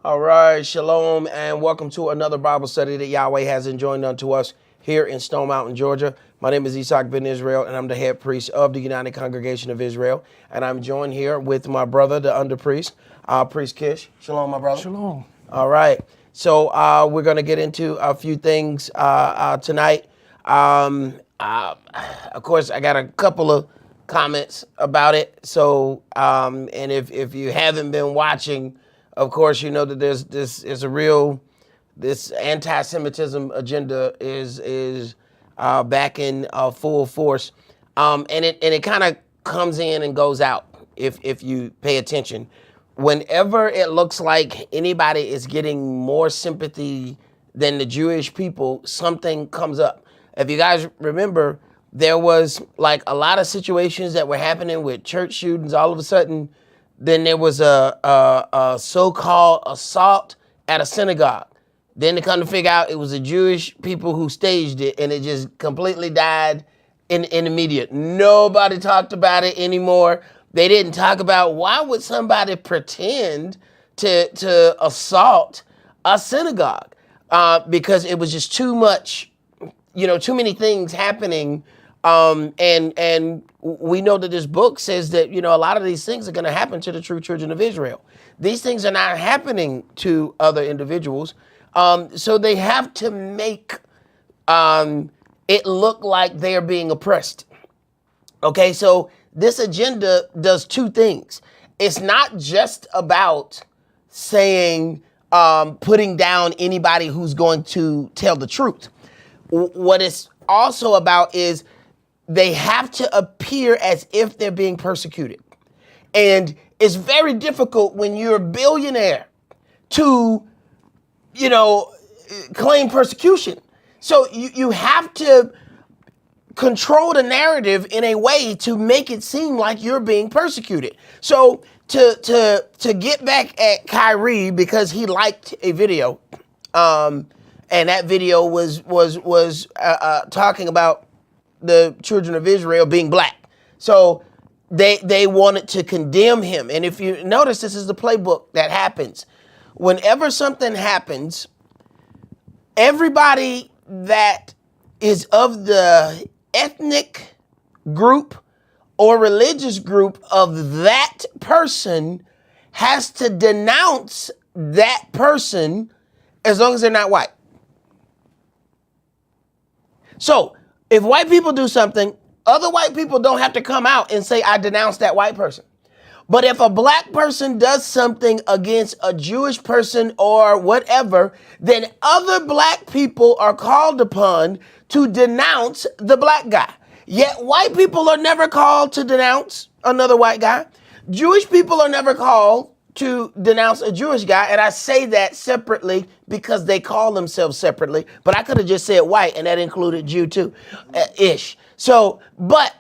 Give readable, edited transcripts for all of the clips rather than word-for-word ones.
All right, shalom, and welcome to another Bible study that Yahweh has enjoined unto us here in Stone Mountain, Georgia. My name is Esaac ben Israel, and I'm the head priest of the United Congregation of Israel. And I'm joined here with my brother, the under priest, Priest Kish. Shalom, my brother. Shalom. All right, so we're going to get into a few things tonight. Of course, I got a couple of comments about it. So, and if you haven't been watching, of course, you know that this anti-Semitism agenda is back in full force, and it kind of comes in and goes out if you pay attention. Whenever it looks like anybody is getting more sympathy than the Jewish people, something comes up. If you guys remember, there was like a lot of situations that were happening with church shootings. All of a sudden, then there was a so-called assault at a synagogue. Then they come to figure out it was the Jewish people who staged it, and it just completely died in the media. Nobody talked about it anymore. They didn't talk about why would somebody pretend to assault a synagogue, because it was just too much, too many things happening. And we know that this book says that, a lot of these things are going to happen to the true children of Israel. These things are not happening to other individuals. So they have to make it look like they're being oppressed. Okay, so this agenda does two things. It's not just about saying, putting down anybody who's going to tell the truth. What it's also about is they have to appear as if they're being persecuted. And it's very difficult when you're a billionaire to, claim persecution. So you have to control the narrative in a way to make it seem like you're being persecuted. So to get back at Kyrie, because he liked a video, and that video was talking about the children of Israel being black. So they wanted to condemn him. And if you notice, this is the playbook that happens. Whenever something happens, everybody that is of the ethnic group or religious group of that person has to denounce that person as long as they're not white. So if white people do something, other white people don't have to come out and say, I denounce that white person. But if a black person does something against a Jewish person or whatever, then other black people are called upon to denounce the black guy. Yet white people are never called to denounce another white guy. Jewish people are never called to denounce a Jewish guy. And I say that separately because they call themselves separately. But I could have just said white, and that included Jew too, ish. So, but,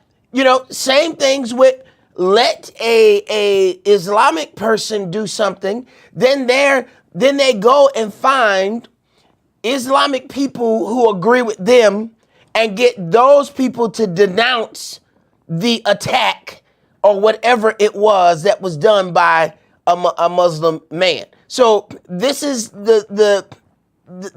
same things with let a Islamic person do something, then they go and find Islamic people who agree with them and get those people to denounce the attack or whatever it was that was done by a Muslim man. So this is the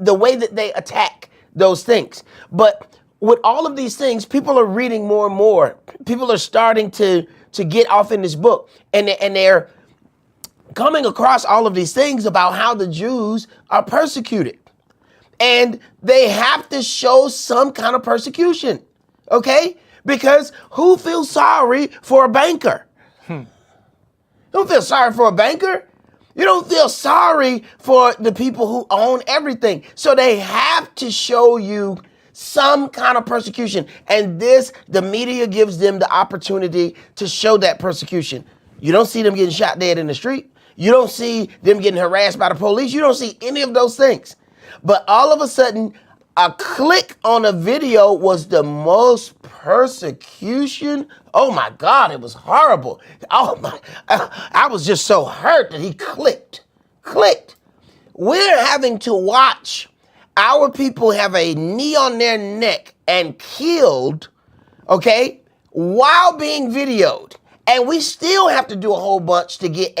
way that they attack those things. But with all of these things, people are reading more and more. People are starting to get off in this book, and they're coming across all of these things about how the Jews are persecuted. And they have to show some kind of persecution, okay? Because who feels sorry for a banker? You don't feel sorry for a banker. You don't feel sorry for the people who own everything. So they have to show you some kind of persecution. And the media gives them the opportunity to show that persecution. You don't see them getting shot dead in the street. You don't see them getting harassed by the police. You don't see any of those things. But all of a sudden, a click on a video was the most persecution. Oh my God, it was horrible. I was just so hurt that he clicked. We're having to watch our people have a knee on their neck and killed, okay, while being videoed. And we still have to do a whole bunch to get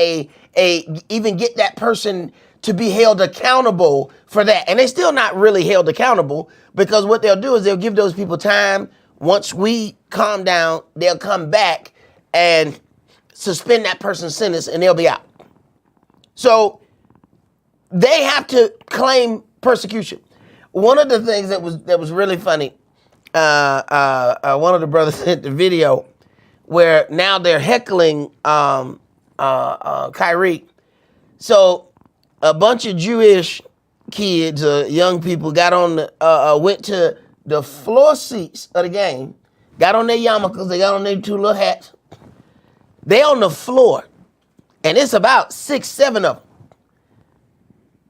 even get that person to be held accountable for that. And they're still not really held accountable, because what they'll do is they'll give those people time. Once we calm down, they'll come back and suspend that person's sentence and they'll be out. So they have to claim persecution. One of the things that was really funny, one of the brothers sent the video where now they're heckling Kyrie. So a bunch of Jewish kids, young people, got on went to the floor seats of the game, got on their yarmulkes, they got on their two little hats. They on the floor, and it's about 6, 7 of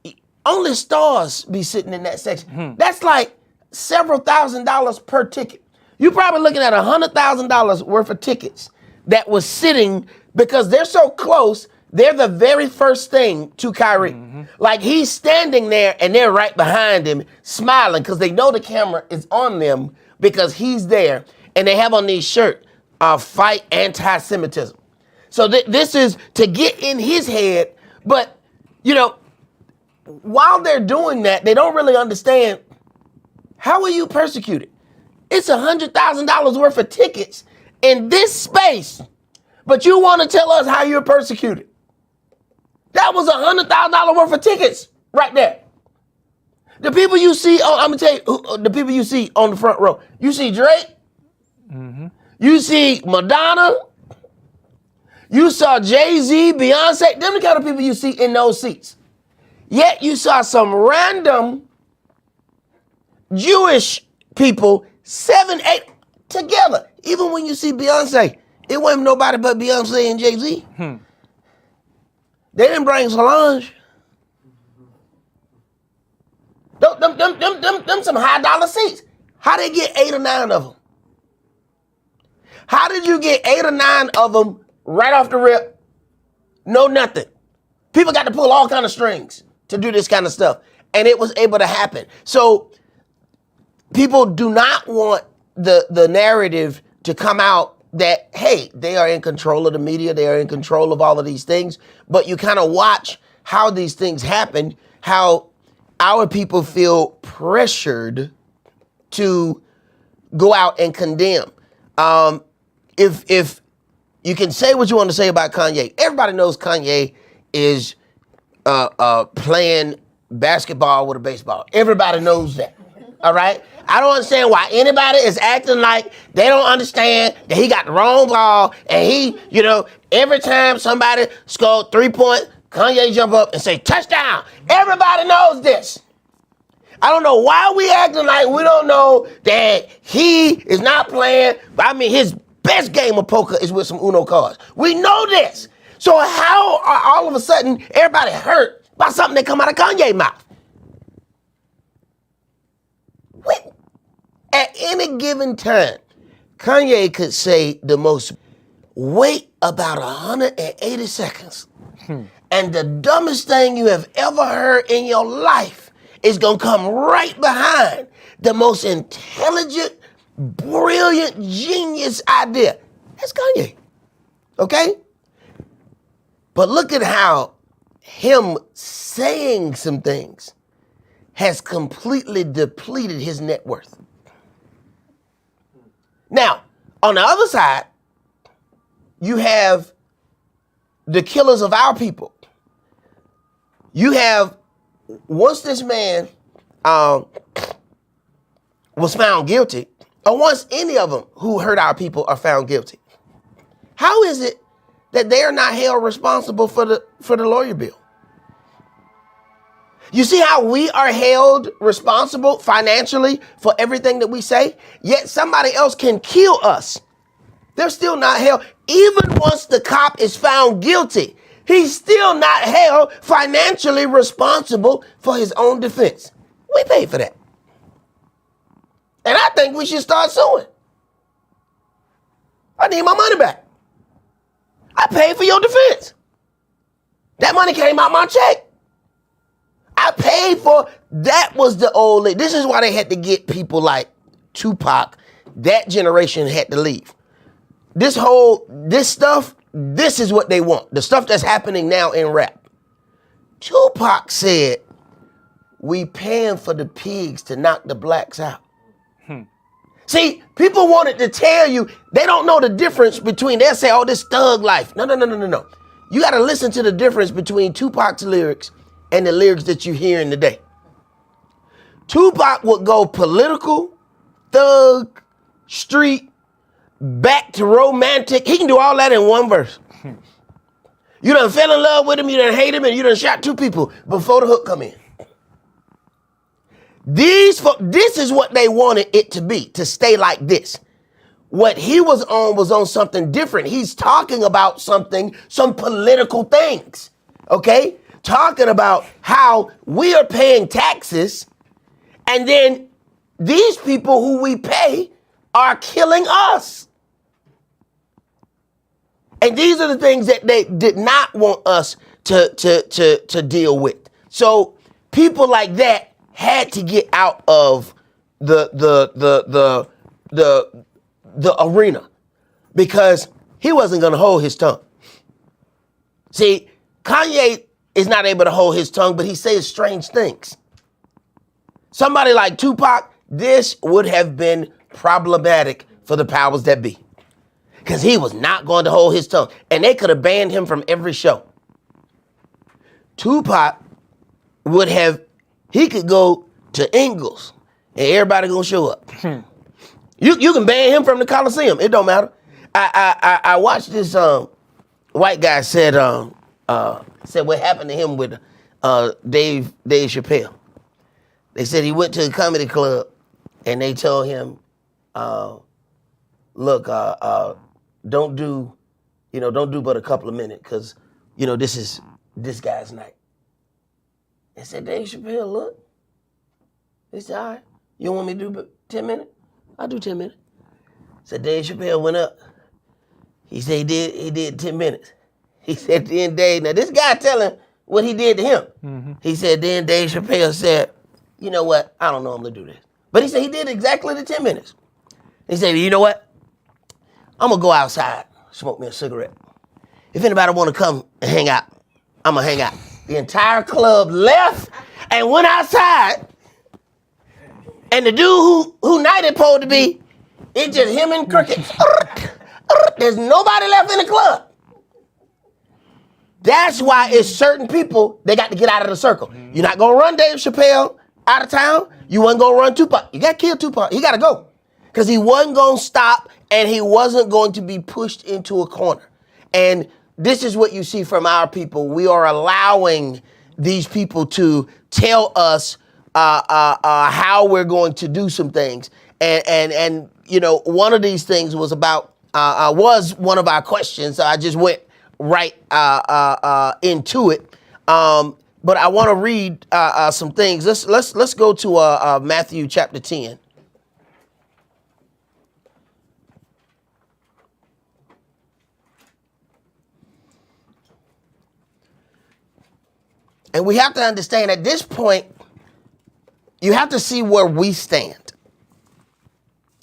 them. Only stars be sitting in that section. That's like several $1,000s per ticket. You're probably looking at $100,000 worth of tickets that was sitting, because they're so close. They're the very first thing to Kyrie. Like, he's standing there and they're right behind him smiling, because they know the camera is on them because he's there. And they have on these shirts, fight anti-Semitism. So this is to get in his head. But, you know, while they're doing that, they don't really understand, how are you persecuted? It's $100,000 worth of tickets in this space, but you want to tell us how you're persecuted. That was $100,000 worth of tickets right there. The people you see, I'm gonna tell you, the people you see on the front row. You see Drake. You see Madonna. You saw Jay-Z, Beyonce. Them the kind of people you see in those seats. Yet you saw some random Jewish people, 7, 8 together. Even when you see Beyonce, it wasn't nobody but Beyonce and Jay-Z. They didn't bring Solange. Them some high dollar seats. How they get 8 or 9 of them? How did you get 8 or 9 of them right off the rip? No, nothing. People got to pull all kind of strings to do this kind of stuff. And it was able to happen. So people do not want the narrative to come out that, hey, they are in control of the media, they are in control of all of these things, but you kind of watch how these things happen, how our people feel pressured to go out and condemn. If you can say what you want to say about Kanye, everybody knows Kanye is playing basketball with a baseball. Everybody knows that, all right? I don't understand why anybody is acting like they don't understand that he got the wrong ball, and he, you know, every time somebody scored 3-point, Kanye jump up and say, touchdown. Everybody knows this. I don't know why we acting like we don't know that he is not playing. I mean, his best game of poker is with some Uno cards. We know this. So how are all of a sudden everybody hurt by something that come out of Kanye's mouth? At any given time, Kanye could say the most, wait about 180 seconds. And the dumbest thing you have ever heard in your life is gonna come right behind the most intelligent, brilliant, genius idea. That's Kanye, okay? But look at how him saying some things has completely depleted his net worth. Now, on the other side, you have the killers of our people. You have, once this man was found guilty, or once any of them who hurt our people are found guilty, how is it that they are not held responsible for the lawyer bill? You see how we are held responsible financially for everything that we say, yet somebody else can kill us. They're still not held. Even once the cop is found guilty, he's still not held financially responsible for his own defense. We pay for that. And I think we should start suing. I need my money back. I paid for your defense. That money came out my check. I paid for, that was the old, this is why they had to get people like Tupac. That generation had to leave. This stuff, this is what they want. The stuff that's happening now in rap. Tupac said, we paying for the pigs to knock the blacks out. See, people wanted to tell you, they don't know the difference between, they'll say, oh, this thug life. No. You got to listen to the difference between Tupac's lyrics and the lyrics that you're hearing today. Tupac would go political, thug, street, back to romantic. He can do all that in one verse. You done fell in love with him, you done hate him, and you done shot 2 people before the hook come in. This is what they wanted it to be, to stay like this. What he was on something different. He's talking about some political things, okay? Talking about how we are paying taxes, and then these people who we pay are killing us. And these are the things that they did not want us to deal with. So people like that had to get out of the arena because he wasn't going to hold his tongue. See, Kanye is not able to hold his tongue, but he says strange things. Somebody like Tupac, this would have been problematic for the powers that be because he was not going to hold his tongue, and they could have banned him from every show. Tupac he could go to Ingles and everybody gonna show up. You can ban him from the Coliseum. It don't matter. I watched this white guy said what happened to him with Dave Chappelle. They said he went to a comedy club and they told him, look, don't do but a couple of minutes because this is this guy's night. They said, Dave Chappelle, look. He said, all right, you don't want me to do but 10 minutes? I'll do 10 minutes. So Dave Chappelle went up. He said he did 10 minutes. He said, then Dave, now this guy telling what he did to him. Mm-hmm. He said, then Dave Chappelle said, you know what, I don't know him to do this. But he said he did exactly the 10 minutes. He said, you know what, I'm gonna go outside, smoke me a cigarette. If anybody wanna come and hang out, I'm gonna hang out. The entire club left and went outside. And the dude who night it supposed to be, it's just him and crickets. There's nobody left in the club. That's why it's certain people, they got to get out of the circle. You're not gonna run Dave Chappelle out of town. You wasn't gonna run Tupac. You gotta kill Tupac. He gotta go. Because he wasn't gonna stop and he wasn't going to be pushed into a corner. And this is what you see from our people. We are allowing these people to tell us how we're going to do some things. And one of these things was about, was one of our questions. So I just went right into it. But I want to read some things. Let's go to Matthew chapter 10. And we have to understand at this point, you have to see where we stand.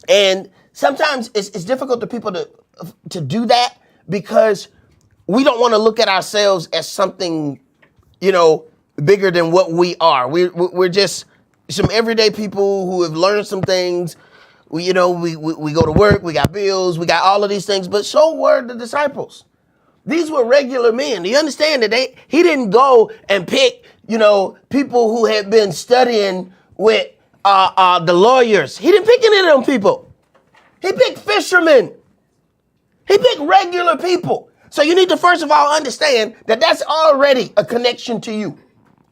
And sometimes it's difficult for people to do that because we don't want to look at ourselves as something, bigger than what we are. We're just some everyday people who have learned some things. We go to work, we got bills, we got all of these things, but so were the disciples. These were regular men. Do you understand that he didn't go and pick, people who had been studying with the lawyers. He didn't pick any of them people. He picked fishermen. He picked regular people. So you need to first of all understand that that's already a connection to you.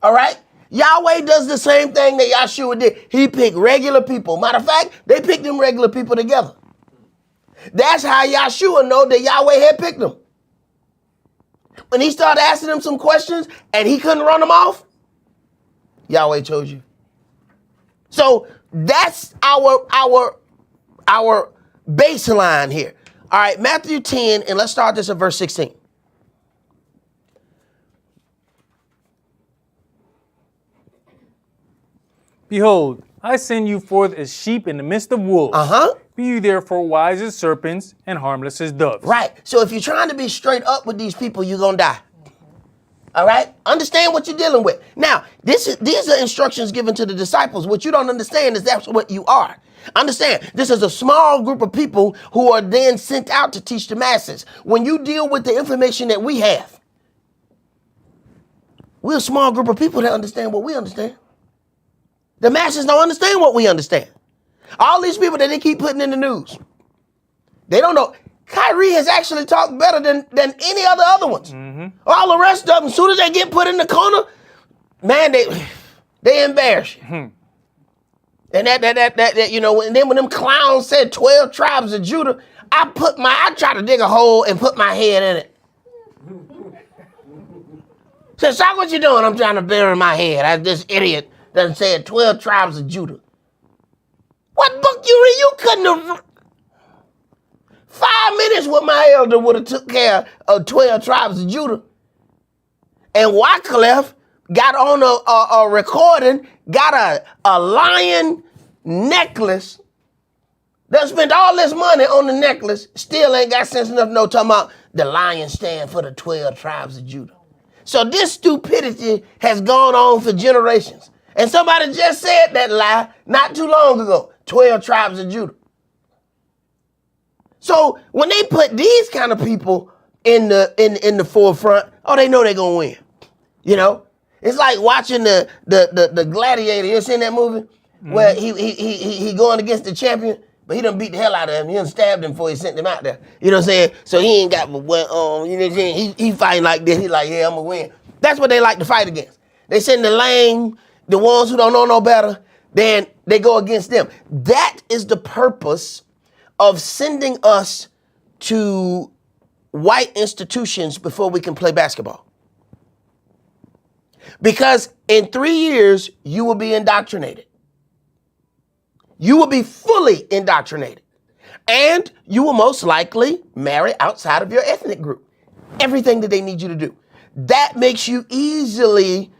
All right? Yahweh does the same thing that Yahshua did. He picked regular people. Matter of fact, they picked them regular people together. That's how Yahshua know that Yahweh had picked them. When he started asking them some questions and he couldn't run them off, Yahweh chose you. So that's our baseline here. All right, Matthew 10, and let's start this at verse 16. Behold, I send you forth as sheep in the midst of wolves. Be you therefore wise as serpents and harmless as doves. Right. So if you're trying to be straight up with these people, you're going to die. All right? Understand what you're dealing with. Now, these are instructions given to the disciples. What you don't understand is that's what you are. Understand, this is a small group of people who are then sent out to teach the masses. When you deal with the information that we have, we're a small group of people that understand what we understand. The masses don't understand what we understand. All these people that they keep putting in the news, they don't know. Kyrie has actually talked better than any other ones. Mm-hmm. All the rest of them, as soon as they get put in the corner, man, they embarrass you. Mm-hmm. And that you know, and then when them clowns said 12 tribes of Judah, I try to dig a hole and put my head in it. Said, "Sock, what you doing?" "I'm trying to bury my head. This idiot done said 12 tribes of Judah." What book you read? You couldn't have. 5 minutes with my elder would have took care of 12 tribes of Judah. And Wycliffe got on a recording, got a lion necklace. They spent all this money on the necklace, still ain't got sense enough to know, talking about the lion stand for the 12 tribes of Judah. So this stupidity has gone on for generations. And somebody just said that lie not too long ago, 12 tribes of Judah. So when they put these kind of people in the forefront, oh, they know they're gonna win. You know, it's like watching the Gladiator. You ever seen that movie where he going against the champion, but he done beat the hell out of him. He done stabbed him before he sent him out there. You know what I'm saying? So he ain't got one. You know what I'm saying? He fighting like this. He like, yeah, I'm gonna win. That's what they like to fight against. They send the lame, the ones who don't know no better. Then they go against them. That is the purpose of sending us to white institutions before we can play basketball. Because in 3 years, you will be indoctrinated. You will be fully indoctrinated. And you will most likely marry outside of your ethnic group. Everything that they need you to do. That makes you easily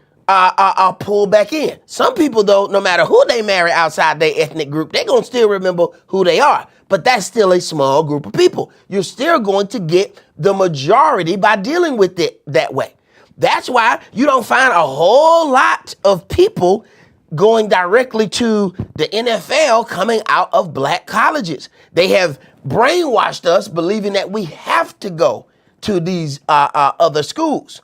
pull back in. Some people, though, no matter who they marry outside their ethnic group, they're going to still remember who they are. But that's still a small group of people. You're still going to get the majority by dealing with it that way. That's why you don't find a whole lot of people going directly to the NFL coming out of black colleges. They have brainwashed us believing that we have to go to these other schools.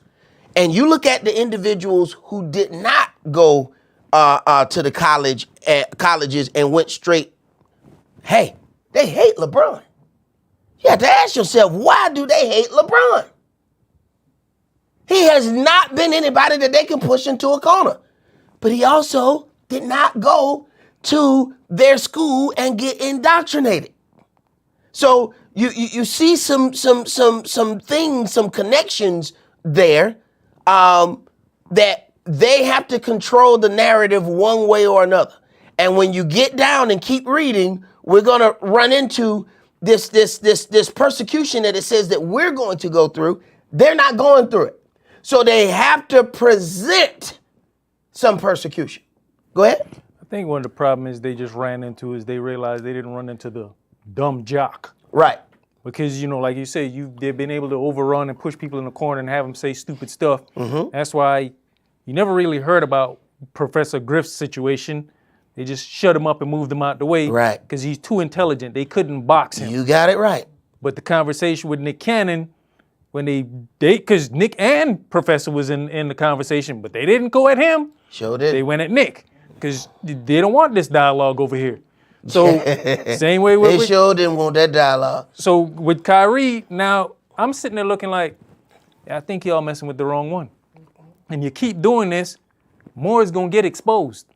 And you look at the individuals who did not go to the colleges and went straight, hey, they hate LeBron. You have to ask yourself, why do they hate LeBron? He has not been anybody that they can push into a corner. But he also did not go to their school and get indoctrinated. So you see some things, some connections there that they have to control the narrative one way or another. And when you get down and keep reading, we're going to run into this persecution that it says that we're going to go through. They're not going through it. So they have to present some persecution. Go ahead. I think one of the problems they just ran into is they realized they didn't run into the dumb jock. Right. Because, you know, like you said, they've been able to overrun and push people in the corner and have them say stupid stuff. Mm-hmm. That's why you never really heard about Professor Griff's situation. They just shut him up and moved him out the way. Right. Because he's too intelligent. They couldn't box him. You got it right. But the conversation with Nick Cannon, when because Nick and Professor was in the conversation, but they didn't go at him. Sure did. They went at Nick because they don't want this dialogue over here. So same way with... They sure didn't want that dialogue. So with Kyrie, now I'm sitting there looking like, I think y'all messing with the wrong one. And you keep doing this, more is going to get exposed.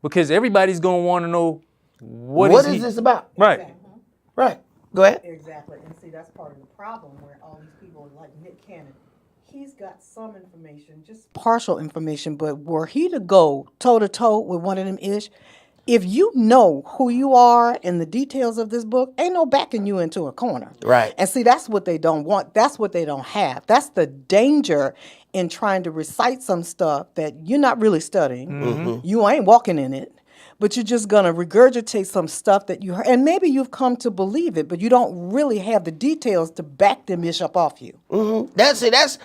Because everybody's going to want to know what is this about? Right. Exactly. Right. Go ahead. Exactly. And see, that's part of the problem where all these people like Nick Cannon, he's got some information, just partial information, but were he to go toe-to-toe with one of them ish, if you know who you are and the details of this book, ain't no backing you into a corner. Right. And see, that's what they don't want. That's what they don't have. That's the danger in trying to recite some stuff that you're not really studying. Mm-hmm. You ain't walking in it. but you're just going to regurgitate some stuff that you heard. And maybe you've come to believe it, but you don't really have the details to back them ish up off you. Mm-hmm. That's it. That's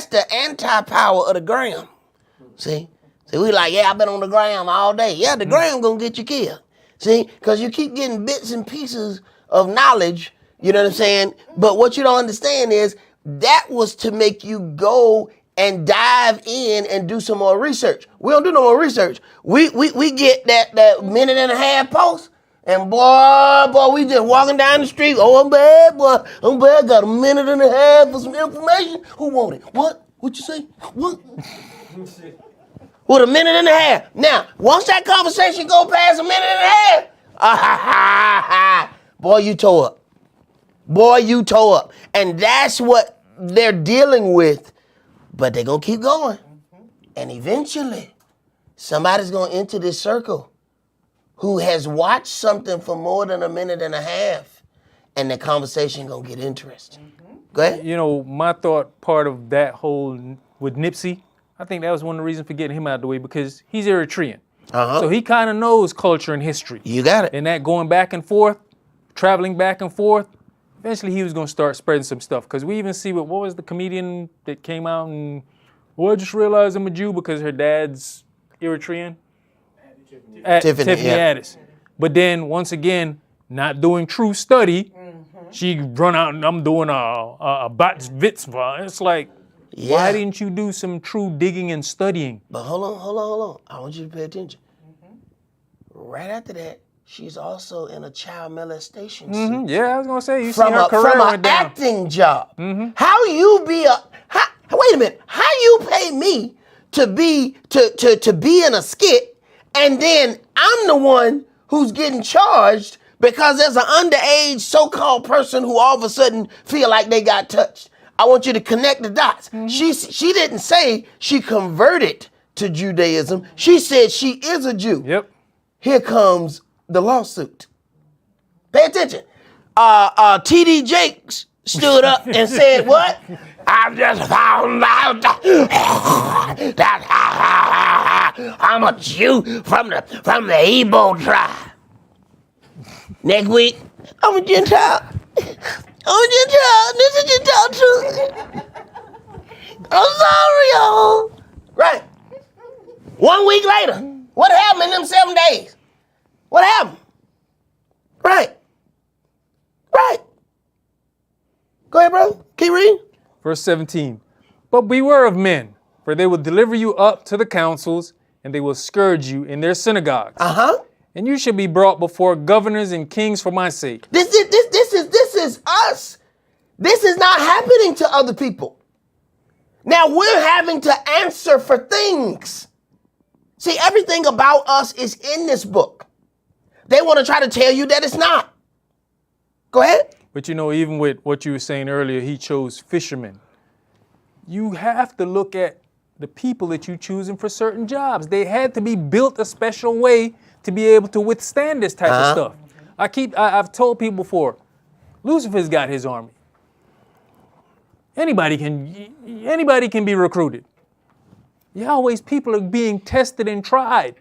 the anti-power of the gram. See, we like, yeah, I've been on the gram all day. Yeah, the gram gonna get you killed. See, because you keep getting bits and pieces of knowledge. You know what I'm saying? But what you don't understand is that was to make you go and dive in and do some more research. We don't do no more research. We get that minute and a half post, and boy, we just walking down the street. Oh, I'm bad, boy. I'm bad. Got a minute and a half for some information. Who want it? What? What you say? What? With a minute and a half. Now, once that conversation go past a minute and a half, boy, you toe up. Boy, you toe up. And that's what they're dealing with. But they're going to keep going. And eventually, somebody's going to enter this circle who has watched something for more than a minute and a half. And the conversation going to get interesting. Go ahead. You know, my thought part of that whole with Nipsey, I think that was one of the reasons for getting him out of the way, because he's Eritrean. Uh-huh. So he kind of knows culture and history. You got it. And that going back and forth, traveling back and forth, eventually he was going to start spreading some stuff. Because we even see what was the comedian that came out and, well, I just realized I'm a Jew because her dad's Eritrean? Tiffany yeah. Addis. But then, once again, not doing true study, she run out and I'm doing a Bat's Vitzvah. It's like, Yeah. why didn't you do some true digging and studying? But hold on. I want you to pay attention. Right after that, she's also in a child molestation suit. Yeah, I was gonna say, you see From her career an went down. acting job. How you be wait a minute, how you pay me to be in a skit, and then I'm the one who's getting charged because there's an underage so-called person who all of a sudden feel like they got touched. I want you to connect the dots. She didn't say she converted to Judaism. She said she is a Jew. Yep. Here comes the lawsuit. Pay attention. T.D. Jakes stood up and said, what? I've just found out that I'm a Jew from the Igbo tribe. Next week, I'm a Gentile. This is Gentile too. I'm sorry, y'all. Right. 1 week later, what happened in them 7 days? What happened? Right. Go ahead, bro. Keep reading. Verse 17. But beware of men, for they will deliver you up to the councils, and they will scourge you in their synagogues. Uh-huh. And you shall be brought before governors and kings for my sake. This is us. This is not happening to other people. Now we're having to answer for things. See, everything about us is in this book. They want to try to tell you that it's not. Go ahead. But you know, even with what you were saying earlier, he chose fishermen. You have to look at the people that you're choosing for certain jobs. They had to be built a special way to be able to withstand this type of stuff. I've told people before, Lucifer's got his army. Anybody can be recruited. Yahweh's people are being tested and tried.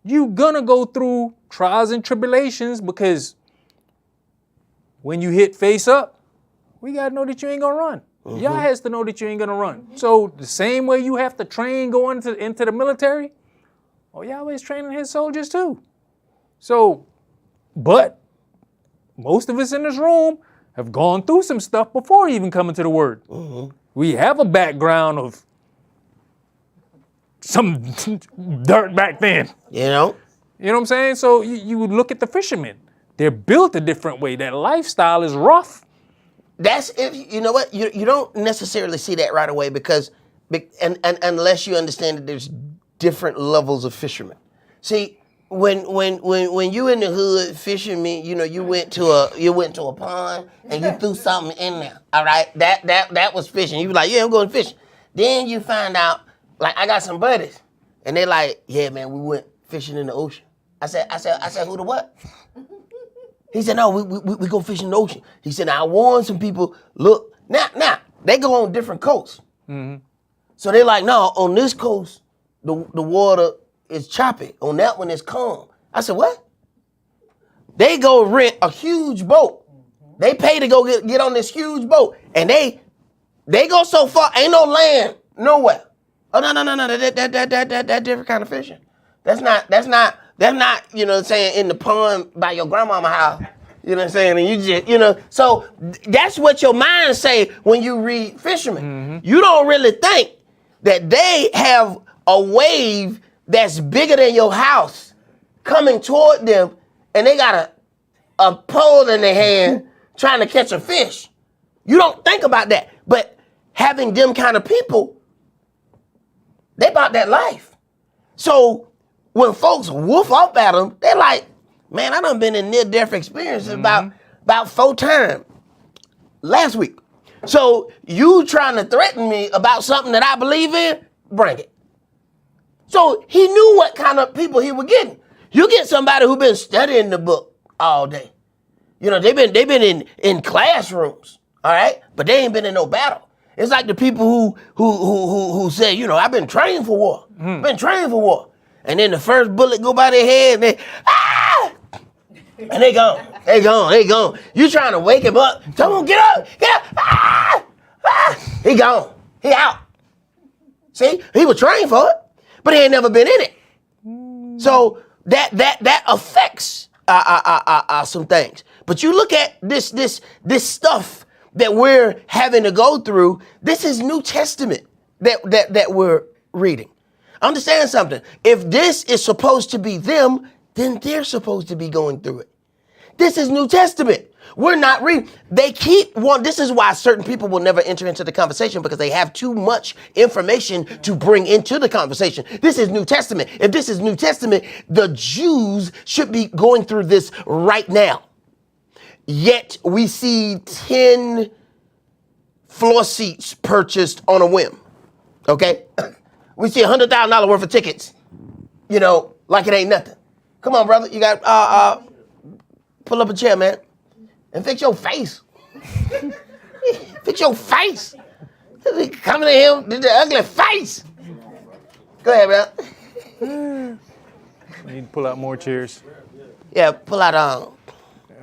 You're gonna go through trials and tribulations, because when you hit face up, we gotta know that you ain't gonna run. Yah has to know that you ain't gonna run. So the same way you have to train going into the military, Yahweh's training his soldiers too. So, but most of us in this room have gone through some stuff before even coming to the word. We have a background of some dirt back then. You know what I'm saying? So you look at the fishermen. They're built a different way. That lifestyle is rough. That's if you know what you don't necessarily see that right away, because and unless you understand that there's different levels of fishermen. See, when you in the hood fishing, you went to a pond and you threw something in there. All right, that was fishing. You were like, yeah, I'm going fishing. Then you find out, like, I got some buddies, and they're like, yeah, man, we went fishing in the ocean. I said, who the what? He said, no, we go fishing in the ocean. He said, now I warned some people, look, now, they go on different coasts. So they're like, no, on this coast, the water it's choppy. On that one, it's calm. I said, what? They go rent a huge boat. They pay to go get on this huge boat. And they go so far, ain't no land nowhere. Oh, no. That different kind of fishing. That's not, you know what I'm saying, in the pond by your grandmama house. You know what I'm saying? And you just, you know, so that's what your mind say when you read fishermen. You don't really think that they have a wave that's bigger than your house coming toward them, and they got a pole in their hand trying to catch a fish. You don't think about that. But having them kind of people, they about that life. So when folks woof off at them, they're like, man, I done been in near-death experiences about 4 times last week. So you trying to threaten me about something that I believe in? Bring it. So he knew what kind of people he was getting. You get somebody who been studying the book all day. You know, they've been in classrooms, all right? But they ain't been in no battle. It's like the people who say, you know, I've been trained for war. Been trained for war. And then the first bullet go by their head and they, ah! And they gone. They gone. You trying to wake him up. Tell him, get up. Ah! Ah! He gone. He out. See, he was trained for it, but he ain't never been in it. So that affects some things. But you look at this stuff that we're having to go through. This is New Testament that we're reading. Understand something. If this is supposed to be them, then they're supposed to be going through it. This is New Testament. We're not reading. This is why certain people will never enter into the conversation, because they have too much information to bring into the conversation. This is New Testament. If this is New Testament, the Jews should be going through this right now. Yet we see 10 floor seats purchased on a whim. Okay? We see $100,000 worth of tickets, you know, like it ain't nothing. Come on, brother. You got, pull up a chair, man. And fix your face. Fix your face. Coming to him, did the ugly face. Go ahead, brother. We need to pull out more chairs. Yeah, pull out,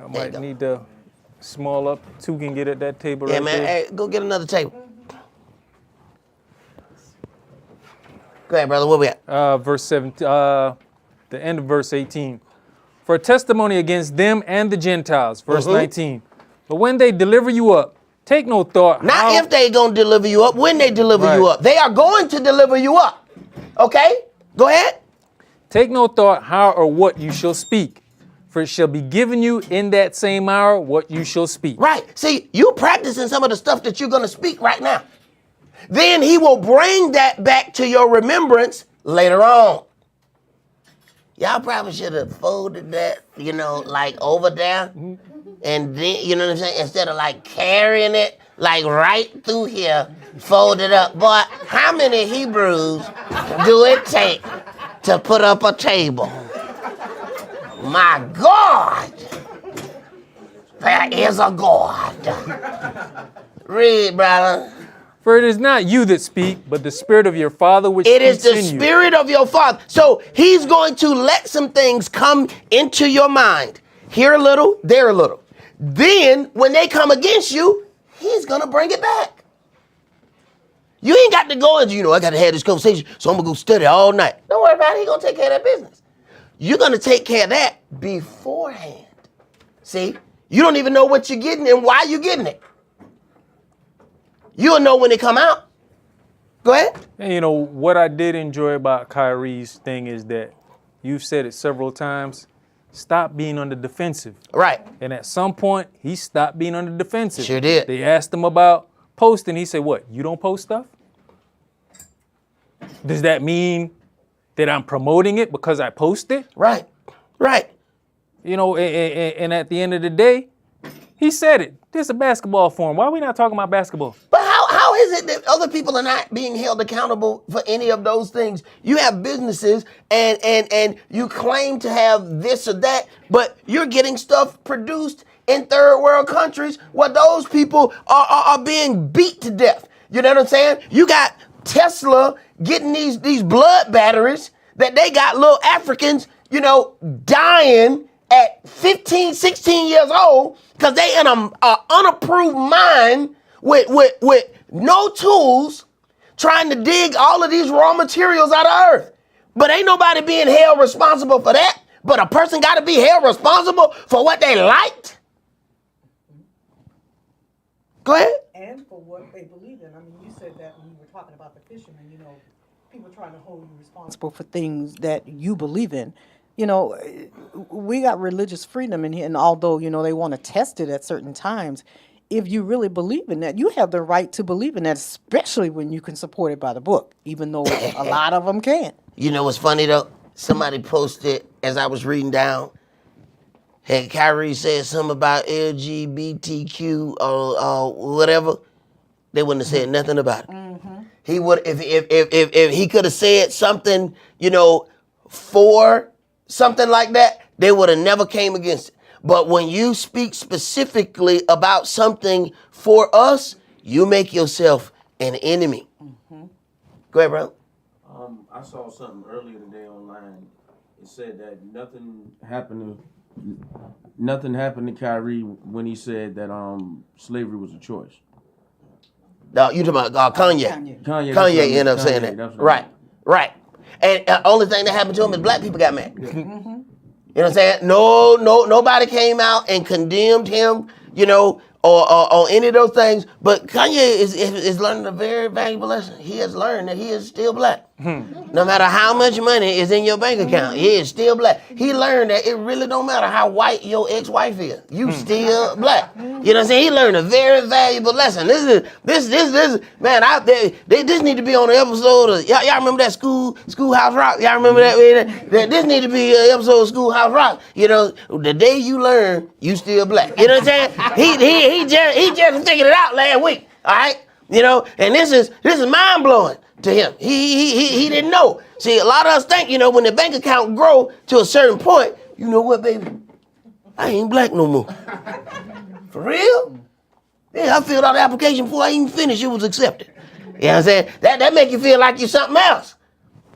I might need to small up. 2 can get at that table right man, there. hey, go get another table. Go ahead, brother. Where we at? Verse 17, the end of verse 18. For a testimony against them and the Gentiles. Verse 19. But when they deliver you up, take no thought. Not if they gonna deliver you up, when they deliver you up. They are going to deliver you up. Okay? Go ahead. Take no thought how or what you shall speak. For it shall be given you in that same hour what you shall speak. Right. See, you practicing some of the stuff that you're gonna speak right now. Then he will bring that back to your remembrance later on. Y'all probably should have folded that, you know, like over there. And then, you know what I'm saying? Instead of like carrying it, like right through here, fold it up. Boy, how many Hebrews do it take to put up a table? My God. There is a God. Read, brother. For it is not you that speak, but the Spirit of your Father which It is speaks the in you. Spirit of your Father. So he's going to let some things come into your mind. Here a little, there a little. Then when they come against you, he's going to bring it back. You ain't got to go and, you know, I got to have this conversation, so I'm going to go study all night. Don't worry about it. He's going to take care of that business. You're going to take care of that beforehand. See? You don't even know what you're getting and why you're getting it. You'll know when they come out. Go ahead. And you know, what I did enjoy about Kyrie's thing is that you've said it several times, stop being on the defensive. Right. And at some point, he stopped being on the defensive. Sure did. They asked him about posting. He said, what, you don't post stuff? Does that mean that I'm promoting it because I post it? Right. Right. You know, and at the end of the day, he said it. This is a basketball forum. Why are we not talking about basketball? But how is it that other people are not being held accountable for any of those things? You have businesses and you claim to have this or that, but you're getting stuff produced in third world countries where those people are being beat to death. You know what I'm saying? You got Tesla getting these blood batteries that they got little Africans, dying at 15, 16 years old because they in a unapproved mine with no tools trying to dig all of these raw materials out of earth. But ain't nobody being held responsible for that. But a person got to be held responsible for what they liked. Go ahead. And for what they believe in. I mean, you said that when you were talking about the fishermen, people trying to hold you responsible for things that you believe in. We got religious freedom in here, and although, they want to test it at certain times, if you really believe in that, you have the right to believe in that, especially when you can support it by the book, even though a lot of them can't. You know what's funny, though? Somebody posted, as I was reading down, had Kyrie said something about LGBTQ or whatever, they wouldn't have said nothing about it. Mm-hmm. He would, if he could have said something, for something like that, they would have never came against it. But when you speak specifically about something for us, you make yourself an enemy. Mm-hmm. Go ahead, bro. I saw something earlier today online. It said that nothing happened to Kyrie when he said that slavery was a choice. No, you talking about Kanye. Kanye ended up saying that. Right. And only thing that happened to him is black people got mad. Yeah. Mm-hmm. You know what I'm saying? No, nobody came out and condemned him, or any of those things. But Kanye is learning a very valuable lesson. He has learned that he is still black. No matter how much money is in your bank account, he is still black. He learned that it really don't matter how white your ex-wife is. You still black. You know what I'm saying? He learned a very valuable lesson. This man out there. This need to be on an episode of y'all remember that Schoolhouse Rock? Y'all remember that? This need to be an episode of Schoolhouse Rock. The day you learn, you still black. You know what I'm saying? He just figured it out last week. All right. And this is mind blowing to him. He didn't know. See, a lot of us think, when the bank account grow to a certain point, you know what, baby? I ain't black no more. For real? Yeah, I filled out the application before I even finished. It was accepted. You know what I'm saying? That make you feel like you're something else.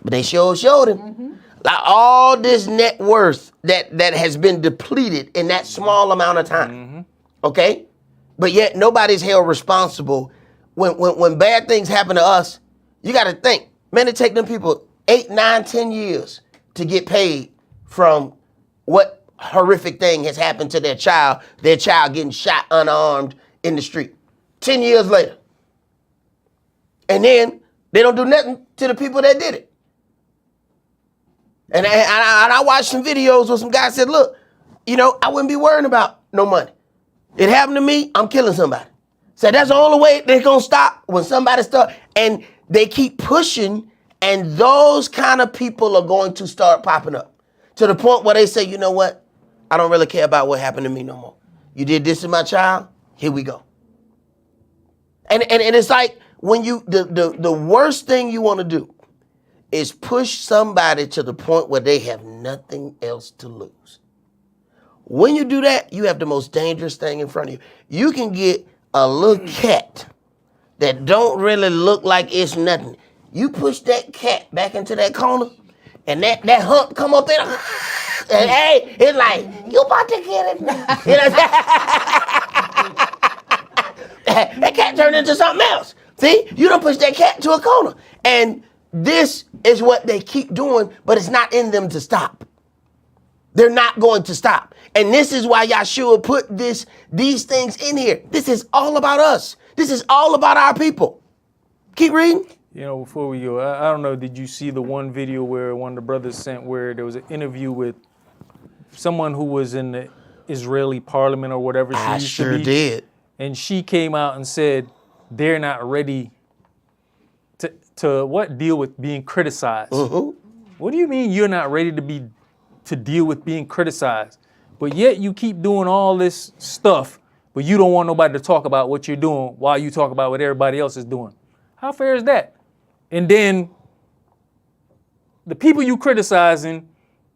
But they showed him. Mm-hmm. Like all this net worth that has been depleted in that small amount of time. Mm-hmm. Okay? But yet nobody's held responsible. When bad things happen to us, you got to think, man, it take them people 8, 9, 10 years to get paid from what horrific thing has happened to their child getting shot unarmed in the street. 10 years later. And then they don't do nothing to the people that did it. And I watched some videos where some guy said, look, I wouldn't be worrying about no money. It happened to me, I'm killing somebody. So that's the only way they're going to stop when somebody starts. And they keep pushing, and those kind of people are going to start popping up to the point where they say, you know what? I don't really care about what happened to me no more. You did this to my child, here we go. And it's like when the worst thing you want to do is push somebody to the point where they have nothing else to lose. When you do that, you have the most dangerous thing in front of you. You can get a little cat that don't really look like it's nothing. You push that cat back into that corner, and that hump come up in, and hey, it's like, you about to get it. You know that cat turned into something else. See, you don't push that cat to a corner. And this is what they keep doing, but it's not in them to stop. They're not going to stop. And this is why Yahshua put these things in here. This is all about us. This is all about our people. Keep reading. Before we go, I don't know, did you see the one video where one of the brothers sent where there was an interview with someone who was in the Israeli parliament or whatever she used to be? I sure did. And she came out and said they're not ready to deal with being criticized. Mm-hmm. What do you mean you're not ready to deal with being criticized? But yet you keep doing all this stuff, but you don't want nobody to talk about what you're doing while you talk about what everybody else is doing. How fair is that? And then the people you criticizing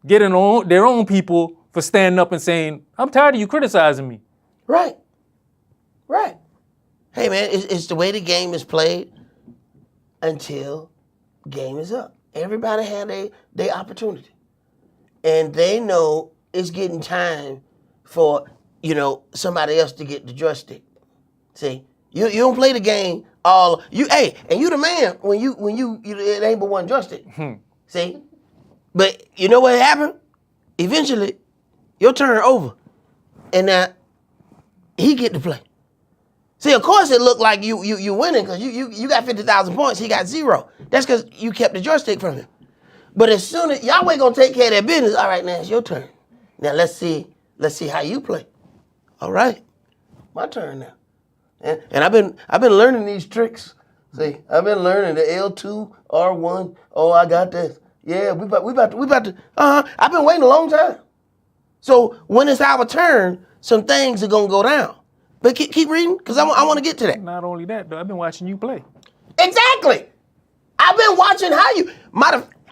getting on their own people for standing up and saying, I'm tired of you criticizing me. Right. Hey, man, it's the way the game is played until game is up. Everybody had their opportunity. And they know it's getting time for, somebody else to get the joystick. See, you don't play the game and you the man when you it ain't but one joystick. See? But you know what happened? Eventually, your turn over. And now he get to play. See, of course it looked like you winning because you got 50,000 points, he got 0. That's because you kept the joystick from him. But as soon as Yahweh gonna take care of that business, all right, now it's your turn. Now let's see how you play. All right, my turn now. And I've been learning these tricks. See, I've been learning the L2, R1. Oh, I got this. Yeah, we about to. I've been waiting a long time. So when it's our turn, some things are gonna go down. But keep reading, because I want to get to that. Not only that, though, I've been watching you play. Exactly. I've been watching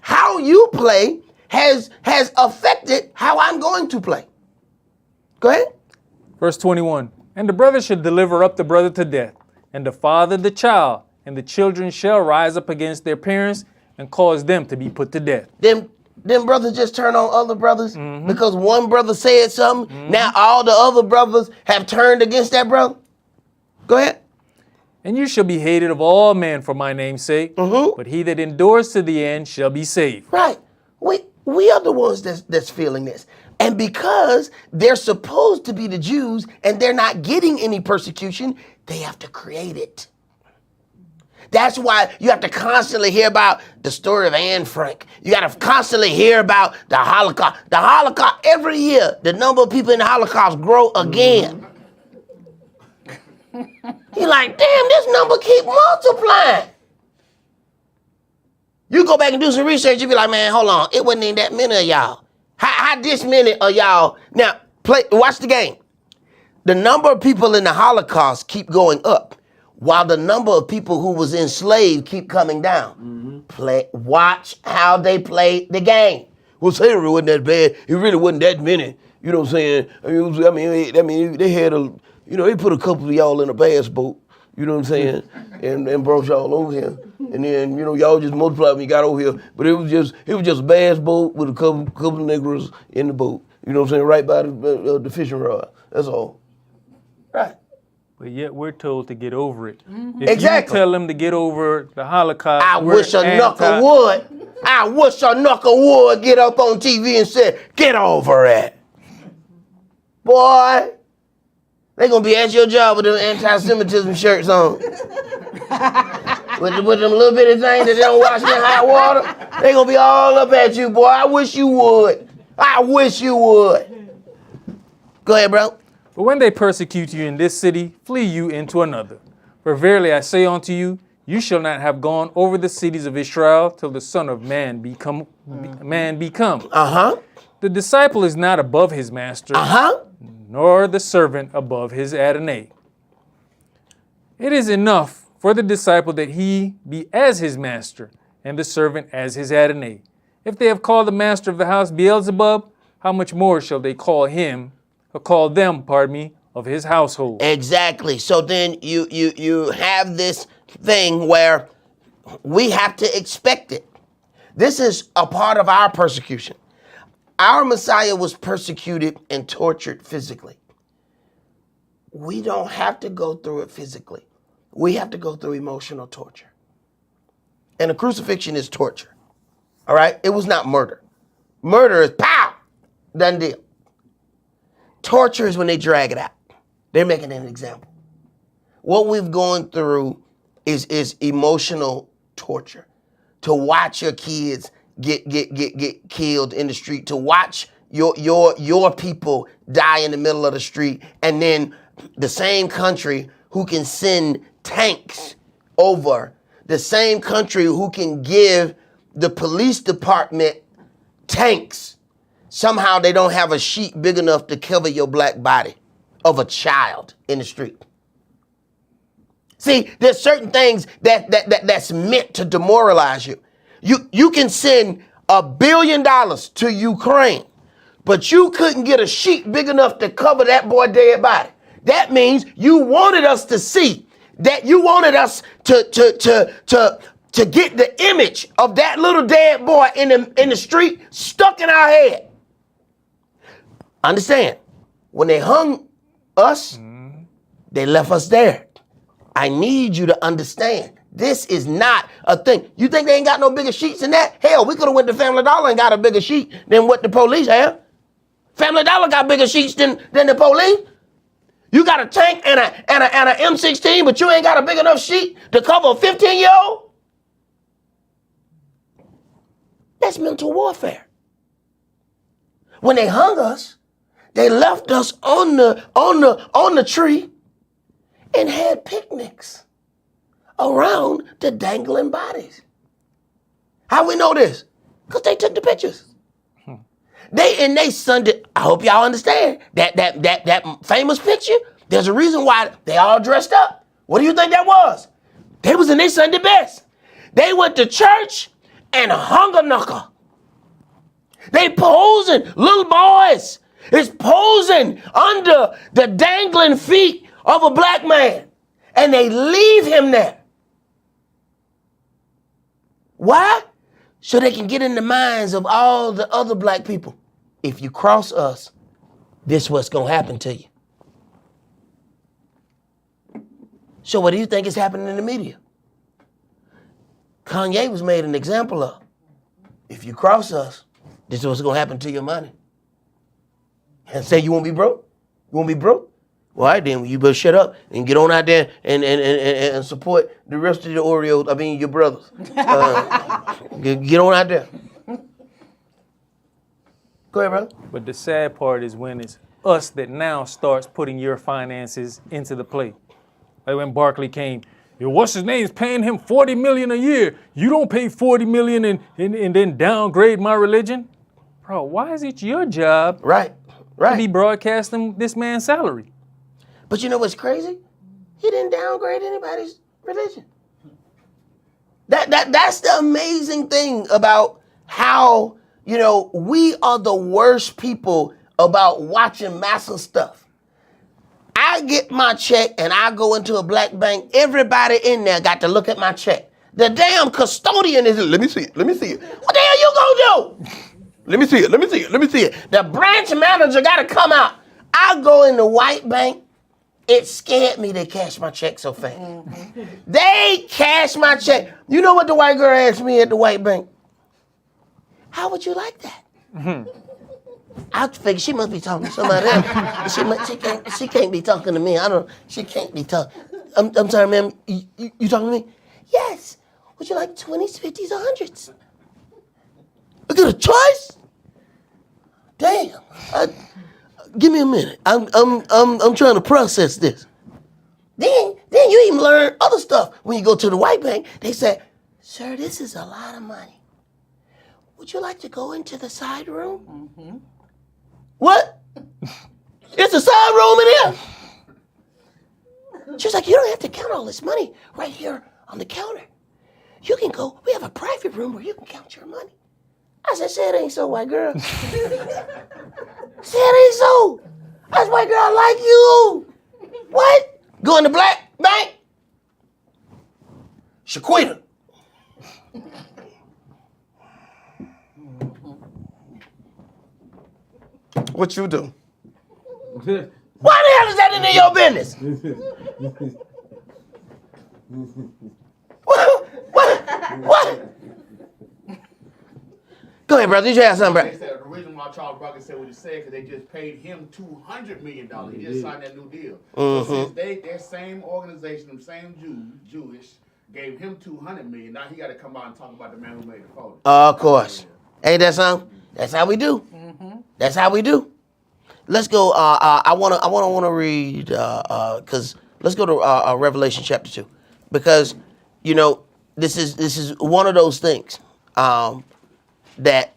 how you play has affected how I'm going to play. Go ahead. Verse 21, and the brother should deliver up the brother to death, and the father the child, and the children shall rise up against their parents and cause them to be put to death. Them brothers just turn on other brothers because one brother said something. Now all the other brothers have turned against that brother. Go ahead. And you shall be hated of all men for my name's sake, but he that endures to the end shall be saved. Right. We are the ones that's feeling this. And because they're supposed to be the Jews and they're not getting any persecution, they have to create it. That's why you have to constantly hear about the story of Anne Frank. You got to constantly hear about the Holocaust. The Holocaust, every year, the number of people in the Holocaust grow again. You're like, damn, this number keep multiplying. You go back and do some research, you be like, man, hold on. It wasn't even that many of y'all. How this many of y'all? Now, watch the game. The number of people in the Holocaust keep going up, while the number of people who was enslaved keep coming down. Watch how they play the game. Well, slavery wasn't that bad. It really wasn't that many. You know what I'm saying? I mean, they had they put a couple of y'all in a bass boat. You know what I'm saying? and brought y'all over here. And then, y'all just multiplied when you got over here. But it was just a bass boat with a couple of Negroes in the boat. You know what I'm saying? Right by the fishing rod. That's all. Right. But yet we're told to get over it. If Exactly. you tell them to get over the Holocaust, I wish a knuckle would. I wish a knuckle would get up on TV and say, get over it. Boy, they gonna be at your job with them anti-Semitism shirts on. with them little bitty things that they don't wash in hot water. They gonna be all up at you, boy. I wish you would. I wish you would. Go ahead, bro. But when they persecute you in this city, flee you into another. For verily I say unto you, you shall not have gone over the cities of Israel till the Son of Man become. The disciple is not above his master, nor the servant above his Adonai. It is enough for the disciple that he be as his master, and the servant as his Adonai. If they have called the master of the house Beelzebub, how much more shall they call them, of his household? Exactly. So then you have this thing where we have to expect it. This is a part of our persecution. Our Messiah was persecuted and tortured physically. We don't have to go through it physically. We have to go through emotional torture. And the crucifixion is torture. All right? It was not murder. Murder is pow, done deal. Torture is when they drag it out. They're making an example. What we've gone through is emotional torture. To watch your kids get killed in the street, to watch your people die in the middle of the street, and then the same country who can send tanks over, the same country who can give the police department tanks, somehow they don't have a sheet big enough to cover your black body of a child in the street. See, there's certain things that's meant to demoralize you. You can send $1 billion to Ukraine, but you couldn't get a sheet big enough to cover that boy dead body. That means you wanted us to see that, you wanted us to to get the image of that little dead boy in the street stuck in our head. Understand, when they hung us, they left us there. I need you to understand, this is not a thing. You think they ain't got no bigger sheets than that? Hell, we could have went to Family Dollar and got a bigger sheet than what the police have. Family Dollar got bigger sheets than the police. You got a tank and a M16, but you ain't got a big enough sheet to cover a 15-year-old? That's mental warfare. When they hung us, they left us on the tree and had picnics around the dangling bodies. How we know this? Because they took the pictures. They Sunday. I hope y'all understand that famous picture. There's a reason why they all dressed up. What do you think that was? They was in their Sunday best. They went to church and hung a knuckle. They posing, little boys is posing under the dangling feet of a black man, and they leave him there. Why? So they can get in the minds of all the other black people. If you cross us, this is what's going to happen to you. So what do you think is happening in the media? Kanye was made an example of. If you cross us, this is what's going to happen to your money. And say you won't be broke? You won't be broke? Well, all right, then you better shut up and get on out there and support the rest of the Oreos, your brothers. Get on out there. Go ahead, brother. But the sad part is when it's us that now starts putting your finances into the play. Like when Barkley came, what's his name is paying him $40 million a year. You don't pay $40 million and then downgrade my religion? Bro, why is it your job Right. to be broadcasting this man's salary? But you know what's crazy? He didn't downgrade anybody's religion. That's the amazing thing about how, we are the worst people about watching massive stuff. I get my check and I go into a black bank. Everybody in there got to look at my check. The damn custodian is, let me see it. What the hell you gonna do? Let me see it. The branch manager got to come out. I go in the white bank. It scared me they cashed my check so fast. Mm-hmm. They cashed my check. You know what the white girl asked me at the white bank? How would you like that? Mm-hmm. I figured she must be talking to somebody else. She can't be talking to me. She can't be talking. I'm sorry, ma'am. You talking to me? Yes. Would you like 20s, 50s, or 100s? I got a choice? Damn. Give me a minute. I'm trying to process this. Then you even learn other stuff. When you go to the white bank, they say, sir, this is a lot of money. Would you like to go into the side room? Mm-hmm. What? It's a side room in here. She was like, you don't have to count all this money right here on the counter. You can go, we have a private room where you can count your money. I said, say it ain't so, white girl. Say it ain't so. That's white girl like you. What? Go in the black bank? Shaquita. What you do? Why the hell is that into your business? What? Go ahead, brother. You have something, bro. They said the reason why Charles Barkley said what he said because they just paid him $200 million. He just signed that new deal. Mm-hmm. So since their same organization, them same Jewish, gave him $200 million, now he got to come out and talk about the man who made the photo. Of course. Ain't that something? That's how we do. Mm-hmm. That's how we do. Let's go. I wanna read because let's go to Revelation chapter 2 because this is one of those things that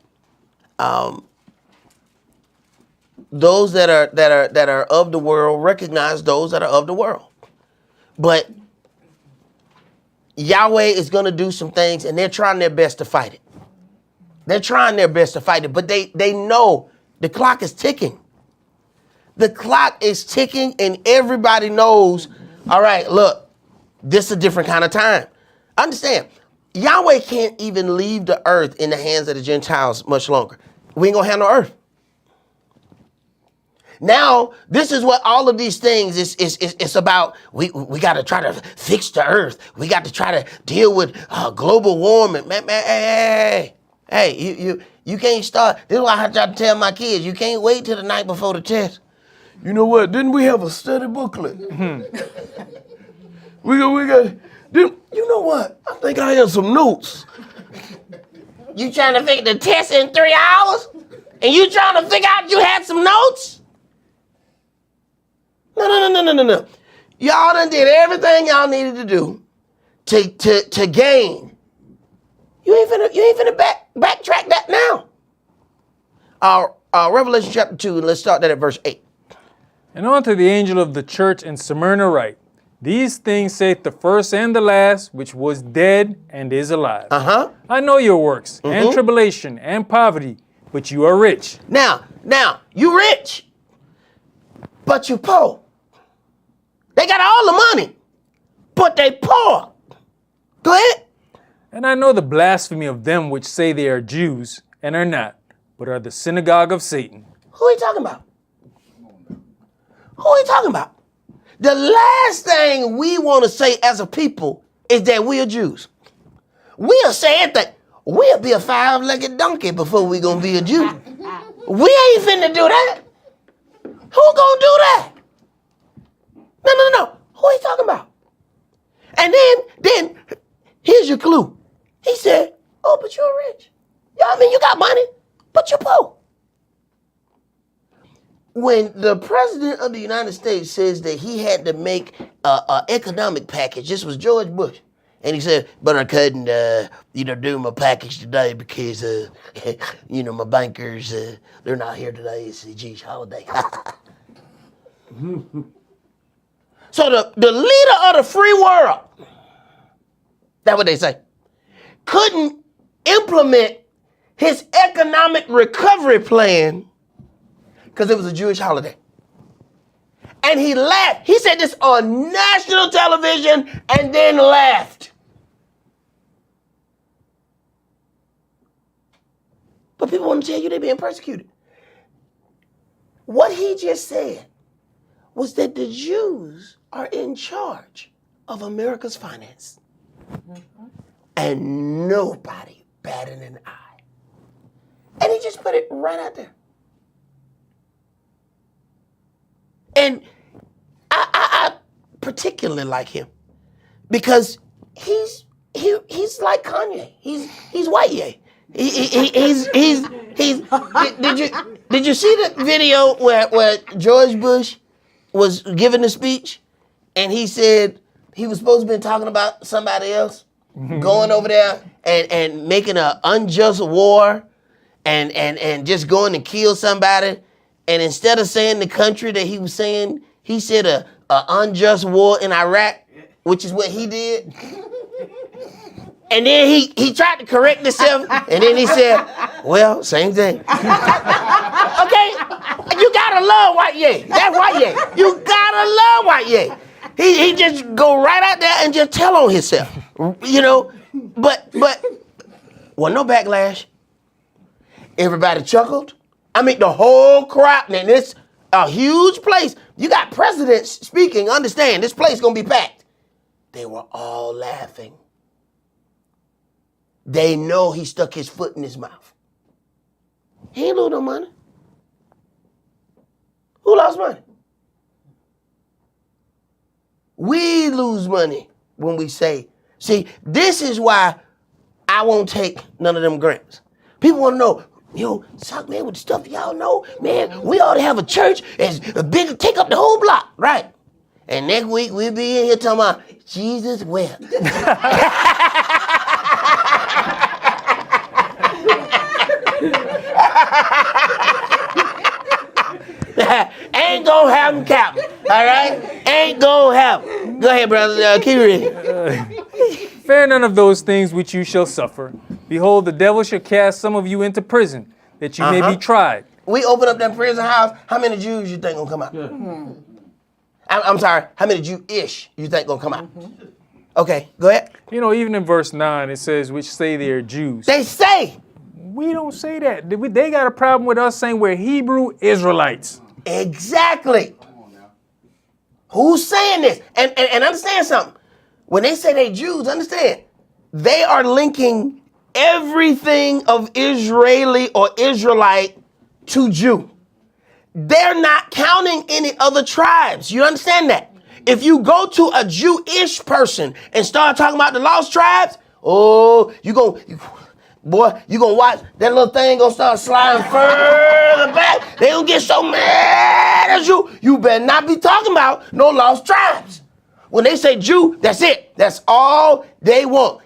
those that are of the world recognize those that are of the world, but Yahweh is going to do some things, and they're trying their best to fight it. They're trying their best to fight it, but they know the clock is ticking. The clock is ticking, and everybody knows, all right, look, this is a different kind of time. Understand, Yahweh can't even leave the earth in the hands of the Gentiles much longer. We ain't gonna have no earth. Now, this is what all of these things is about. We got to try to fix the earth. We got to try to deal with global warming. Man, hey, you can't start. This is why I try to tell my kids, you can't wait till the night before the test. You know what? Didn't we have a study booklet? we got. You know what? I think I have some notes. You trying to figure the test in 3 hours? And you trying to figure out you had some notes? No. Y'all done did everything y'all needed to do to gain. You ain't finna backtrack that now. Revelation chapter 2, and let's start that at verse 8. And unto the angel of the church in Smyrna write, these things saith the first and the last, which was dead and is alive. I know your works, and tribulation, and poverty, but you are rich. Now, you rich, but you poor. They got all the money, but they poor. Go ahead. And I know the blasphemy of them which say they are Jews, and are not, but are the synagogue of Satan. Who are you talking about? Who are you talking about? The last thing we want to say as a people is that we are Jews. We are saying that we'll be a 5-legged donkey before we gonna be a Jew. We ain't finna do that. Who gonna do that? No. Who are you talking about? And then here's your clue. He said, oh, but you're rich. Yeah, I mean, you got money, but you're poor. When the president of the United States says that he had to make an economic package, this was George Bush, and he said, but I couldn't, do my package today because, my bankers, they're not here today. It's a Jewish holiday. So the leader of the free world, that's what they say, couldn't implement his economic recovery plan because it was a Jewish holiday. And he laughed. He said this on national television and then laughed. But people want to tell you they're being persecuted. What he just said was that the Jews are in charge of America's finance. And nobody batted an eye. And he just put it right out there. And I particularly like him because he's like Kanye. He's white yay. Did you see the video where George Bush was giving the speech and he said he was supposed to be talking about somebody else going over there and making an unjust war and just going to kill somebody, and instead of saying the country that he was saying, he said a unjust war in Iraq, which is what he did. And then he tried to correct himself, and then he said, well, same thing. Okay? You gotta love white yay. That's white yay. You gotta love white yay. He just go right out there and just tell on himself. But well, no backlash. Everybody chuckled. I mean, the whole crowd, and it's a huge place. You got presidents speaking, understand, this place gonna be packed. They were all laughing. They know he stuck his foot in his mouth. He ain't lose no money. Who lost money? We lose money when we say, see, this is why I won't take none of them grants. People want to know, Sock, man, with the stuff y'all know, man, we ought to have a church as big, take up the whole block, right? And next week we'll be in here talking about Jesus wept. Ain't gonna happen, Captain. All right? Ain't gonna happen. Go ahead, brother. Keep reading. Fear none of those things which you shall suffer. Behold, the devil shall cast some of you into prison, that you may be tried. We open up that prison house. How many Jews you think gonna come out? I'm sorry. How many Jew-ish you think gonna come out? Okay, go ahead. You know, even in verse 9, it says, which say they are Jews. They say. We don't say that. They got a problem with us saying we're Hebrew Israelites. Exactly. Who's saying this? And understand something. When they say they Jews, understand, they are linking everything of Israeli or Israelite to Jew. They're not counting any other tribes. You understand that? If you go to a Jewish person and start talking about the lost tribes, oh, you gonna watch that little thing gonna start sliding further back. They gonna get so mad at you. You better not be talking about no lost tribes. When they say Jew, that's it. That's all they want.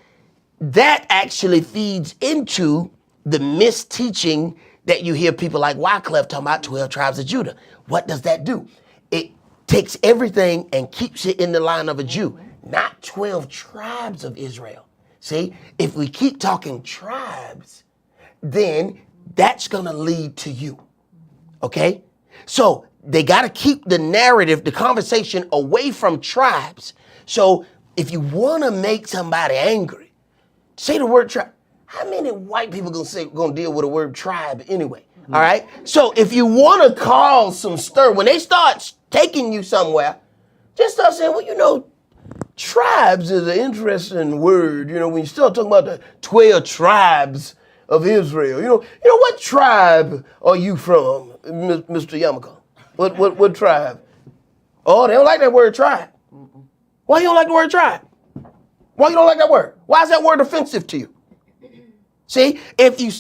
That actually feeds into the misteaching that you hear people like Wycliffe talking about 12 tribes of Judah. What does that do? It takes everything and keeps it in the line of a Jew, not 12 tribes of Israel. See, if we keep talking tribes, then that's going to lead to you. Okay? So they got to keep the narrative, the conversation away from tribes. So if you want to make somebody angry, say the word tribe. How many white people gonna deal with the word tribe anyway? All right? So if you want to cause some stir, when they start taking you somewhere, just start saying, well, you know, tribes is an interesting word. You know, when you start talking about the 12 tribes of Israel, you know what tribe are you from, Mr. Yamako? What tribe? Oh, they don't like that word tribe. Why you don't like the word tribe? Why you don't like that word? Why is that word offensive to you? See, if you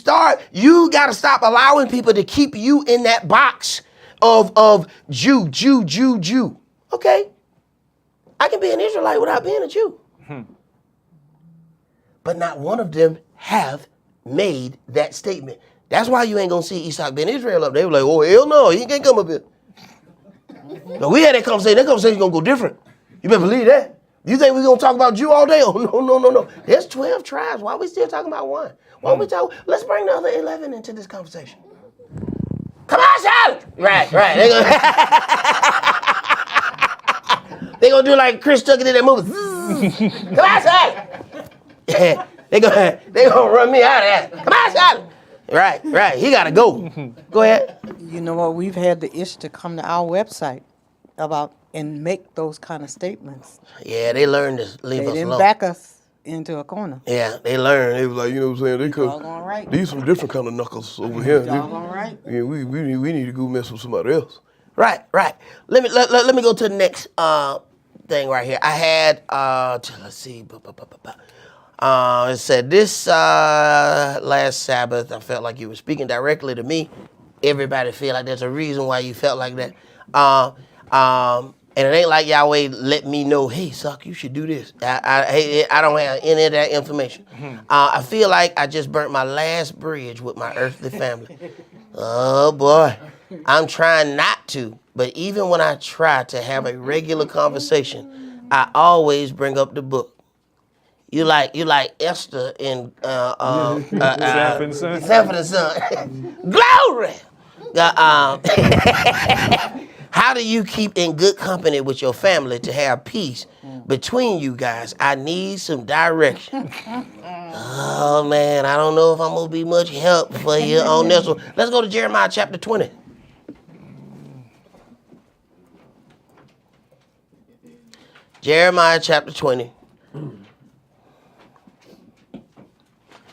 got to stop allowing people to keep you in that box of Jew. Okay? I can be an Israelite without being a Jew. But not one of them have made that statement. That's why you ain't going to see Esaac ben Israel up there. They were like, oh, hell no, he can't come up here. No, we had that conversation. That conversation's going to go different. You better believe that. You think we're going to talk about Jew all day? Oh, no. There's 12 tribes. Why are we still talking about one? Let's bring the other 11 into this conversation. Come on, Charlotte! Right. They're going to do like Chris Tucker did that movie. Come on, Charlotte! They're going to run me out of that. Come on, Charlotte! Right. He got to go. Go ahead. You know what? We've had the issue to come to our website about and make those kind of statements. Yeah, they learned to leave us alone. They didn't back us into a corner. Yeah, they learned. They was like, you know what I'm saying? They could. Doggone right. These some different kind of knuckles over here. Doggone right. Yeah, we need to go mess with somebody else. Right. Let me go to the next thing right here. I had let's see. It said this last Sabbath, I felt like you were speaking directly to me. Everybody feel like there's a reason why you felt like that. And it ain't like Yahweh let me know, hey, Suck, you should do this. I don't have any of that information. I feel like I just burnt my last bridge with my earthly family. Oh, boy. I'm trying not to. But even when I try to have a regular conversation, I always bring up the book. You like Esther in Sanford and Son. Sanford and Son. Glory! How do you keep in good company with your family to have peace between you guys? I need some direction. Oh, man, I don't know if I'm going to be much help for you on this one. Let's go to Jeremiah chapter 20. Jeremiah chapter 20.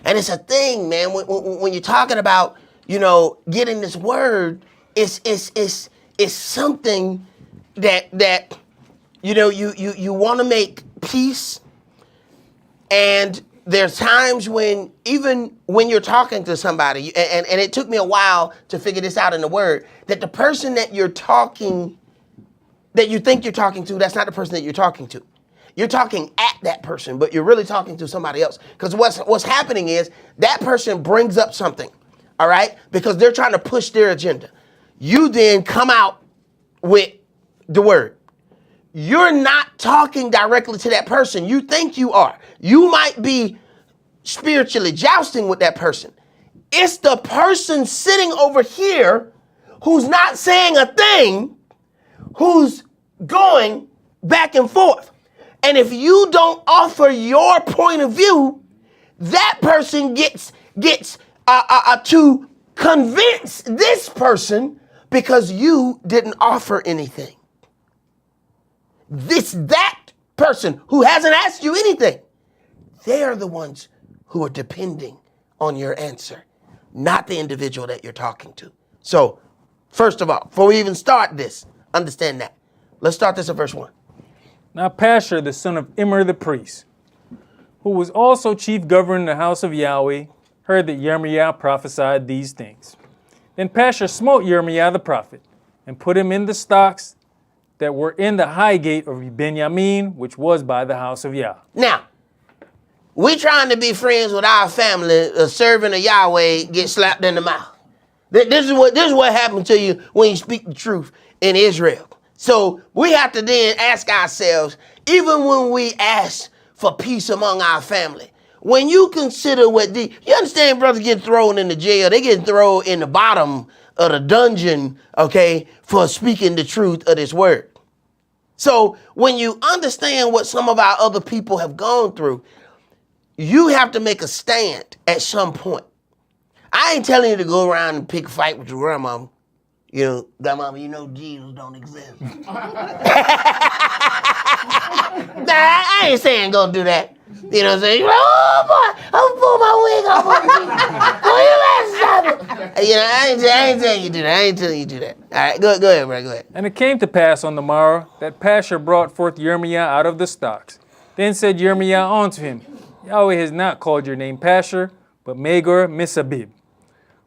And it's a thing, man, when you're talking about, getting this word, it's something that you want to make peace. And there's times when, even when you're talking to somebody, and it took me a while to figure this out in the word, that the person that you think you're talking to, that's not the person that you're talking to. You're talking at that person, but you're really talking to somebody else. Because what's happening is that person brings up something, all right? Because they're trying to push their agenda. You then come out with the word. You're not talking directly to that person. You think you are. You might be spiritually jousting with that person. It's the person sitting over here who's not saying a thing, who's going back and forth. And if you don't offer your point of view, that person gets to convince this person because you didn't offer anything. That person who hasn't asked you anything, they are the ones who are depending on your answer, not the individual that you're talking to. So, first of all, before we even start this, understand that. Let's start this at verse 1. Now Pashur, the son of Immer the priest, who was also chief governor in the house of Yahweh, heard that Yirmiah prophesied these things. Then Pashur smote Yirmiah the prophet, and put him in the stocks that were in the high gate of Benjamin, which was by the house of Yah. Now, we trying to be friends with our family, a servant of Yahweh get slapped in the mouth. This is what happened to you when you speak the truth in Israel. So we have to then ask ourselves, even when we ask for peace among our family, when you consider you understand brothers get thrown in the jail, they get thrown in the bottom of the dungeon, okay, for speaking the truth of this word. So when you understand what some of our other people have gone through, you have to make a stand at some point. I ain't telling you to go around and pick a fight with your grandmama. You know, grandmama, you know Jesus don't exist. Nah, I ain't saying go do that. You know what I'm saying? Oh boy, I'm gonna pull my wig off. You know, I ain't telling you to do that. I ain't telling you to do that. All right, go ahead, bro, go ahead. And it came to pass on the morrow that Pashur brought forth Yirmiah out of the stocks. Then said Yirmiah unto him, Yahweh has not called your name Pashur, but Magor Misabib.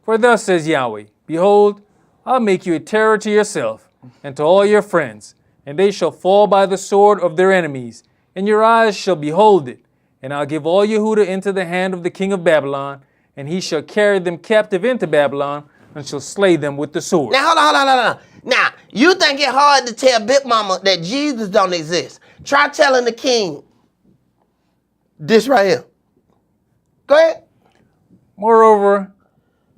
For thus says Yahweh, behold, I'll make you a terror to yourself and to all your friends, and they shall fall by the sword of their enemies, and your eyes shall behold it. And I'll give all Yehudah into the hand of the king of Babylon, and he shall carry them captive into Babylon, and shall slay them with the sword. Now, hold on. Now, you think it hard to tell Big Mama that Jesus don't exist. Try telling the king this right here. Go ahead. Moreover,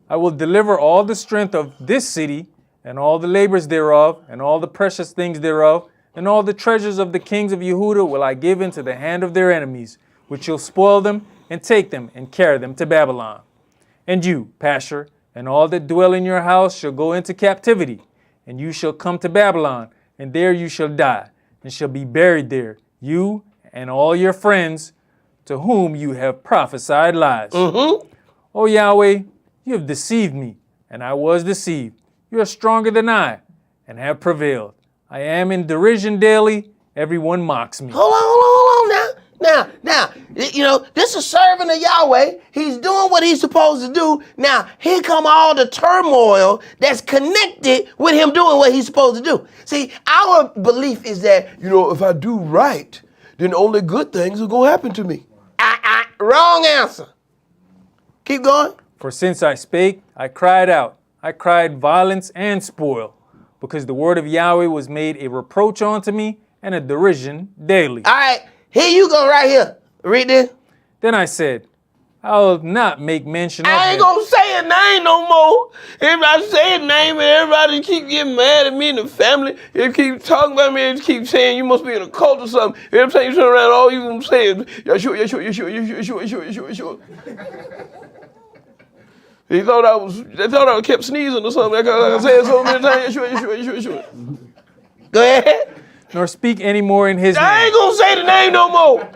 I will deliver all the strength of this city, and all the labors thereof, and all the precious things thereof, and all the treasures of the kings of Yehudah will I give into the hand of their enemies, which shall spoil them, and take them, and carry them to Babylon. And you, Pashur, and all that dwell in your house shall go into captivity, and you shall come to Babylon, and there you shall die, and shall be buried there, you and all your friends, to whom you have prophesied lies. O Yahweh, you have deceived me, and I was deceived. You are stronger than I, and have prevailed. I am in derision daily. Everyone mocks me. Hold on now. You know, this is a servant of Yahweh. He's doing what he's supposed to do. Now, here come all the turmoil that's connected with him doing what he's supposed to do. See, our belief is that, you know, if I do right, then only good things are going to happen to me. Wrong answer. Keep going. For since I spake, I cried out. I cried violence and spoil, because the word of Yahweh was made a reproach unto me and a derision daily. All right, here you go right here. Read this. Then I said, I will not make mention of I ain't him. gonna say a name no more. If I say a name and everybody keep getting mad at me and the family, they keep talking about me, they keep saying you must be in a cult or something. Every time you turn around, all you gonna say is, Yeshua. They thought I kept sneezing or something. Like I said so many times, Yeshua. Go ahead. Nor speak any more in his I name. ain't gonna say the name no more.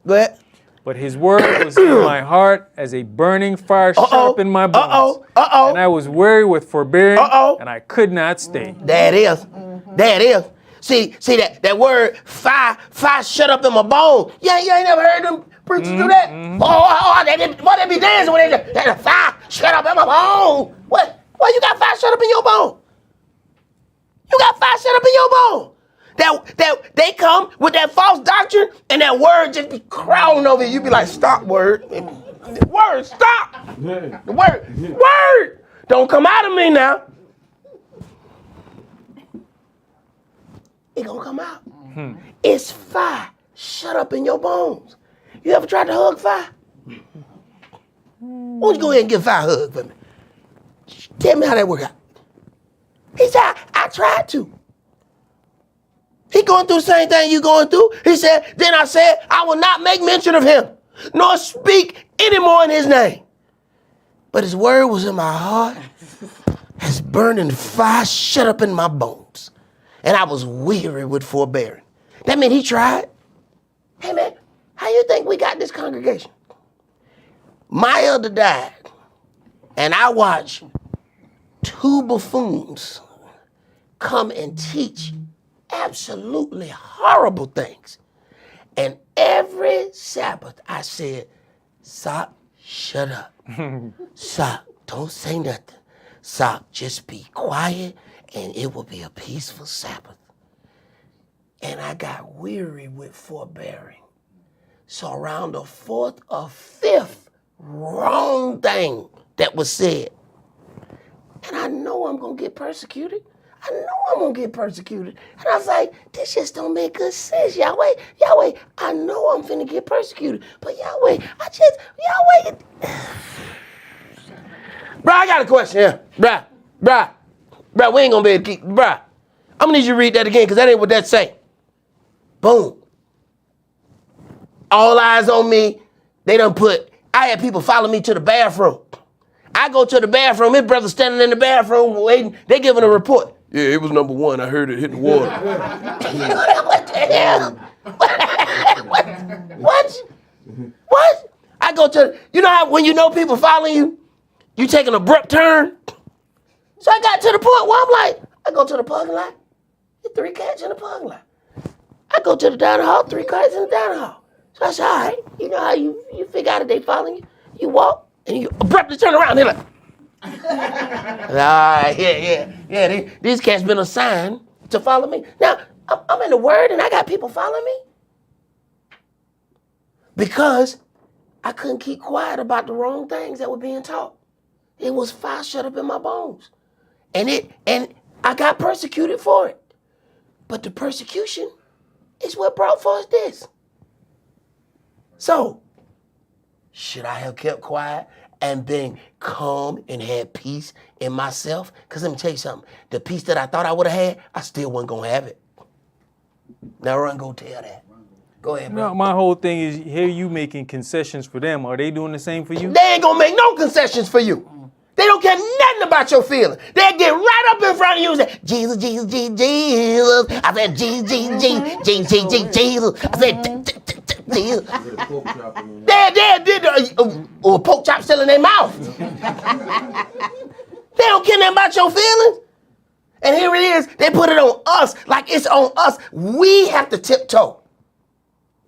Go ahead. But his word was in my heart as a burning fire sharp in my bones. And I was weary with forbearing, and I could not stay. That is. See that word fire shut up in my bone. Yeah, you ain't never heard them preachers do that? They be dancing when they fire shut up in my bone. What? Why you got fire shut up in your bone? You got fire shut up in your bone. That they come with that false doctrine and that word just be crawling over you. You be like, stop, word. Word, stop. The word. Don't come out of me now. It gonna come out. It's fire shut up in your bones. You ever tried to hug fire? Why don't you go ahead and give fire a hug for me? Tell me how that worked out. He said, I tried to. He going through the same thing you going through. He said, then I said, I will not make mention of him, nor speak any more in his name. But his word was in my heart as burning fire shut up in my bones. And I was weary with forbearing. That meant he tried. Hey man, how you think we got this congregation? My elder died, and I watched 2 buffoons come and teach absolutely horrible things. And every Sabbath I said, Sock, shut up. Sock, don't say nothing. Sock, just be quiet and it will be a peaceful Sabbath. And I got weary with forbearing. So around the 4th or 5th wrong thing that was said, and I know I'm going to get persecuted. And I was like, this just don't make good sense, Yahweh. Yahweh, I know I'm finna get persecuted. But Yahweh, Yahweh. Bruh, I got a question here. Bruh, we ain't gonna be able to keep, bruh. I'm gonna need you to read that again, because that ain't what that say. Boom. All eyes on me. I had people follow me to the bathroom. I go to the bathroom, his brother standing in the bathroom waiting. They giving a report. Yeah, it was number 1. I heard it hit the water. What the hell? What? I go to, you know how when you know people following you, you take an abrupt turn? So I got to the point where I'm like, I go to the parking lot, there's 3 cats in the parking lot. I go to the dining hall, 3 cats in the dining hall. So I said, all right, you know how you figure out if they following you? You walk and you abruptly turn around. They're like, all right, yeah. These cats been assigned to follow me. Now, I'm in the Word and I got people following me. Because I couldn't keep quiet about the wrong things that were being taught. It was fire shut up in my bones. And I got persecuted for it. But the persecution is what brought forth this. So, should I have kept quiet and been calm and had peace in myself? Because let me tell you something. The peace that I thought I would have had, I still wasn't going to have it. Now run, go tell that. Go ahead, bro. No, my whole thing is, here you making concessions for them. Are they doing the same for you? They ain't going to make no concessions for you. They don't care nothing about your feelings. They'll get right up in front of you and say, Jesus, Jesus, Jesus, Jesus. I said, Jesus, Jesus, Jesus, Jesus, Jesus, Jesus. I said, Jesus. They did a pork chop still in their mouth. They don't care nothing about your feelings. And here it is. They put it on us like it's on us. We have to tiptoe.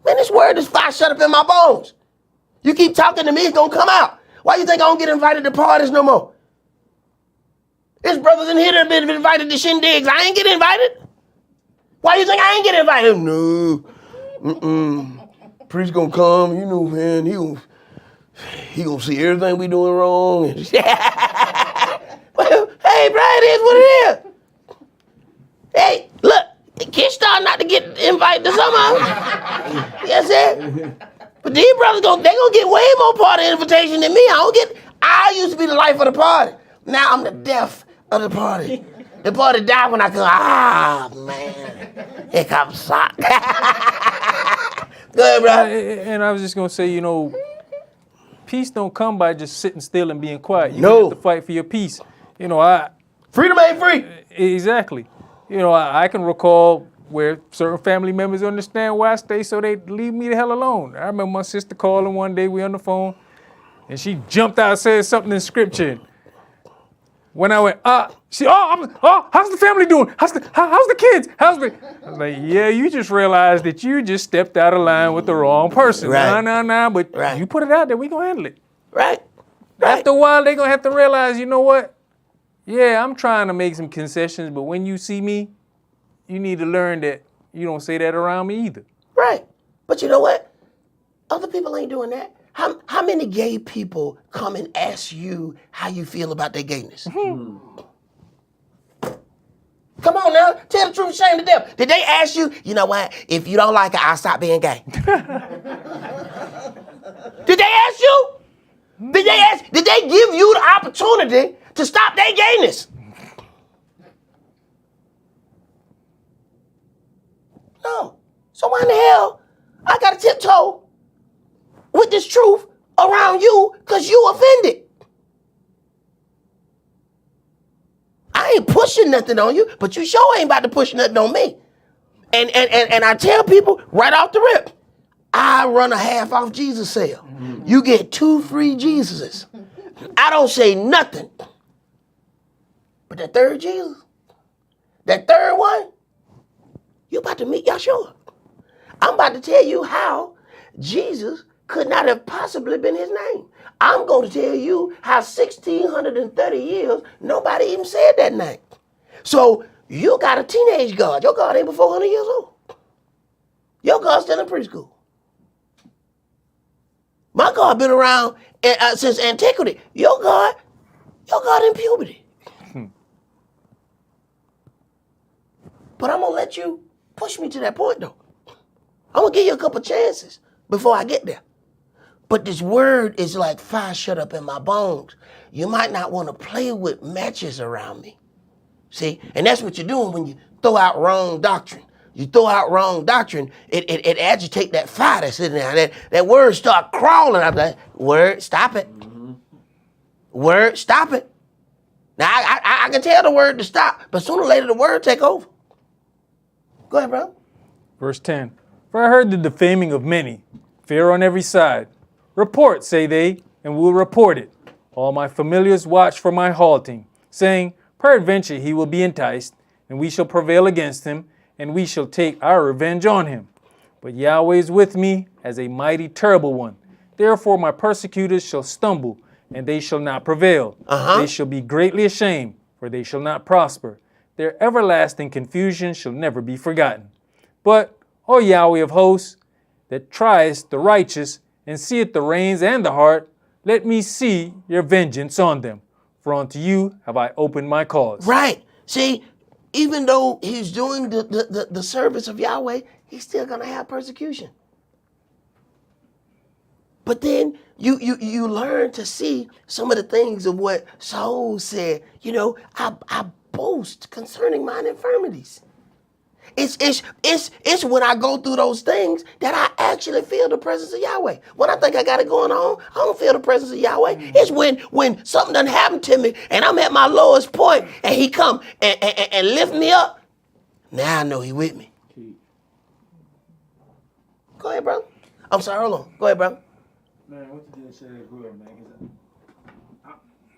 Man, this word is fire shut up in my bones. You keep talking to me, it's going to come out. Why you think I don't get invited to parties no more? There's brothers in here that have been invited to shindigs. I ain't get invited. Why you think I ain't get invited? No. Priest gonna come, you know, man. He gonna see everything we doing wrong. Well, hey, bro, it is what it is. Hey, look, kids start not to get invited to some of them. Yes, sir. But these brothers they gonna get way more party invitation than me. I used to be the life of the party. Now I'm the death of the party. The party died when I come. Man. Here comes Sock. Go ahead, bro. And I was just gonna say, peace don't come by just sitting still and being quiet. You No. have to fight for your peace. Freedom ain't free. Exactly. I can recall where certain family members understand where I stay, so they leave me the hell alone. I remember my sister calling one day, we on the phone, and she jumped out and said something in scripture. When I went, how's the family doing? How's the kids? I was like, yeah, you just realized that you just stepped out of line with the wrong person. Right. Nah, but Right. you put it out there, we gonna handle it. Right. After a while, they gonna have to realize, you know what? Yeah, I'm trying to make some concessions, but when you see me, you need to learn that you don't say that around me either. Right. But you know what? Other people ain't doing that. How many gay people come and ask you how you feel about their gayness? Mm-hmm. Come on now, tell the truth, shame the devil. Did they ask you, you know what, if you don't like it, I'll stop being gay? Did they ask you? Did they give you the opportunity to stop their gayness? No. So why in the hell I gotta tiptoe with this truth around you because you offended? I ain't pushing nothing on you, but you sure ain't about to push nothing on me. And I tell people right off the rip, I run a half off Jesus sale. You get 2 free Jesuses. I don't say nothing. But that third Jesus, that third one, you about to meet Yahshua. I'm about to tell you how Jesus could not have possibly been his name. I'm going to tell you how 1,630 years nobody even said that name. So you got a teenage God. Your God ain't but 400 years old. Your God's still in preschool. My God been around since antiquity. Your God in puberty. But I'm gonna let you push me to that point though. I'm gonna give you a couple chances before I get there. But this word is like fire shut up in my bones. You might not want to play with matches around me. See, and that's what you're doing when you throw out wrong doctrine. You throw out wrong doctrine, it agitates that fire that's sitting there. That word start crawling. I'm like, word, stop it. Word, stop it. Now, I can tell the word to stop, but sooner or later the word take over. Go ahead, bro. Verse 10. For I heard the defaming of many, fear on every side. Report, say they, and we'll report it. All my familiars watch for my halting, saying, peradventure he will be enticed, and we shall prevail against him, and we shall take our revenge on him. But Yahweh is with me as a mighty terrible one. Therefore my persecutors shall stumble, and they shall not prevail. They shall be greatly ashamed, for they shall not prosper. Their everlasting confusion shall never be forgotten. But, O Yahweh of hosts, that triest the righteous, and seeth the reins and the heart, let me see your vengeance on them. For unto you have I opened my cause. Right. See, even though he's doing the service of Yahweh, he's still gonna have persecution. But then you learn to see some of the things of what Saul said. You know, I boast concerning mine infirmities. It's when I go through those things that I actually feel the presence of Yahweh. When I think I got it going on, I don't feel the presence of Yahweh. It's when something done happened to me and I'm at my lowest point and he come and lift me up. Now I know he with me. Go ahead, brother. I'm sorry, hold on. Go ahead, brother. Man, what you just said is real, man.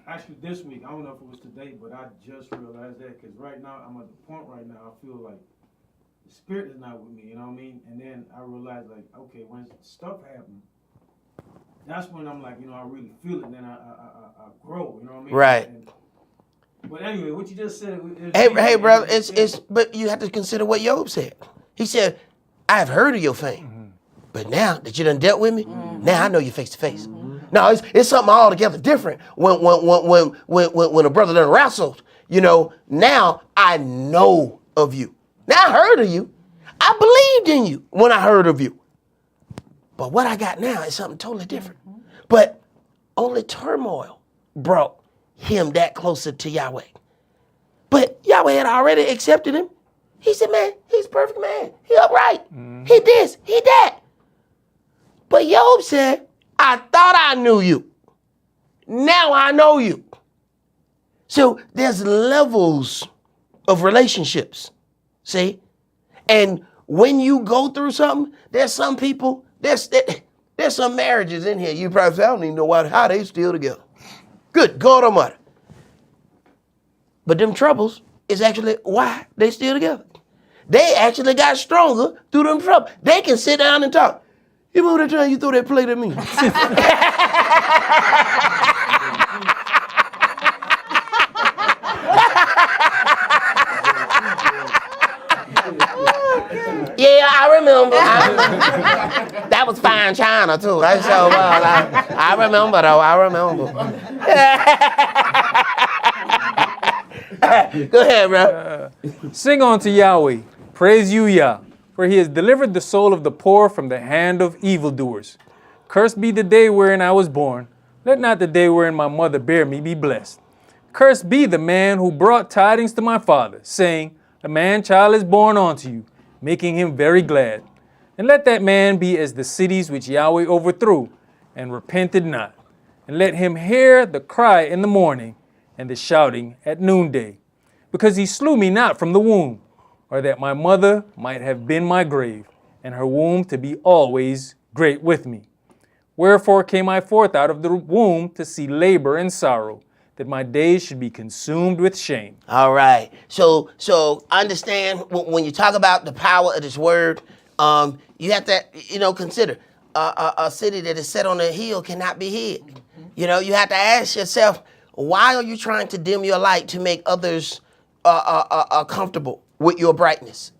Actually, this week, I don't know if it was today, but I just realized that because right now, I'm at the point right now, I feel like the spirit is not with me, you know what I mean? And then I realized, like, okay, when stuff happens, that's when I'm like, you know, I really feel it, and then I grow, you know what I mean? Right. But anyway, what you just said. Hey, brother, but you have to consider what Job said. He said, I've heard of your fame, but now that you done dealt with me, now I know you face to face. No, it's something altogether different when a brother done wrestled. You know, now I know of you. Now I heard of you. I believed in you when I heard of you. But what I got now is something totally different. But only turmoil brought him that closer to Yahweh. But Yahweh had already accepted him. He said, man, he's a perfect man. He upright. He this, he that. But Job said, I thought I knew you. Now I know you. So there's levels of relationships. See? And when you go through something, there's some people, there's some marriages in here. You probably say, I don't even know how they still together. Good God Almighty. But them troubles is actually why they still together. They actually got stronger through them troubles. They can sit down and talk. You remember that time you threw that plate at me? Yeah, I remember. That was fine china too. I so well. I remember though. I remember. Go ahead, bro. Sing unto Yahweh, praise you, Yah, for he has delivered the soul of the poor from the hand of evildoers. Cursed be the day wherein I was born. Let not the day wherein my mother bare me be blessed. Cursed be the man who brought tidings to my father, saying, a man-child is born unto you, making him very glad. And let that man be as the cities which Yahweh overthrew, and repented not. And let him hear the cry in the morning, and the shouting at noonday. Because he slew me not from the womb, or that my mother might have been my grave, and her womb to be always great with me. Wherefore came I forth out of the womb to see labor and sorrow, that my days should be consumed with shame. All right. So understand when you talk about the power of this word, you have to, consider a city that is set on a hill cannot be hid. You have to ask yourself, why are you trying to dim your light to make others comfortable with your brightness?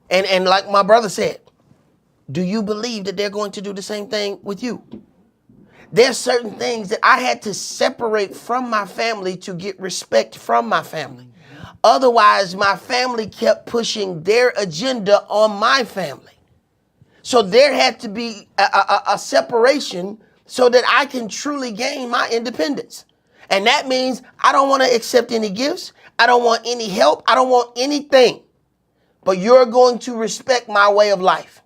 And like my brother said, do you believe that they're going to do the same thing with you? There's certain things that I had to separate from my family to get respect from my family. Otherwise, my family kept pushing their agenda on my family. So there had to be a separation so that I can truly gain my independence. And that means I don't want to accept any gifts. I don't want any help. I don't want anything. But you're going to respect my way of life.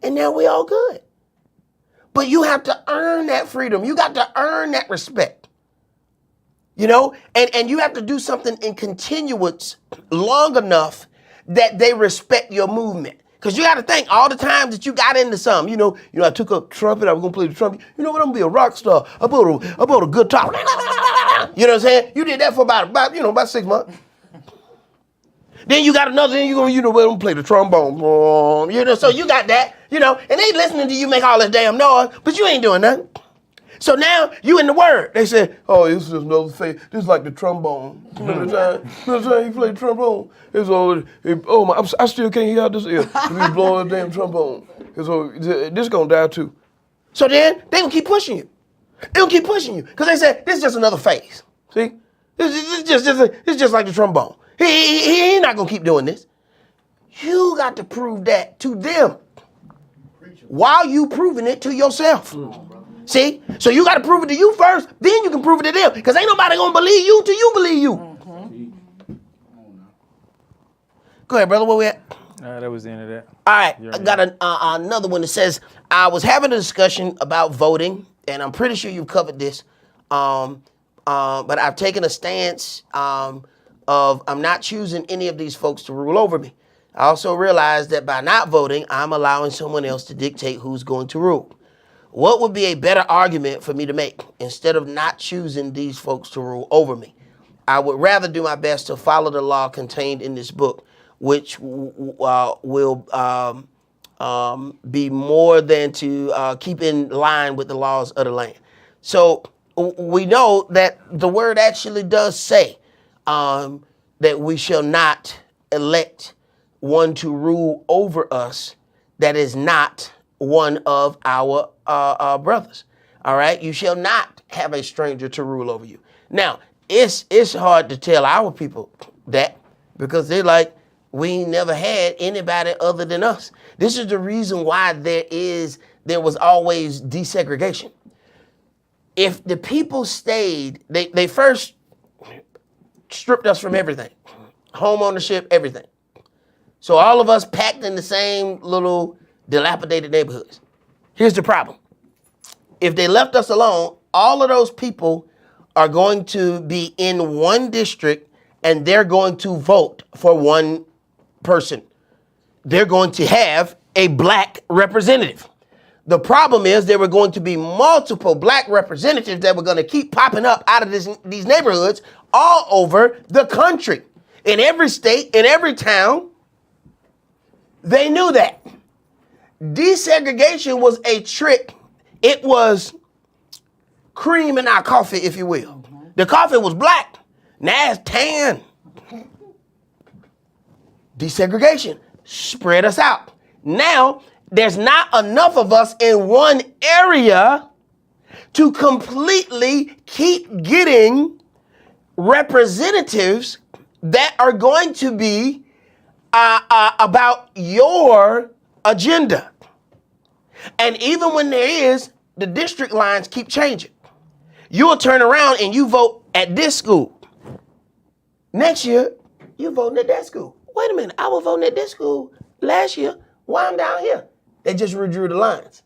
And now we all good. But you have to earn that freedom. You got to earn that respect. And you have to do something in continuance long enough that they respect your movement. Because you got to think all the times that you got into something. I took a trumpet. I was going to play the trumpet. You know what? I'm going to be a rock star. I bought a guitar. You know what I'm saying? You did that for about 6 months. Then you got another, then you're going to play the trombone. So you got that, and they listening to you make all this damn noise, but you ain't doing nothing. So now you in the word. They say, oh, this is another face. This is like the trombone. Remember the time he played trombone? I still can't hear out this ear. He's blowing the damn trombone. So this is going to die too. So then they going to keep pushing you. They going to keep pushing you because they say, this is just another phase. See? It's just like the trombone. He ain't not going to keep doing this. You got to prove that to them while you proving it to yourself. See? So you got to prove it to you first, then you can prove it to them. Because ain't nobody going to believe you till you believe you. Go ahead, brother. Where we at? That was the end of that. All right. I got another one that says, I was having a discussion about voting, and I'm pretty sure you've covered this. But I've taken a stance of I'm not choosing any of these folks to rule over me. I also realize that by not voting, I'm allowing someone else to dictate who's going to rule. What would be a better argument for me to make instead of not choosing these folks to rule over me? I would rather do my best to follow the law contained in this book, which will be more than to keep in line with the laws of the land. So we know that the word actually does say that we shall not elect one to rule over us that is not one of our brothers. All right? You shall not have a stranger to rule over you. Now, it's hard to tell our people that because they're like, we ain't never had anybody other than us. This is the reason why there was always desegregation. If the people stayed, they first stripped us from everything. Home ownership, everything. So all of us packed in the same little dilapidated neighborhoods. Here's the problem. If they left us alone, all of those people are going to be in one district and they're going to vote for one person. They're going to have a black representative. The problem is there were going to be multiple black representatives that were going to keep popping up out of these neighborhoods all over the country. In every state, in every town, they knew that. Desegregation was a trick. It was cream in our coffee, if you will. The coffee was black. Now it's tan. Desegregation spread us out. Now, there's not enough of us in one area to completely keep getting representatives that are going to be about your agenda. And even when there is, the district lines keep changing. You'll turn around and you vote at this school. Next year, you're voting at that school. wait a minute, I was voting at this school last year. Why I'm down here? They just redrew the lines.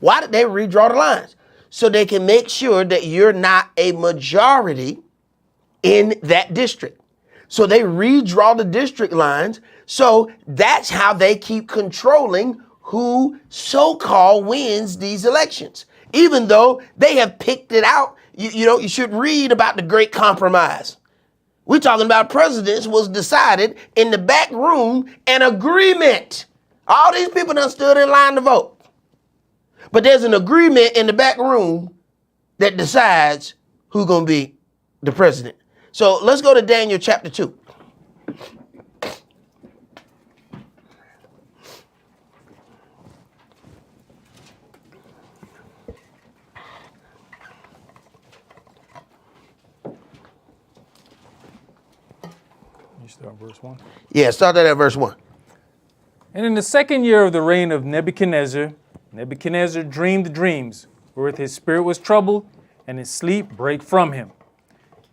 Why did they redraw the lines? So they can make sure that you're not a majority in that district. So they redraw the district lines. So that's how they keep controlling who so-called wins these elections. Even though they have picked it out, you should read about the Great Compromise. We're talking about presidents was decided in the back room, an agreement. All these people done stood in line to vote. But there's an agreement in the back room that decides who's going to be the president. So let's go to Daniel chapter 2. You start verse 1. Yeah, start that at verse 1. And in the second year of the reign of Nebuchadnezzar, Nebuchadnezzar dreamed dreams, wherewith his spirit was troubled, and his sleep brake from him.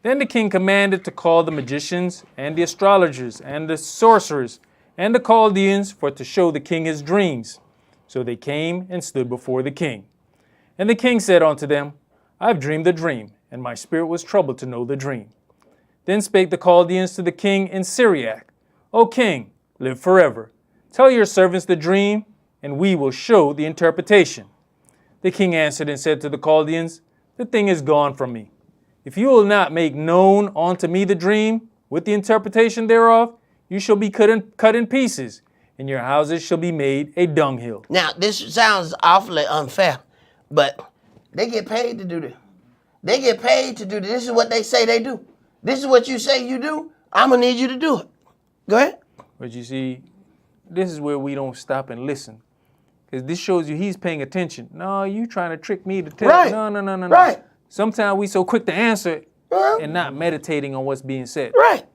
Then the king commanded to call the magicians, and the astrologers, and the sorcerers, and the Chaldeans, for to show the king his dreams. So they came and stood before the king. And the king said unto them, I have dreamed a dream, and my spirit was troubled to know the dream. Then spake the Chaldeans to the king in Syriac, O king, live forever. Tell your servants the dream, and we will show the interpretation. The king answered and said to the Chaldeans, the thing is gone from me. If you will not make known unto me the dream, with the interpretation thereof, you shall be cut in pieces, and your houses shall be made a dunghill. Now, this sounds awfully unfair, but they get paid to do this. They get paid to do this. This is what they say they do. This is what you say you do. I'm going to need you to do it. Go ahead. But you see, this is where we don't stop and listen. Because this shows you he's paying attention. No, you trying to trick me to tell. Right. No. Right. Sometimes we so quick to answer and not meditating on what's being said. Right.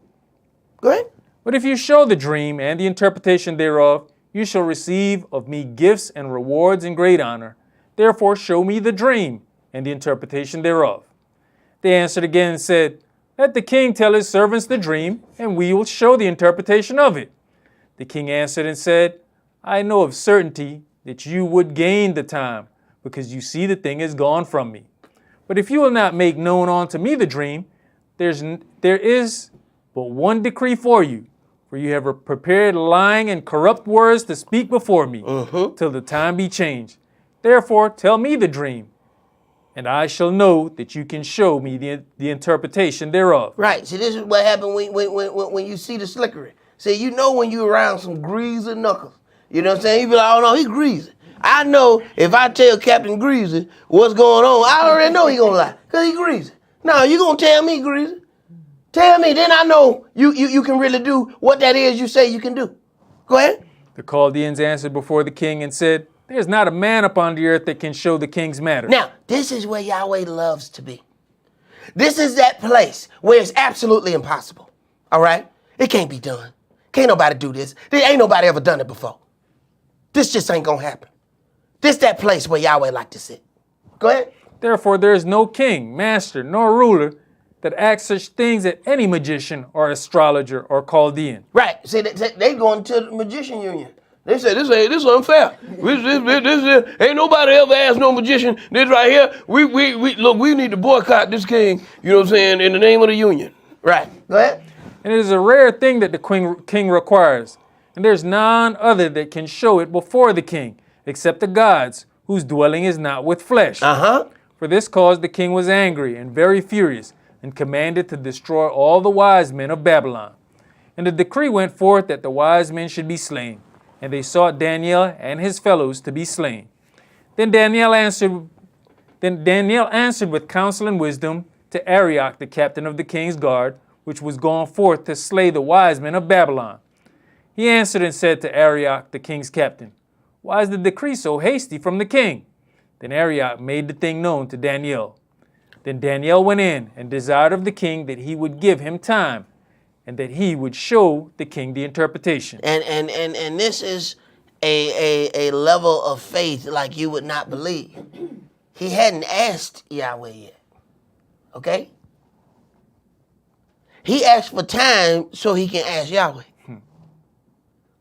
Go ahead. But if you show the dream and the interpretation thereof, you shall receive of me gifts and rewards and great honor. Therefore show me the dream and the interpretation thereof. They answered again and said, let the king tell his servants the dream, and we will show the interpretation of it. The king answered and said, I know of certainty that you would gain the time, because you see the thing is gone from me. But if you will not make known unto me the dream, there is but one decree for you, for you have prepared lying and corrupt words to speak before me, till the time be changed. Therefore tell me the dream, and I shall know that you can show me the interpretation thereof. Right. See, this is what happened when you see the slickery. See, you know when you around some greasy knuckles. You know what I'm saying? You be like, oh no, he greasy. I know if I tell Captain Greasy what's going on, I already know he gonna lie, because he greasy. No, you gonna tell me greasy. Tell me, then I know you can really do what that is you say you can do. Go ahead. The Chaldeans answered before the king and said, there's not a man upon the earth that can show the king's matter. Now, this is where Yahweh loves to be. This is that place where it's absolutely impossible. All right? It can't be done. Can't nobody do this. There ain't nobody ever done it before. This just ain't gonna happen. This that place where Yahweh like to sit. Go ahead. Therefore there is no king, master, nor ruler that acts such things at any magician or astrologer or Chaldean. Right. See, they going to the magician union. They say this unfair. This ain't nobody ever asked no magician this right here. We need to boycott this king. You know what I'm saying? In the name of the union. Right. Go ahead. And it is a rare thing that the king requires, and there's none other that can show it before the king, except the gods, whose dwelling is not with flesh. For this cause the king was angry and very furious, and commanded to destroy all the wise men of Babylon. And the decree went forth that the wise men should be slain, and they sought Daniel and his fellows to be slain. Then Daniel answered with counsel and wisdom to Arioch, the captain of the king's guard, which was gone forth to slay the wise men of Babylon. He answered and said to Arioch, the king's captain, why is the decree so hasty from the king? Then Arioch made the thing known to Daniel. Then Daniel went in and desired of the king that he would give him time, and that he would show the king the interpretation. And this is a level of faith like you would not believe. He hadn't asked Yahweh yet. Okay? He asked for time so he can ask Yahweh.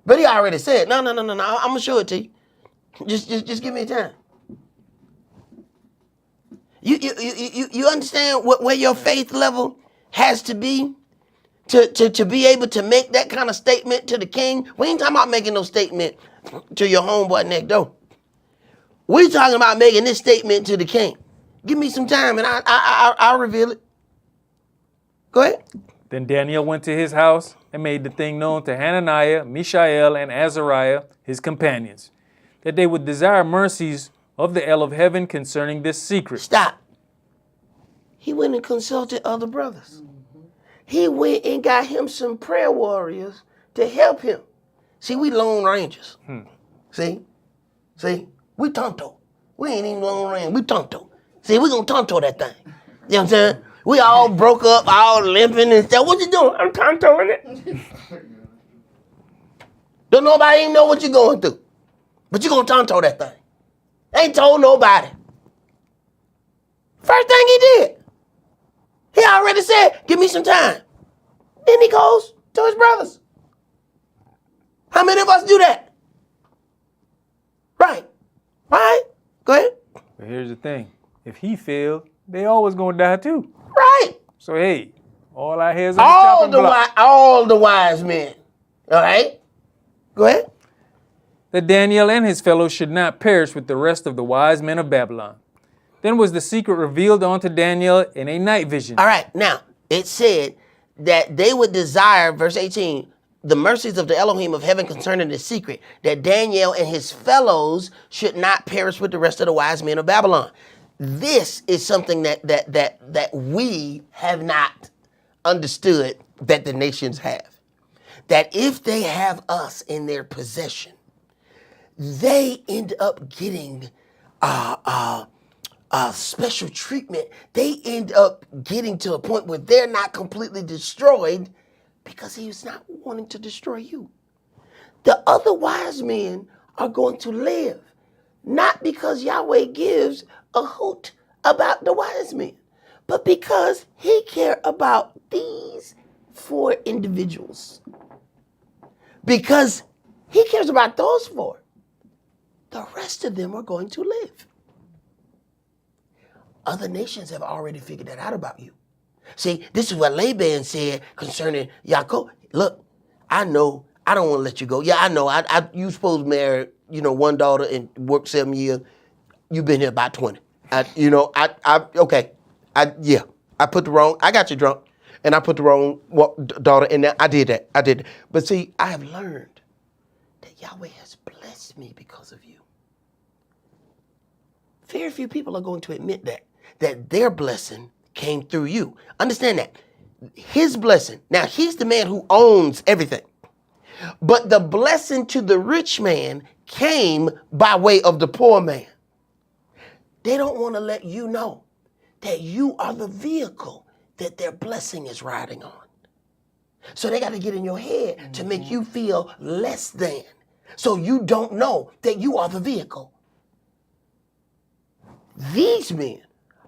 But he already said, no. I'm gonna show it to you. Just give me time. You understand where your faith level has to be to be able to make that kind of statement to the king? We ain't talking about making no statement to your homeboy next door. We talking about making this statement to the king. Give me some time and I'll reveal it. Go ahead. Then Daniel went to his house and made the thing known to Hananiah, Mishael, and Azariah, his companions, that they would desire mercies of the El of heaven concerning this secret. Stop. He went and consulted other brothers. He went and got him some prayer warriors to help him. See, we lone rangers. See, we tonto. We ain't even lone ranger. We tonto. See, we gonna tonto that thing. You know what I'm saying? We all broke up, all limping and stuff. What you doing? I'm tontoing it. Don't nobody even know what you're going through. But you gonna tonto that thing. Ain't told nobody. First thing he did, he already said, give me some time. Then he goes to his brothers. How many of us do that? Right. Go ahead. But here's the thing. If he failed, they always gonna die too. Right. So hey, all I hear is on the chopping block. All the wise men. All right. Go ahead. That Daniel and his fellows should not perish with the rest of the wise men of Babylon. Then was the secret revealed unto Daniel in a night vision. All right. Now, it said that they would desire, verse 18, the mercies of the Elohim of heaven concerning the secret, that Daniel and his fellows should not perish with the rest of the wise men of Babylon. This is something that we have not understood that the nations have. That if they have us in their possession, they end up getting special treatment. They end up getting to a point where they're not completely destroyed because he's not wanting to destroy you. The other wise men are going to live, not because Yahweh gives a hoot about the wise men, but because he cares about these 4 individuals. Because he cares about those 4. The rest of them are going to live. Other nations have already figured that out about you. See, this is what Laban said concerning Yaakov. Look, I know I don't want to let you go. Yeah, I know. You supposed to marry, 1 daughter and work 7 years. You've been here about 20. I got you drunk, and I put the wrong daughter in there. I did that. But see, I have learned that Yahweh has blessed me because of you. Very few people are going to admit that their blessing came through you. Understand that. His blessing. Now, he's the man who owns everything. But the blessing to the rich man came by way of the poor man. They don't want to let you know that you are the vehicle that their blessing is riding on. So they got to get in your head to make you feel less than. So you don't know that you are the vehicle. These men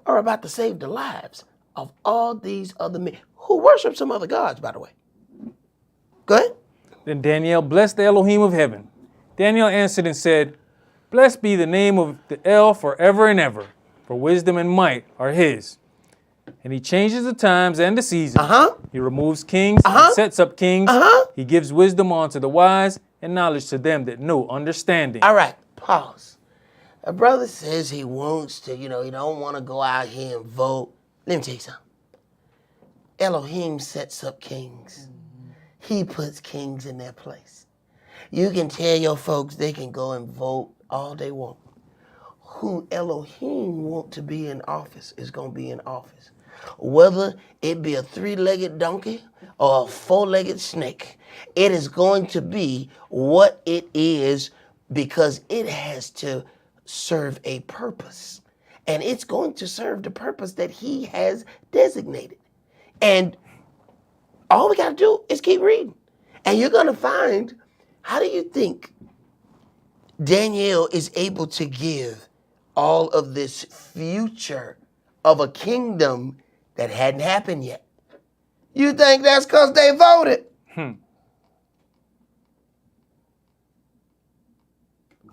are about to save the lives of all these other men who worship some other gods, by the way. Go ahead. Then Daniel blessed the Elohim of heaven. Daniel answered and said, Blessed be the name of the El forever and ever, for wisdom and might are his. And he changes the times and the seasons. He removes kings and sets up kings. He gives wisdom unto the wise and knowledge to them that know understanding. All right, pause. A brother says he wants to, he don't want to go out here and vote. Let me tell you something. Elohim sets up kings. He puts kings in their place. You can tell your folks they can go and vote all they want. Who Elohim want to be in office is going to be in office. Whether it be a 3-legged donkey or a 4-legged snake, it is going to be what it is because it has to serve a purpose. And it's going to serve the purpose that he has designated. And all we got to do is keep reading. And you're going to find, how do you think Daniel is able to give all of this future of a kingdom that hadn't happened yet? You think that's because they voted?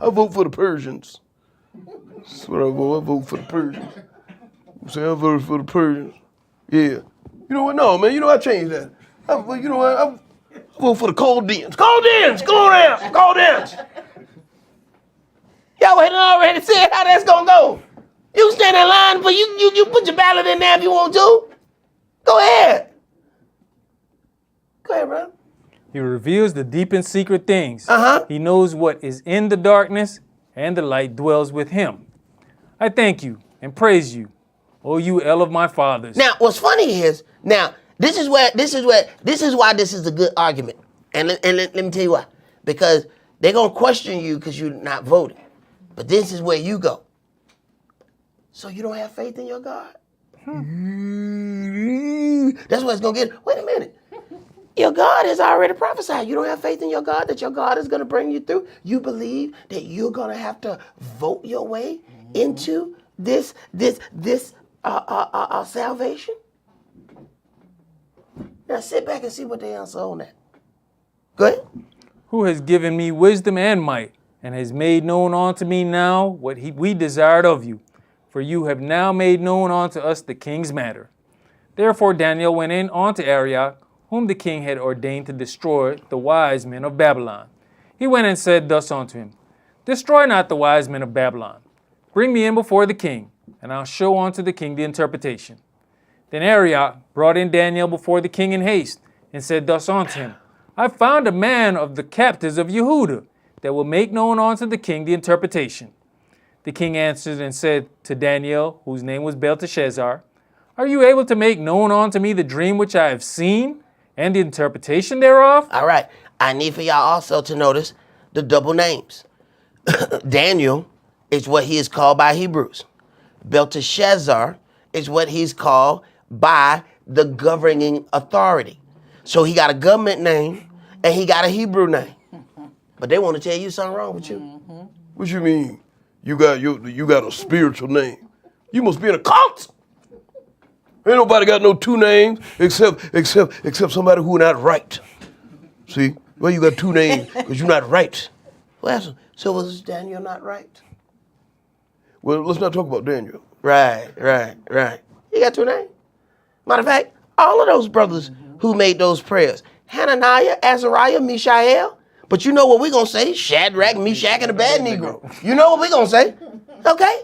I vote for the Persians. That's what I vote. I vote for the Persians. I'm saying I voted for the Persians. Yeah. You know what? No, man. You know I changed that. You know what? I vote for the Chaldeans. Chaldeans, go down. Chaldeans. Y'all had already said how that's gonna go. You stand in line, but you put your ballot in there if you want to. Go ahead. Go ahead, bro. He reveals the deep and secret things. Uh-huh. He knows what is in the darkness, and the light dwells with him. I thank you and praise you, O you El of my fathers. Now, what's funny is, this is why this is a good argument. And let me tell you why. Because they're going to question you because you're not voting. But this is where you go. So you don't have faith in your God? That's what it's going to get. Wait a minute. Your God has already prophesied. You don't have faith in your God, that your God is going to bring you through. You believe that you're going to have to vote your way into this salvation? Now sit back and see what they answer on that. Go ahead. Who has given me wisdom and might, and has made known unto me now what we desired of you. For you have now made known unto us the king's matter. Therefore Daniel went in unto Arioch, whom the king had ordained to destroy the wise men of Babylon. He went and said thus unto him, Destroy not the wise men of Babylon. Bring me in before the king, and I'll show unto the king the interpretation. Then Arioch brought in Daniel before the king in haste, and said thus unto him, I found a man of the captives of Yehuda, that will make known unto the king the interpretation. The king answered and said to Daniel, whose name was Belteshazzar, Are you able to make known unto me the dream which I have seen, and the interpretation thereof? All right. I need for y'all also to notice the double names. Daniel is what he is called by Hebrews. Belteshazzar is what he's called by the governing authority. So he got a government name and he got a Hebrew name. But they want to tell you something wrong with you. What you mean? You got a spiritual name. You must be in a cult. Ain't nobody got no two names except somebody who not right. See? Well, you got two names because you're not right. Well, so was Daniel not right? Well, let's not talk about Daniel. Right. He got two names. Matter of fact, all of those brothers who made those prayers, Hananiah, Azariah, Mishael, but you know what we're going to say? Shadrach, Meshach, and Abednego. You know what we're going to say? Okay?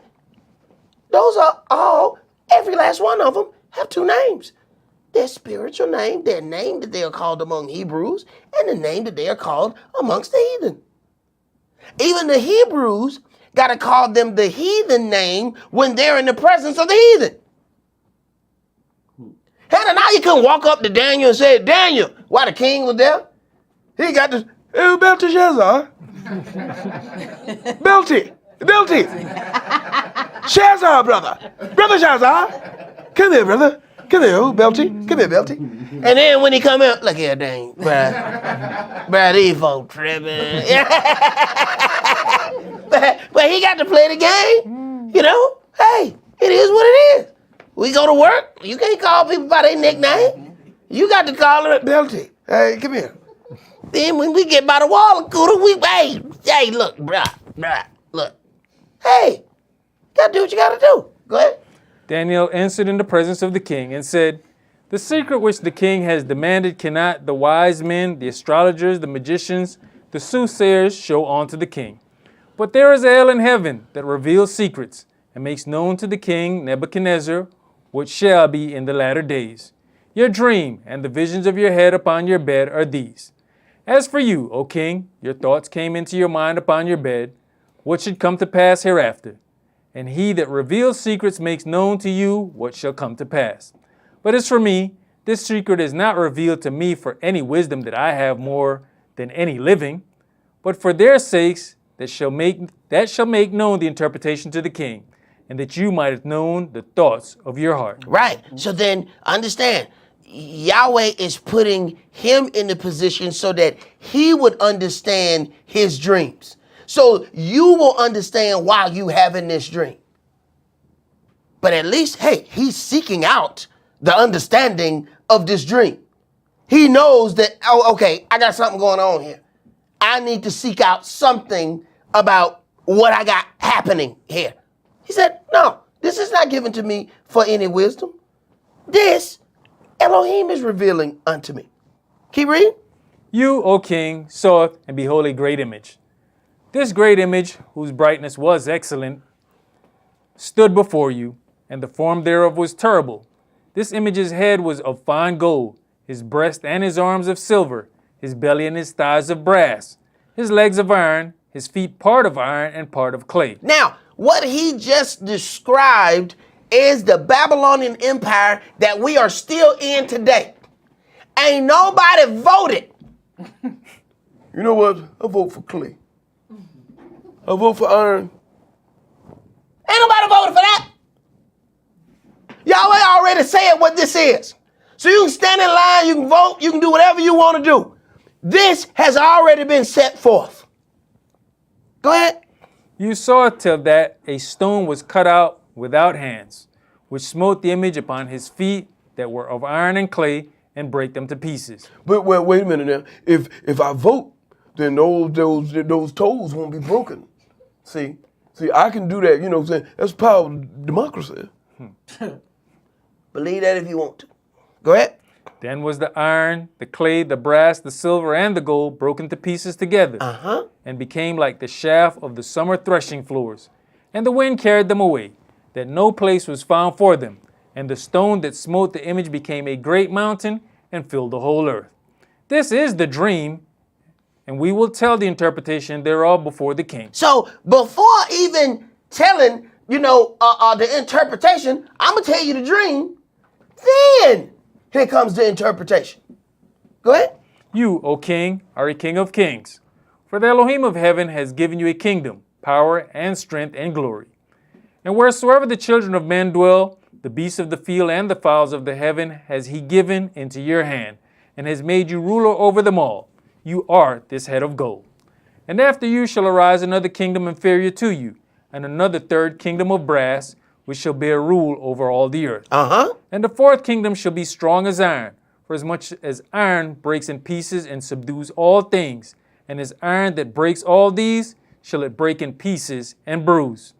Those are all, every last one of them have two names. Their spiritual name, their name that they are called among Hebrews, and the name that they are called amongst the heathen. Even the Hebrews got to call them the heathen name when they're in the presence of the heathen. Hananiah couldn't walk up to Daniel and say, Daniel, while the king was there, he got this, hey, Belteshazzar. Belty. Shazar, brother. Brother Shazar. Come here, brother. Come here, Belty. Come here, Belty. And then when he come out, look here, dang, bruh, these folks tripping. but he got to play the game. You know, hey, it is what it is. We go to work. You can't call people by their nickname. You got to call them Belty. Hey, come here. Then when we get by the wall, hey, look, bruh, look. Hey, gotta do what you gotta do. Go ahead. Daniel answered in the presence of the king and said, The secret which the king has demanded cannot the wise men, the astrologers, the magicians, the soothsayers show unto the king. But there is an El in heaven that reveals secrets, and makes known to the king Nebuchadnezzar what shall be in the latter days. Your dream and the visions of your head upon your bed are these. As for you, O king, your thoughts came into your mind upon your bed, what should come to pass hereafter. And he that reveals secrets makes known to you what shall come to pass. But as for me, this secret is not revealed to me for any wisdom that I have more than any living, but for their sakes that shall make known the interpretation to the king, and that you might have known the thoughts of your heart. Right. So then understand, Yahweh is putting him in the position so that he would understand his dreams. So you will understand why you having this dream. But at least, hey, he's seeking out the understanding of this dream. He knows that, oh, okay, I got something going on here. I need to seek out something about what I got happening here? He said, no, this is not given to me for any wisdom. This Elohim is revealing unto me. Keep reading. You, O king, saw and behold a great image. This great image, whose brightness was excellent, stood before you, and the form thereof was terrible. This image's head was of fine gold, his breast and his arms of silver, his belly and his thighs of brass, his legs of iron, his feet part of iron and part of clay. Now, what he just described is the Babylonian Empire that we are still in today. Ain't nobody voted. You know what? I vote for clay. I vote for iron. Ain't nobody voted for that. Yahweh already said what this is. So you can stand in line, you can vote, you can do whatever you want to do. This has already been set forth. Go ahead. You saw till that a stone was cut out without hands, which smote the image upon his feet that were of iron and clay, and brake them to pieces. But wait a minute now. If I vote, then those toes won't be broken. See, I can do that. You know what I'm saying? That's power of democracy. Believe that if you want to. Go ahead. Then was the iron, the clay, the brass, the silver, and the gold broken to pieces together, and became like the shaft of the summer threshing floors. And the wind carried them away, that no place was found for them. And the stone that smote the image became a great mountain and filled the whole earth. This is the dream, and we will tell the interpretation thereof before the king. So before even telling, the interpretation, I'm going to tell you the dream. Then here comes the interpretation. Go ahead. You, O king, are a king of kings. For the Elohim of heaven has given you a kingdom, power, and strength, and glory. And wheresoever the children of men dwell, the beasts of the field and the fowls of the heaven has he given into your hand, and has made you ruler over them all. You are this head of gold. And after you shall arise another kingdom inferior to you, and another third kingdom of brass, which shall bear rule over all the earth. And the fourth kingdom shall be strong as iron, for as much as iron breaks in pieces and subdues all things, and as iron that breaks all these, shall it break in pieces and bruise.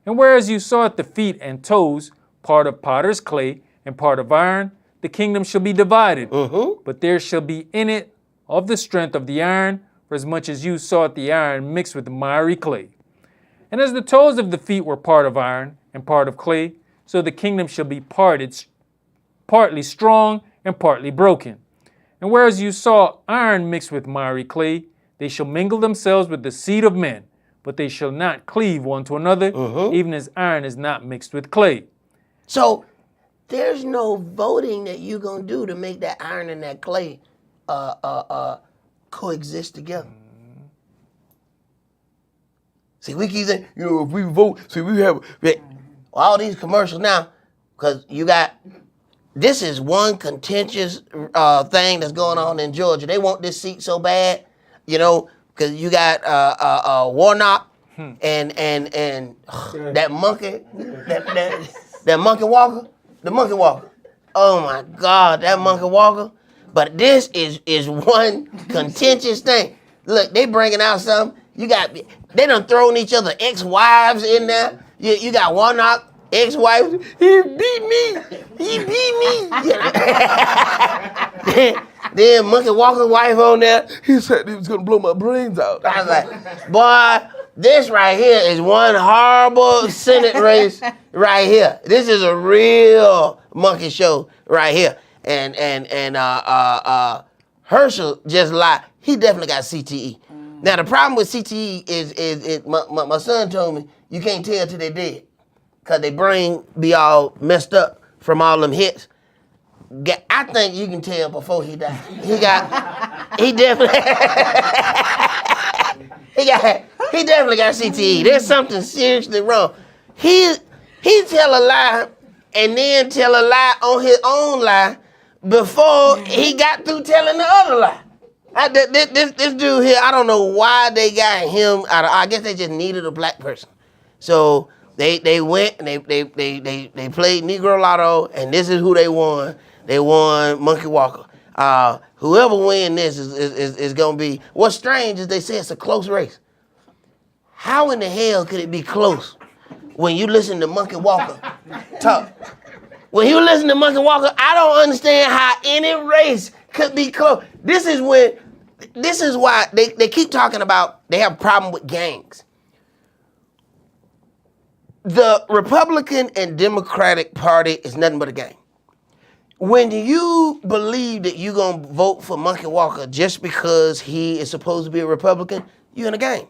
And whereas you saw at the feet and toes, part of potter's clay and part of iron, the kingdom shall be divided. But there shall be in it of the strength of the iron, for as much as you saw at the iron mixed with miry clay. And as the toes of the feet were part of iron and part of clay, so the kingdom shall be partly strong and partly broken. And whereas you saw iron mixed with miry clay, they shall mingle themselves with the seed of men, but they shall not cleave one to another, even as iron is not mixed with clay. So there's no voting that you're going to do to make that iron and that clay coexist together. See, we keep saying, if we vote, we have all these commercials now, because this is one contentious thing that's going on in Georgia. They want this seat so bad, because you got Warnock and that monkey, that monkey walker, the monkey walker. Oh my God, that monkey walker. But this is one contentious thing. Look, they bringing out something. They done thrown each other ex-wives in there. You got Warnock, ex-wife. He beat me. Then Monkey Walker's wife on there. He said he was gonna blow my brains out. I was like, boy, this right here is one horrible Senate race right here. This is a real monkey show right here. And Herschel just lied. He definitely got CTE. Now the problem with CTE is my son told me you can't tell till they're dead, cause their brain be all messed up from all them hits. I think you can tell before he died. He definitely got CTE. There's something seriously wrong. He tell a lie and then tell a lie on his own lie before he got through telling the other lie. This dude here, I don't know why they got him out of. I guess they just needed a black person, so they went and they played Negro Lotto, and this is who they won. They won Monkey Walker. Whoever wins this is gonna be. What's strange is they say it's a close race. how in the hell could it be close when you listen to Monkey Walker talk? When you listen to Monkey Walker, I don't understand how any race could be close. This is why they keep talking about they have a problem with gangs. The Republican and Democratic Party is nothing but a gang. When you believe that you're going to vote for Monkey Walker just because he is supposed to be a Republican, you're in a gang.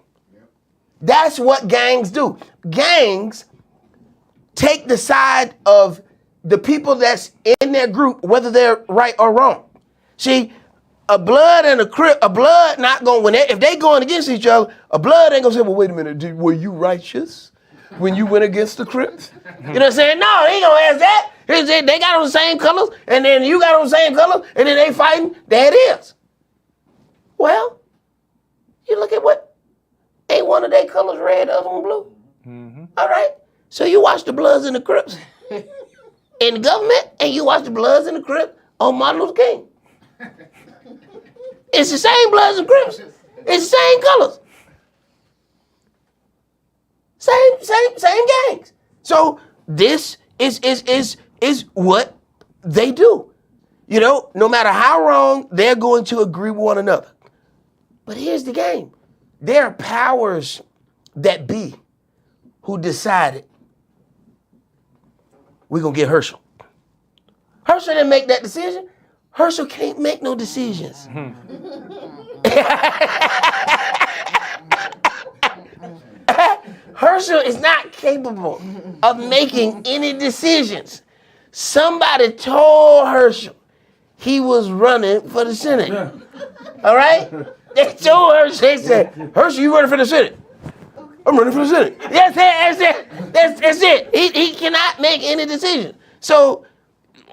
That's what gangs do. Gangs take the side of the people that's in their group, whether they're right or wrong. See, a blood and a Crip, a blood not going, if they going against each other, a blood ain't going to say, well, wait a minute, were you righteous when you went against the Crips? You know what I'm saying? No, they ain't going to ask that. They got on the same colors, and then you got on the same colors, and then they fighting. There it is. Well, you look at what, ain't one of their colors red, the other one blue? Mm-hmm. All right. So you watch the Bloods and the Crips in the government, and you watch the Bloods and the Crips on Martin Luther King. It's the same Bloods and Crips. It's the same colors. Same gangs. So this is what they do. You know, no matter how wrong, they're going to agree with one another. But here's the game. There are powers that be who decided we're going to get Herschel. Herschel didn't make that decision. Herschel can't make no decisions. Herschel is not capable of making any decisions. Somebody told Herschel he was running for the Senate. All right? They told Herschel, they said, Herschel, you running for the Senate? I'm running for the Senate. That's it. He cannot make any decision. So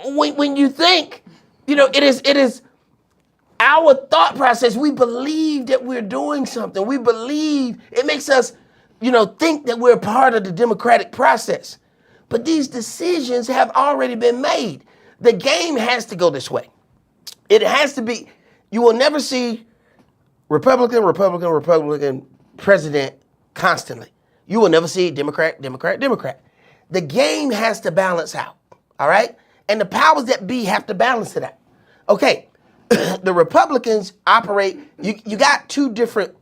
when you think, you know, it is our thought process. We believe that we're doing something. We believe it makes us, you know, think that we're part of the democratic process. But these decisions have already been made. The game has to go this way. It has to be, you will never see Republican president constantly. You will never see Democrat. The game has to balance out, all right? And the powers that be have to balance it out. Okay, the Republicans operate, you got two different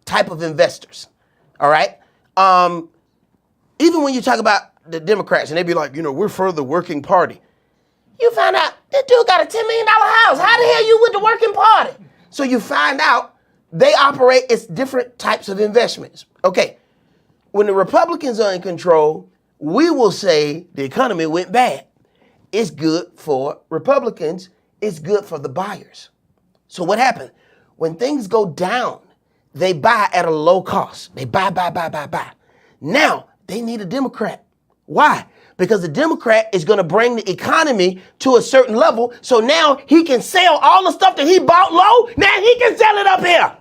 type of investors, all right? Even when you talk about the Democrats and they be like, you know, we're for the working party. You find out that dude got a $10 million house. How the hell you with the working party? So you find out they operate, it's different types of investments. Okay, when the Republicans are in control, we will say the economy went bad. It's good for Republicans. It's good for the buyers. So what happened? When things go down, they buy at a low cost. They buy. Now, they need a Democrat. Why? Because the Democrat is going to bring the economy to a certain level. So now he can sell all the stuff that he bought low. Now he can sell it up here.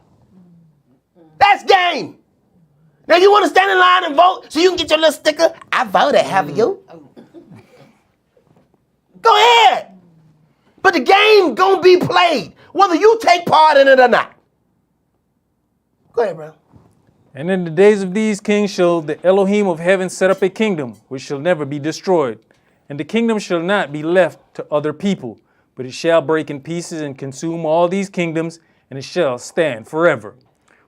That's game. Now you want to stand in line and vote so you can get your little sticker? I voted, have you? Go ahead. But the game gonna be played, whether you take part in it or not. Go ahead, bro. And in the days of these kings shall the Elohim of heaven set up a kingdom which shall never be destroyed. And the kingdom shall not be left to other people, but it shall break in pieces and consume all these kingdoms, and it shall stand forever.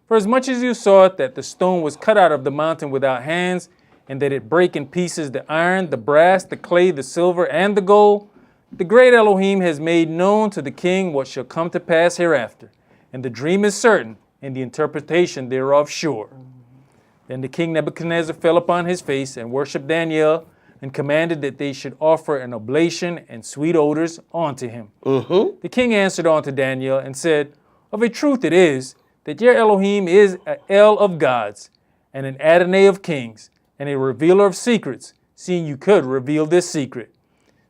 For as much as you saw it, that the stone was cut out of the mountain without hands, and that it break in pieces the iron, the brass, the clay, the silver, and the gold, the great Elohim has made known to the king what shall come to pass hereafter. And the dream is certain, and the interpretation thereof sure. Then the king Nebuchadnezzar fell upon his face and worshipped Daniel, and commanded that they should offer an oblation and sweet odors unto him. The king answered unto Daniel and said, of a truth it is, that your Elohim is an El of gods, and an Adonai of kings, and a revealer of secrets, seeing you could reveal this secret.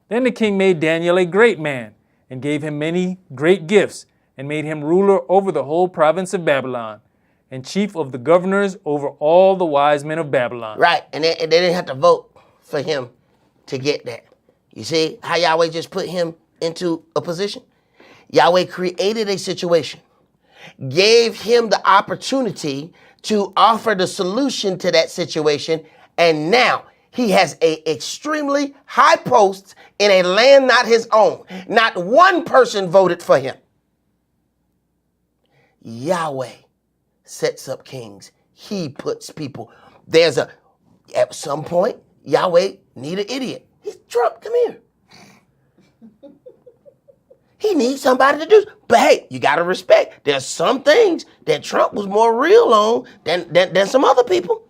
Then the king made Daniel a great man, and gave him many great gifts, and made him ruler over the whole province of Babylon, and chief of the governors over all the wise men of Babylon. Right, and they didn't have to vote for him to get that. You see how Yahweh just put him into a position? Yahweh created a situation, gave him the opportunity to offer the solution to that situation. And now he has a extremely high post in a land not his own. Not one person voted for him. Yahweh sets up kings. He puts people. At some point, Yahweh need an idiot. He's Trump, come here. He needs somebody to do. But hey, you got to respect. There's some things that Trump was more real on than some other people.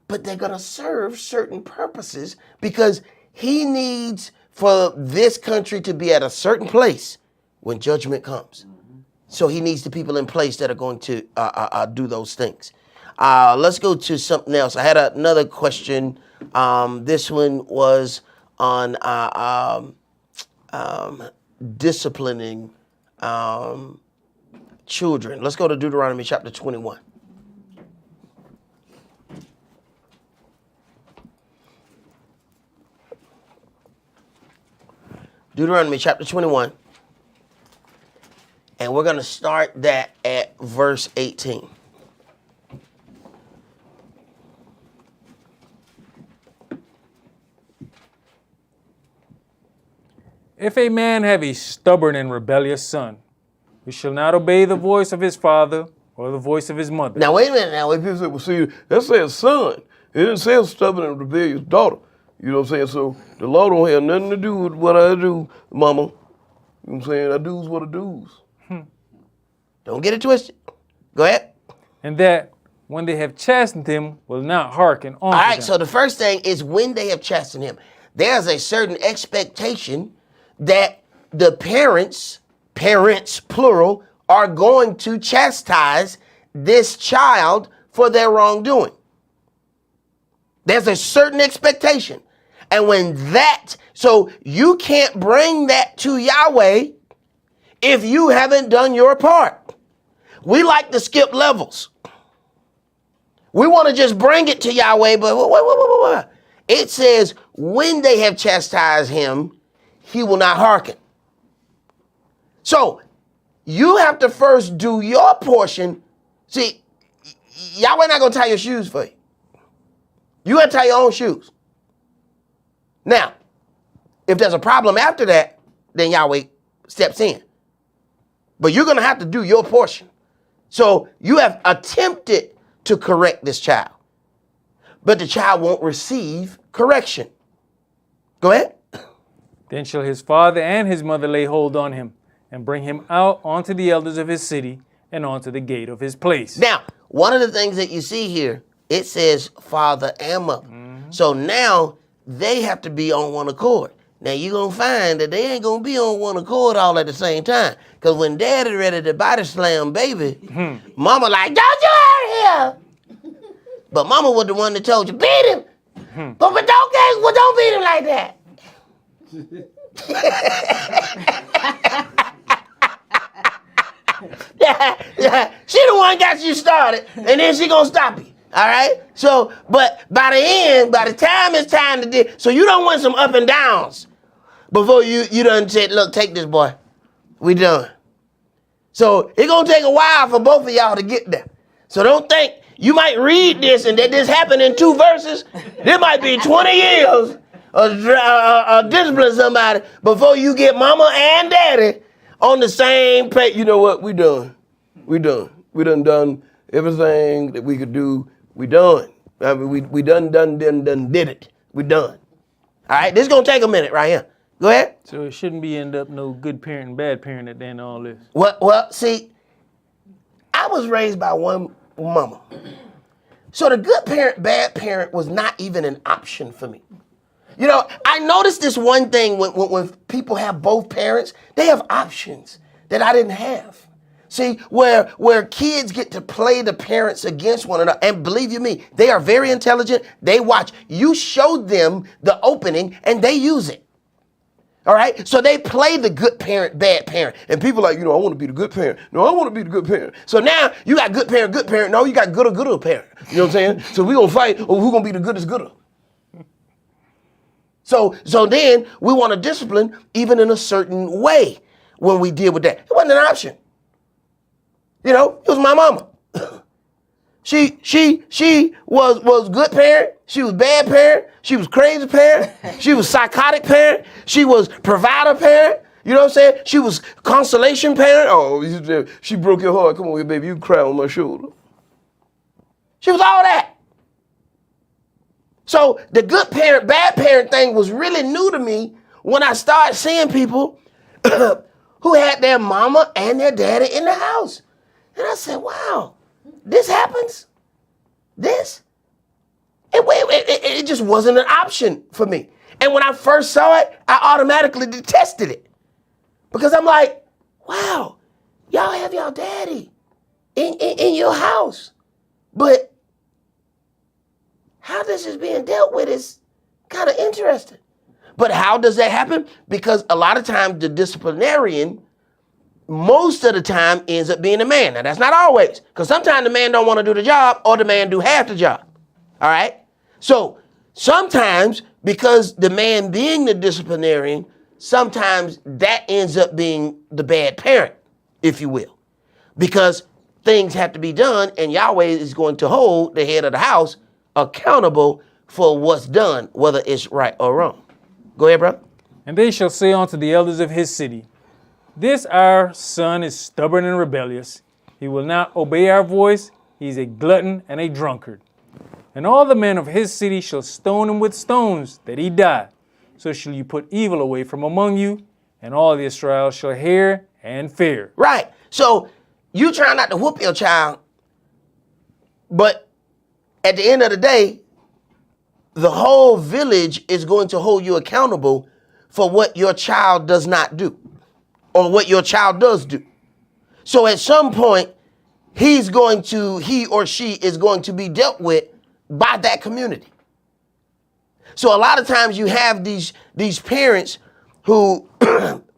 But they're going to serve certain purposes because he needs for this country to be at a certain place when judgment comes. So he needs the people in place that are going to do those things. Let's go to something else. I had another question. This one was on disciplining children. Let's go to Deuteronomy chapter 21. Deuteronomy chapter 21. And we're going to start that at verse 18. If a man have a stubborn and rebellious son, who shall not obey the voice of his father or the voice of his mother. Now, wait a minute. Now, People say, well, see, that says son. It didn't say stubborn and rebellious daughter. You know what I'm saying? So the law don't have nothing to do with what I do, mama. You know what I'm saying? I do's what I do's. don't get it twisted. Go ahead. And that when they have chastened him, will not hearken on All to right, them. so the first thing is when they have chastened him. There's a certain expectation that the parents plural, are going to chastise this child for their wrongdoing. There's a certain expectation. And so you can't bring that to Yahweh if you haven't done your part. We like to skip levels. We want to just bring it to Yahweh, but wait. It says, when they have chastised him, he will not hearken. So you have to first do your portion. See, Yahweh not going to tie your shoes for you. You got to tie your own shoes. Now, if there's a problem after that, then Yahweh steps in. But you're going to have to do your portion. So you have attempted to correct this child, but the child won't receive correction. Go ahead. Then shall his father and his mother lay hold on him, and bring him out unto the elders of his city, and unto the gate of his place. Now, one of the things that you see here, it says father and mother. So now they have to be on one accord. Now you're going to find that they ain't going to be on one accord all at the same time. Because when daddy ready to body slam baby, mama like, don't you out here. But mama was the one that told you, beat him. But don't beat him like that. yeah. She the one got you started, and then she gonna stop you. All right. So, but by the time it's time to do, so you don't want some up and downs before you done said, look, take this boy, we done. So it's gonna take a while for both of y'all to get there. So don't think you might read this and that this happened in 2 verses. There might be 20 years of discipline somebody before you get mama and daddy on the same page. You know what? We done. We done everything that we could do. We done. I mean, we done did it. We done. All right, this is gonna take a minute right here. Go ahead. So it shouldn't be end up no good parent and bad parent at the end of all this. Well, see, I was raised by one mama. So the good parent, bad parent was not even an option for me. You know, I noticed this one thing when people have both parents, they have options that I didn't have. See, where kids get to play the parents against one another. And believe you me, they are very intelligent. They watch. You showed them the opening and they use it. All right? So they play the good parent, bad parent. And people are like, I want to be the good parent. No, I want to be the good parent. So now you got good parent. No, you got gooder parent. You know what I'm saying? So we going to fight over who's going to be the goodest gooder. So then we want to discipline even in a certain way when we deal with that. It wasn't an option. You know, it was my mama. She was good parent. She was bad parent. She was crazy parent. She was psychotic parent. She was provider parent. You know what I'm saying? She was consolation parent. Oh, she broke your heart. Come on here, baby. You can cry on my shoulder. She was all that. So the good parent, bad parent thing was really new to me when I started seeing people who had their mama and their daddy in the house. And I said, wow, this happens? This? It just wasn't an option for me. And when I first saw it, I automatically detested it. Because I'm like, wow, y'all have y'all daddy in your house. But how this is being dealt with is kind of interesting. But how does that happen? Because a lot of times the disciplinarian, most of the time, ends up being the man. Now, that's not always. Because sometimes the man don't want to do the job or the man do half the job. All right? So sometimes, because the man being the disciplinarian, sometimes that ends up being the bad parent, if you will. Because things have to be done, and Yahweh is going to hold the head of the house accountable for what's done, whether it's right or wrong. Go ahead, brother. And they shall say unto the elders of his city, this our son is stubborn and rebellious. He will not obey our voice. He is a glutton and a drunkard. And all the men of his city shall stone him with stones, that he die. So shall you put evil away from among you, and all the Israel shall hear and fear. Right. So you try not to whoop your child, but at the end of the day, the whole village is going to hold you accountable for what your child does not do or what your child does do. So at some point, he or she is going to be dealt with by that community. So a lot of times you have these parents who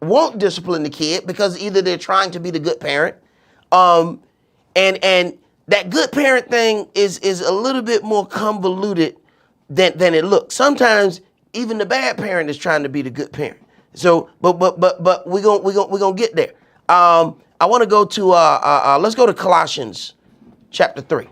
won't discipline the kid because either they're trying to be the good parent, and that good parent thing is a little bit more convoluted than it looks. Sometimes even the bad parent is trying to be the good parent. So, but we're gonna get there. I want to go to let's go to Colossians chapter 3.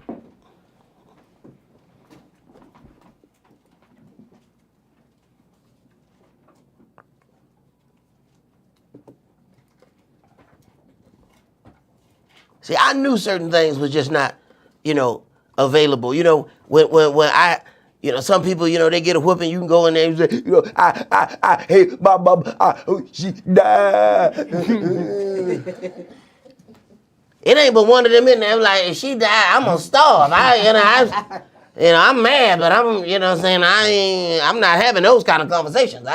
See, I knew certain things was just not, available. When I, some people, they get a whooping, you can go in there and say, I hate my mom, she died. It ain't but one of them in there like, if she died, I'm gonna starve. I'm mad, but I'm not having those kind of conversations.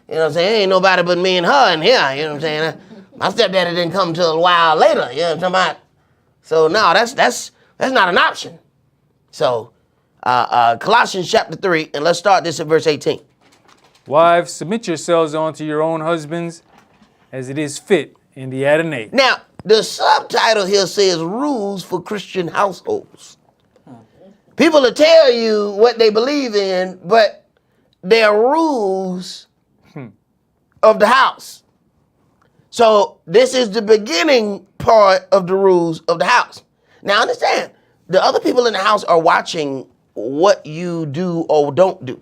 Ain't nobody but me and her in here, My stepdaddy didn't come till a while later, you know what I'm talking about? So no, that's not an option. So Colossians chapter 3, and let's start this at verse 18. Wives, submit yourselves unto your own husbands, as it is fit in the Adonai. Now, the subtitle here says rules for Christian households. People will tell you what they believe in, but they're rules of the house. So this is the beginning part of the rules of the house. Now understand, the other people in the house are watching what you do or don't do.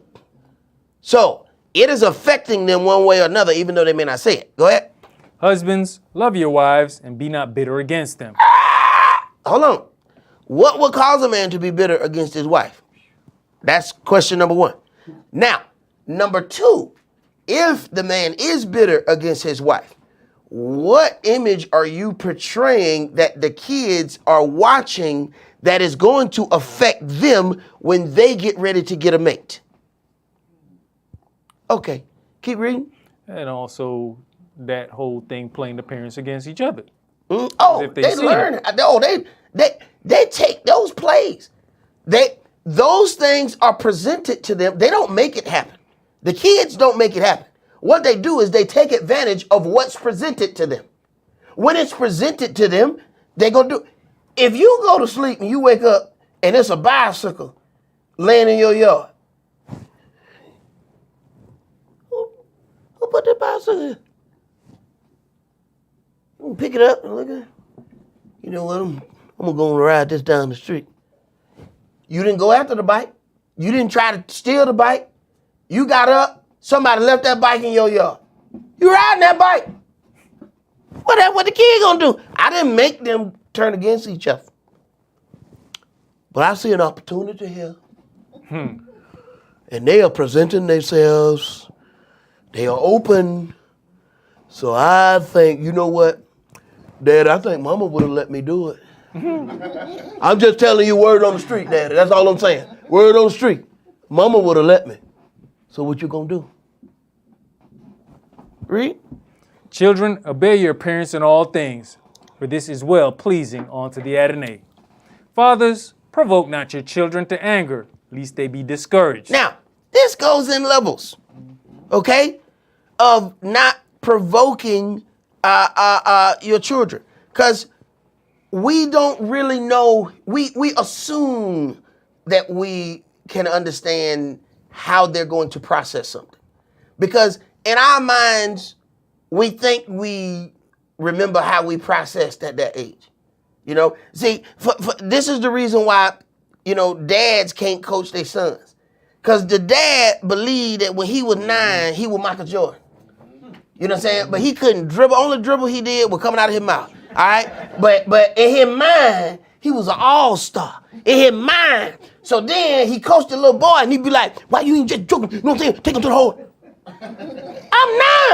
So it is affecting them one way or another, even though they may not say it. Go ahead. Husbands, love your wives and be not bitter against them. Hold on. What would cause a man to be bitter against his wife? That's question number one. Now, number two, if the man is bitter against his wife, what image are you portraying that the kids are watching that is going to affect them when they get ready to get a mate? Okay, keep reading. And also that whole thing playing the parents against each other. Oh, they learn. They take those plays. Those things are presented to them. They don't make it happen. The kids don't make it happen. What they do is they take advantage of what's presented to them. When it's presented to them, they're going to do. If you go to sleep and you wake up and it's a bicycle laying in your yard, who put that bicycle here? You can pick it up and look at it. you know what, I'm gonna go and ride this down the street. You didn't go after the bike. You didn't try to steal the bike. You got up, somebody left that bike in your yard. You riding that bike. What the kid gonna do? I didn't make them turn against each other. But I see an opportunity here. And they are presenting themselves. They are open. So I think, you know what, Dad, I think Mama would have let me do it. I'm just telling you word on the street, Daddy. That's all I'm saying. Word on the street. Mama would have let me. So what you gonna do? Read. Children, obey your parents in all things, for this is well pleasing unto the Adonai. Fathers, provoke not your children to anger, lest they be discouraged. Now, this goes in levels, okay, of not provoking your children. Because we don't really know, we assume that we can understand how they're going to process something. Because in our minds, we think we remember how we processed at that age. You know, see, this is the reason why, you know, dads can't coach their sons. Because the dad believed that when he was 9, he was Michael Jordan. You know what I'm saying? But he couldn't dribble. Only dribble he did was coming out of his mouth. All right? But in his mind, he was an all-star. In his mind. So then he coached the little boy and he'd be like, why you ain't just joking? You know what I'm saying? Take him to the hole. I'm 9,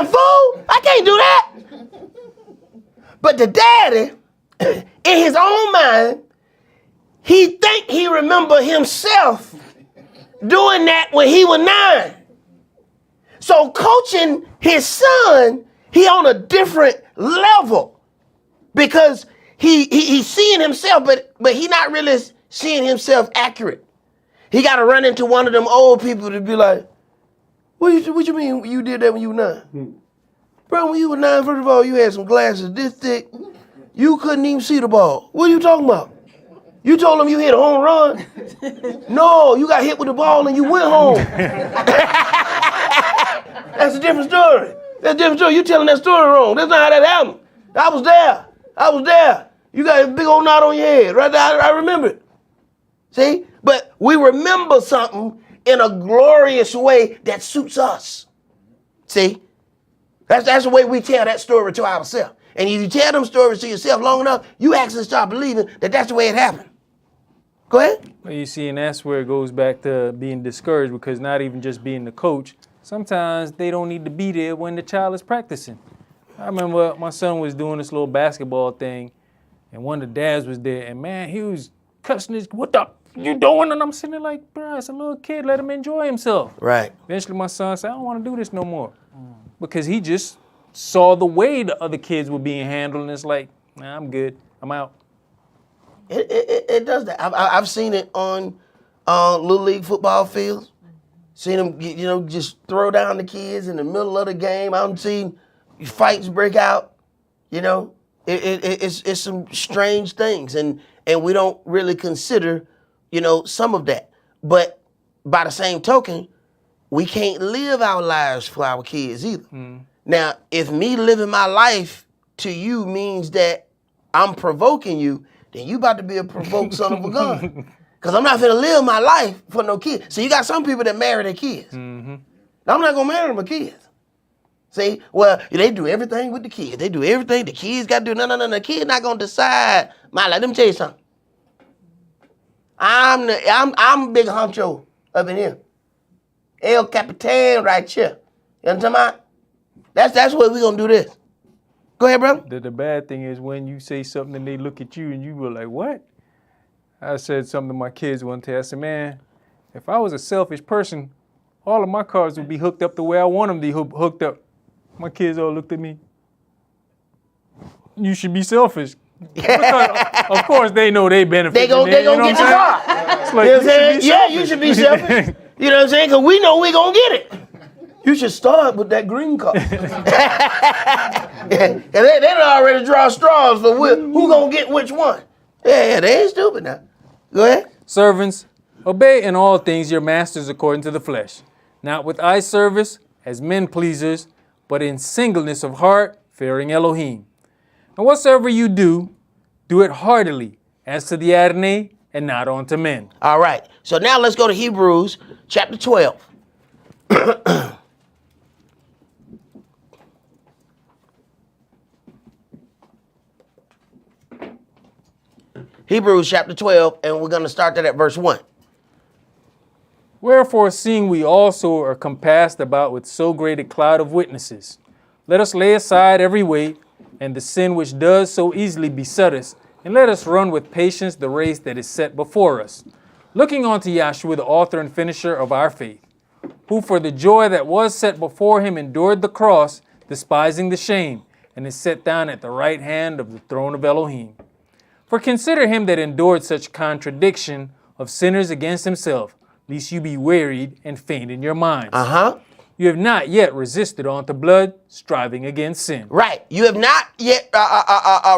fool. I can't do that. But the daddy, in his own mind, he think he remember himself doing that when he was 9. So coaching his son, he on a different level because he's seeing himself, but he not really seeing himself accurate. He got to run into one of them old people to be like, what you mean you did that when you were 9? Bro, when you were 9, first of all, you had some glasses this thick. You couldn't even see the ball. What are you talking about? You told him you hit a home run? No, you got hit with the ball and you went home. That's a different story. That's a different story. You telling that story wrong. That's not how that happened. I was there. You got a big old knot on your head. Right there, I remember it. See? But we remember something in a glorious way that suits us. See? That's the way we tell that story to ourselves. And if you tell them stories to yourself long enough, you actually start believing that that's the way it happened. Go ahead. Well, you see, and that's where it goes back to being discouraged, because not even just being the coach, sometimes they don't need to be there when the child is practicing. I remember my son was doing this little basketball thing, and one of the dads was there, and man, he was cussing his, what the you doing? And I'm sitting there like, bro, it's a little kid, let him enjoy himself. Right. Eventually my son said, I don't want to do this no more. Because he just saw the way the other kids were being handled, and it's like, nah, I'm good, I'm out. It does that. I've seen it on Little League football fields. Seen them, you know, just throw down the kids in the middle of the game. I've seen fights break out. You know, it's some strange things, and we don't really consider, you know, some of that. But by the same token, we can't live our lives for our kids either. Now, if me living my life to you means that I'm provoking you, then you about to be a provoked son of a gun. Because I'm not finna live my life for no kids. So you got some people that marry their kids. I'm not gonna marry my kids. See, well, they do everything with the kids. They do everything the kids got to do. No, the kid's not gonna decide my life. Let me tell you something. I'm big honcho up in here. El Capitan right here. You know what I'm talking about? That's what we gonna do this. Go ahead, brother. The bad thing is when you say something and they look at you and you were like, what? I said something to my kids one day. I said, man, if I was a selfish person, all of my cars would be hooked up the way I want them to be hooked up. My kids all looked at me. You should be selfish. Of course, they know they benefit. They gonna get the car. It's like, You know what I'm saying? Yeah, you should be selfish. You know what I'm saying? Because we know we gonna get it. You should start with that green car. And they done already draw straws for who gonna get which one. Yeah, they ain't stupid now. Go ahead. Servants, obey in all things your masters according to the flesh, not with eye service as men pleasers, but in singleness of heart, fearing Elohim. And whatsoever you do, Do it heartily, as to the Adonai, and not unto men. All right. So now let's go to Hebrews chapter 12. Hebrews chapter 12, and we're going to start that at verse 1. Wherefore, seeing we also are compassed about with so great a cloud of witnesses, let us lay aside every weight and the sin which does so easily beset us, and let us run with patience the race that is set before us, looking unto Yahshua, the author and finisher of our faith, who for the joy that was set before him endured the cross, despising the shame, and is set down at the right hand of the throne of Elohim. For consider him that endured such contradiction of sinners against himself, lest you be wearied and faint in your minds. You have not yet resisted unto blood, striving against sin. Right. You have not yet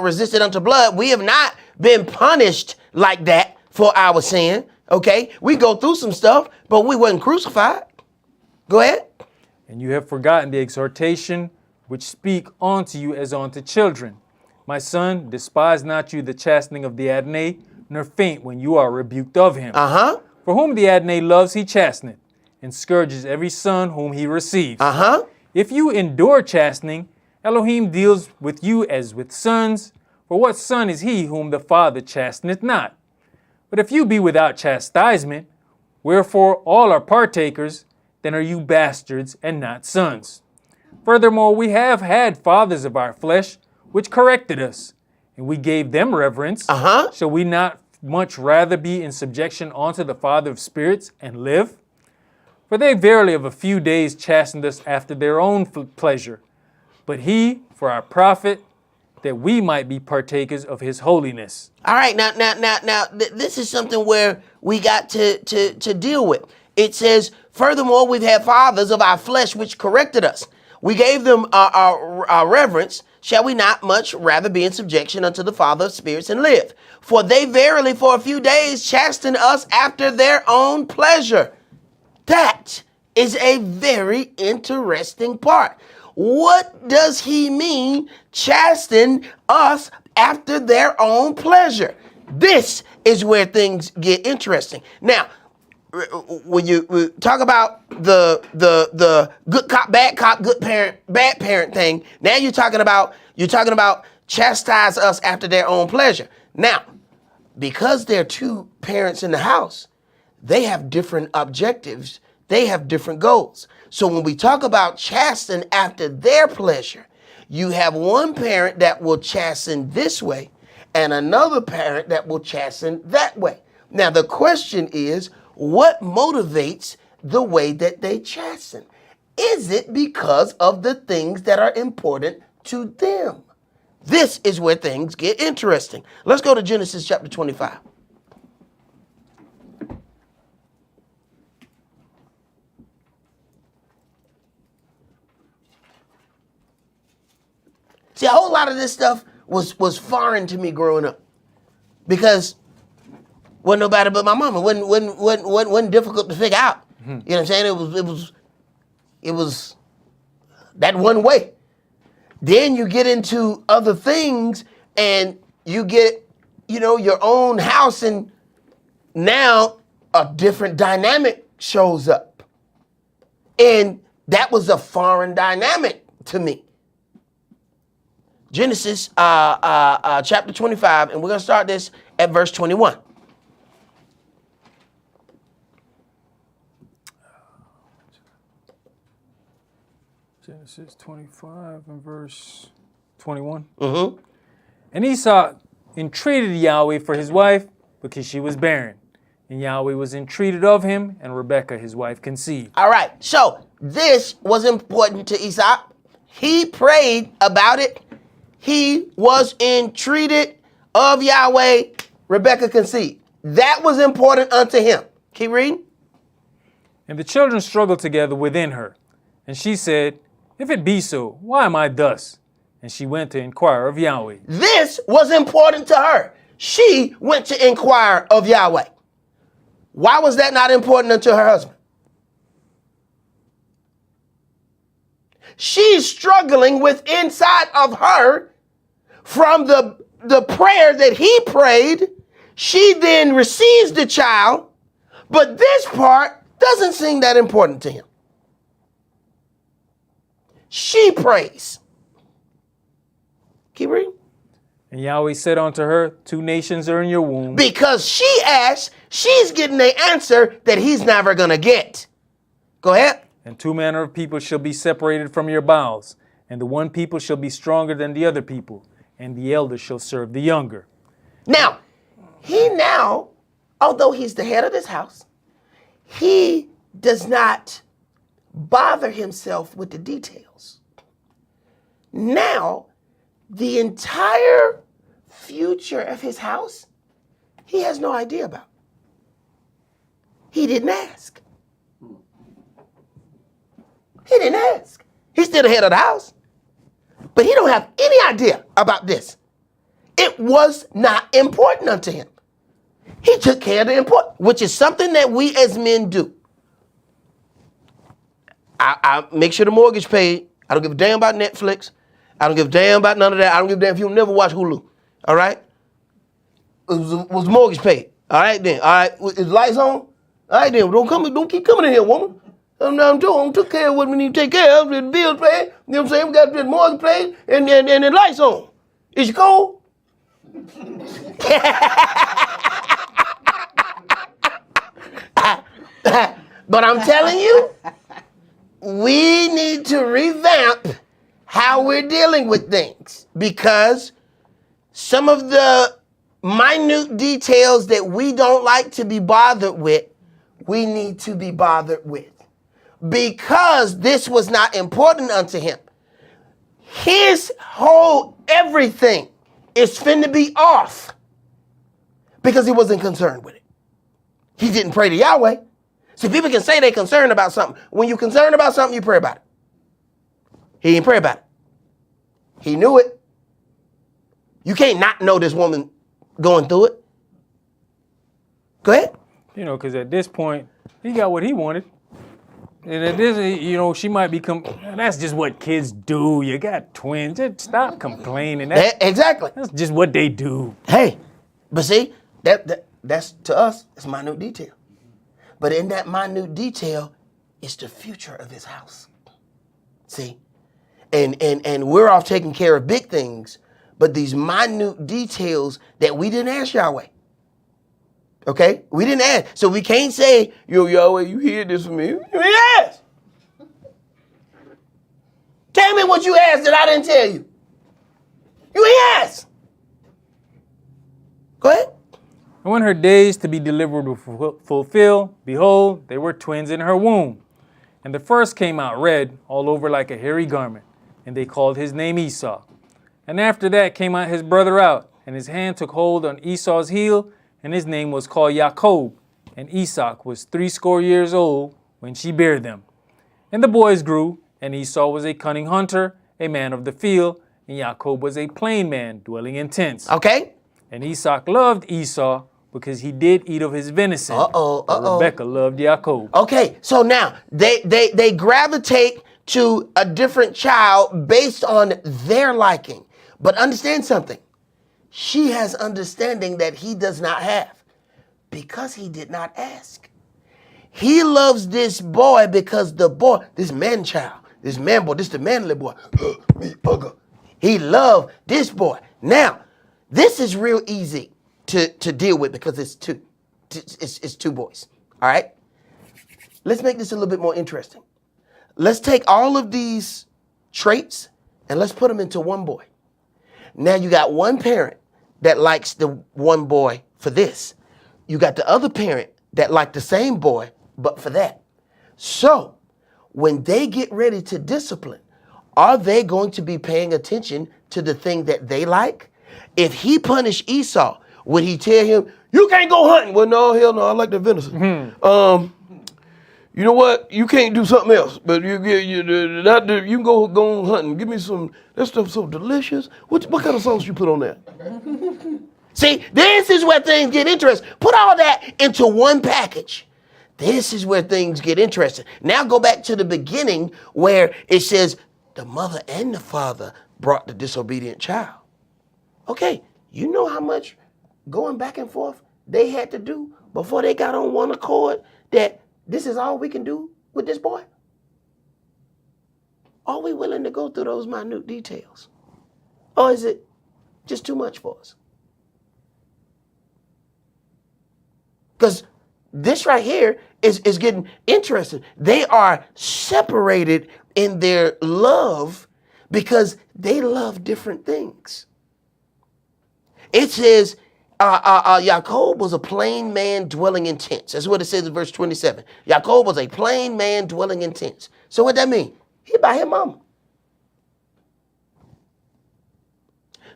resisted unto blood. We have not been punished like that for our sin. Okay. We go through some stuff, but we wasn't crucified. Go ahead. And you have forgotten the exhortation which speak unto you as unto children. My son, despise not you the chastening of the Adonai, nor faint when you are rebuked of him. For whom the Adonai loves, he chasteneth, and scourges every son whom he receives. If you endure chastening, Elohim deals with you as with sons. For what son is he whom the Father chasteneth not? But if you be without chastisement, wherefore all are partakers, then are you bastards and not sons. Furthermore, we have had fathers of our flesh, which corrected us, and we gave them reverence. Shall we not much rather be in subjection unto the Father of spirits and live? For they verily of a few days chastened us after their own pleasure, but he for our profit, that we might be partakers of his holiness. All right, now, this is something where we got to deal with. It says, furthermore, we've had fathers of our flesh which corrected us. We gave them our reverence. Shall we not much rather be in subjection unto the Father of spirits and live? For they verily for a few days chasten us after their own pleasure. That is a very interesting part. What does he mean, chasten us after their own pleasure? This is where things get interesting. Now, when you talk about the good cop, good parent, bad parent thing, now you're talking about chastise us after their own pleasure. Now, because there are two parents in the house, they have different objectives. They have different goals. So when we talk about chasten after their pleasure, you have one parent that will chasten this way and another parent that will chasten that way. Now, the question is, what motivates the way that they chasten? Is it because of the things that are important to them? This is where things get interesting. Let's go to Genesis chapter 25. See, a whole lot of this stuff was foreign to me growing up because wasn't nobody but my mama. Wasn't difficult to figure out. You know what I'm saying? It was that one way. Then you get into other things and you get, your own house, and now a different dynamic shows up. And that was a foreign dynamic to me. Genesis chapter 25, and we're going to start this at verse 21. Genesis 25 and verse 21. And Esau entreated Yahweh for his wife because she was barren. And Yahweh was entreated of him, and Rebekah, his wife, conceived. All right, so this was important to Esau. He prayed about it. He was entreated of Yahweh. Rebekah conceived. That was important unto him. Keep reading. And the children struggled together within her. And she said, if it be so, why am I thus? And she went to inquire of Yahweh. This was important to her. She went to inquire of Yahweh. Why was that not important unto her husband? She's struggling with inside of her from the the prayer that he prayed, she then receives the child, but this part doesn't seem that important to him. She prays. Keep reading. And Yahweh said unto her, 2 nations are in your womb. Because she asked, she's getting the answer that he's never going to get. Go ahead. And 2 manner of people shall be separated from your bowels. And the one people shall be stronger than the other people. And the elder shall serve the younger. Now, although he's the head of this house, he does not bother himself with the details. Now, the entire future of his house, he has no idea about. He didn't ask. He didn't ask. He's still the head of the house. But he don't have any idea about this. It was not important unto him. He took care of the important, which is something that we as men do. I make sure the mortgage paid. I don't give a damn about Netflix. I don't give a damn about none of that. I don't give a damn if you never watch Hulu. All right? Was the mortgage paid? All right then. All right. Is the lights on? All right then. Don't keep coming in here, woman. I'm took care of what we need to take care of. The bills paid. You know what I'm saying? We got the mortgage paid and the lights on. Is you cold? But I'm telling you, we need to revamp how we're dealing with things, because some of the minute details that we don't like to be bothered with, we need to be bothered with, because this was not important unto him. His whole everything is finna be off because he wasn't concerned with it. He didn't pray to Yahweh. See, people can say they're concerned about something. When you're concerned about something, you pray about it. He didn't pray about it. He knew it. You can't not know this woman going through it. Go ahead. You know, because at this point, he got what he wanted. And at this, you know, she might become, that's just what kids do. You got twins. Just stop complaining. Exactly. That's just what they do. Hey, but see, that's to us, it's minute detail. But in that minute detail, it's the future of his house. See? And we're off taking care of big things, but these minute details that we didn't ask Yahweh. Okay? We didn't ask. So we can't say, yo, Yahweh, you hear this from me? You didn't ask. Tell me what you asked that I didn't tell you. You ain't asked. Go ahead. And when her days to be delivered were fulfilled, behold, they were twins in her womb. And the first came out red, all over like a hairy garment, and they called his name Esau. And after that came out his brother out, and his hand took hold on Esau's heel, and his name was called Jacob. And Esaac was 80 years old when she bare them. And the boys grew, and Esau was a cunning hunter, a man of the field, and Jacob was a plain man, dwelling in tents. Okay? And Esau loved Esau because he did eat of his venison. But Rebekah loved Jacob. Okay, so now they gravitate to a different child based on their liking. But understand something. She has understanding that he does not have because he did not ask. He loves this boy because the boy, this man child, this man boy, this the manly boy. Me, bugger. He loved this boy. Now, this is real easy to deal with because it's two. It's two boys. All right? Let's make this a little bit more interesting. Let's take all of these traits and let's put them into one boy. Now you got one parent that likes the one boy for this. You got the other parent that liked the same boy, but for that. So when they get ready to discipline, are they going to be paying attention to the thing that they like? If he punished Esau, would he tell him, you can't go hunting? Well, no, hell no, I like the venison. You know what? You can't do something else, but you can go hunting. Give me some, that stuff's so delicious. What kind of sauce you put on that? See, this is where things get interesting. Put all that into one package. This is where things get interesting. Now go back to the beginning where it says the mother and the father brought the disobedient child. Okay, You know how much going back and forth they had to do before they got on one accord that this is all we can do with this boy? Are we willing to go through those minute details? Or is it just too much for us? Because this right here is getting interesting. They are separated in their love because they love different things. It says, Yaakov was a plain man dwelling in tents. That's what it says in verse 27. Yaakov was a plain man dwelling in tents. So what that mean? He by his mama.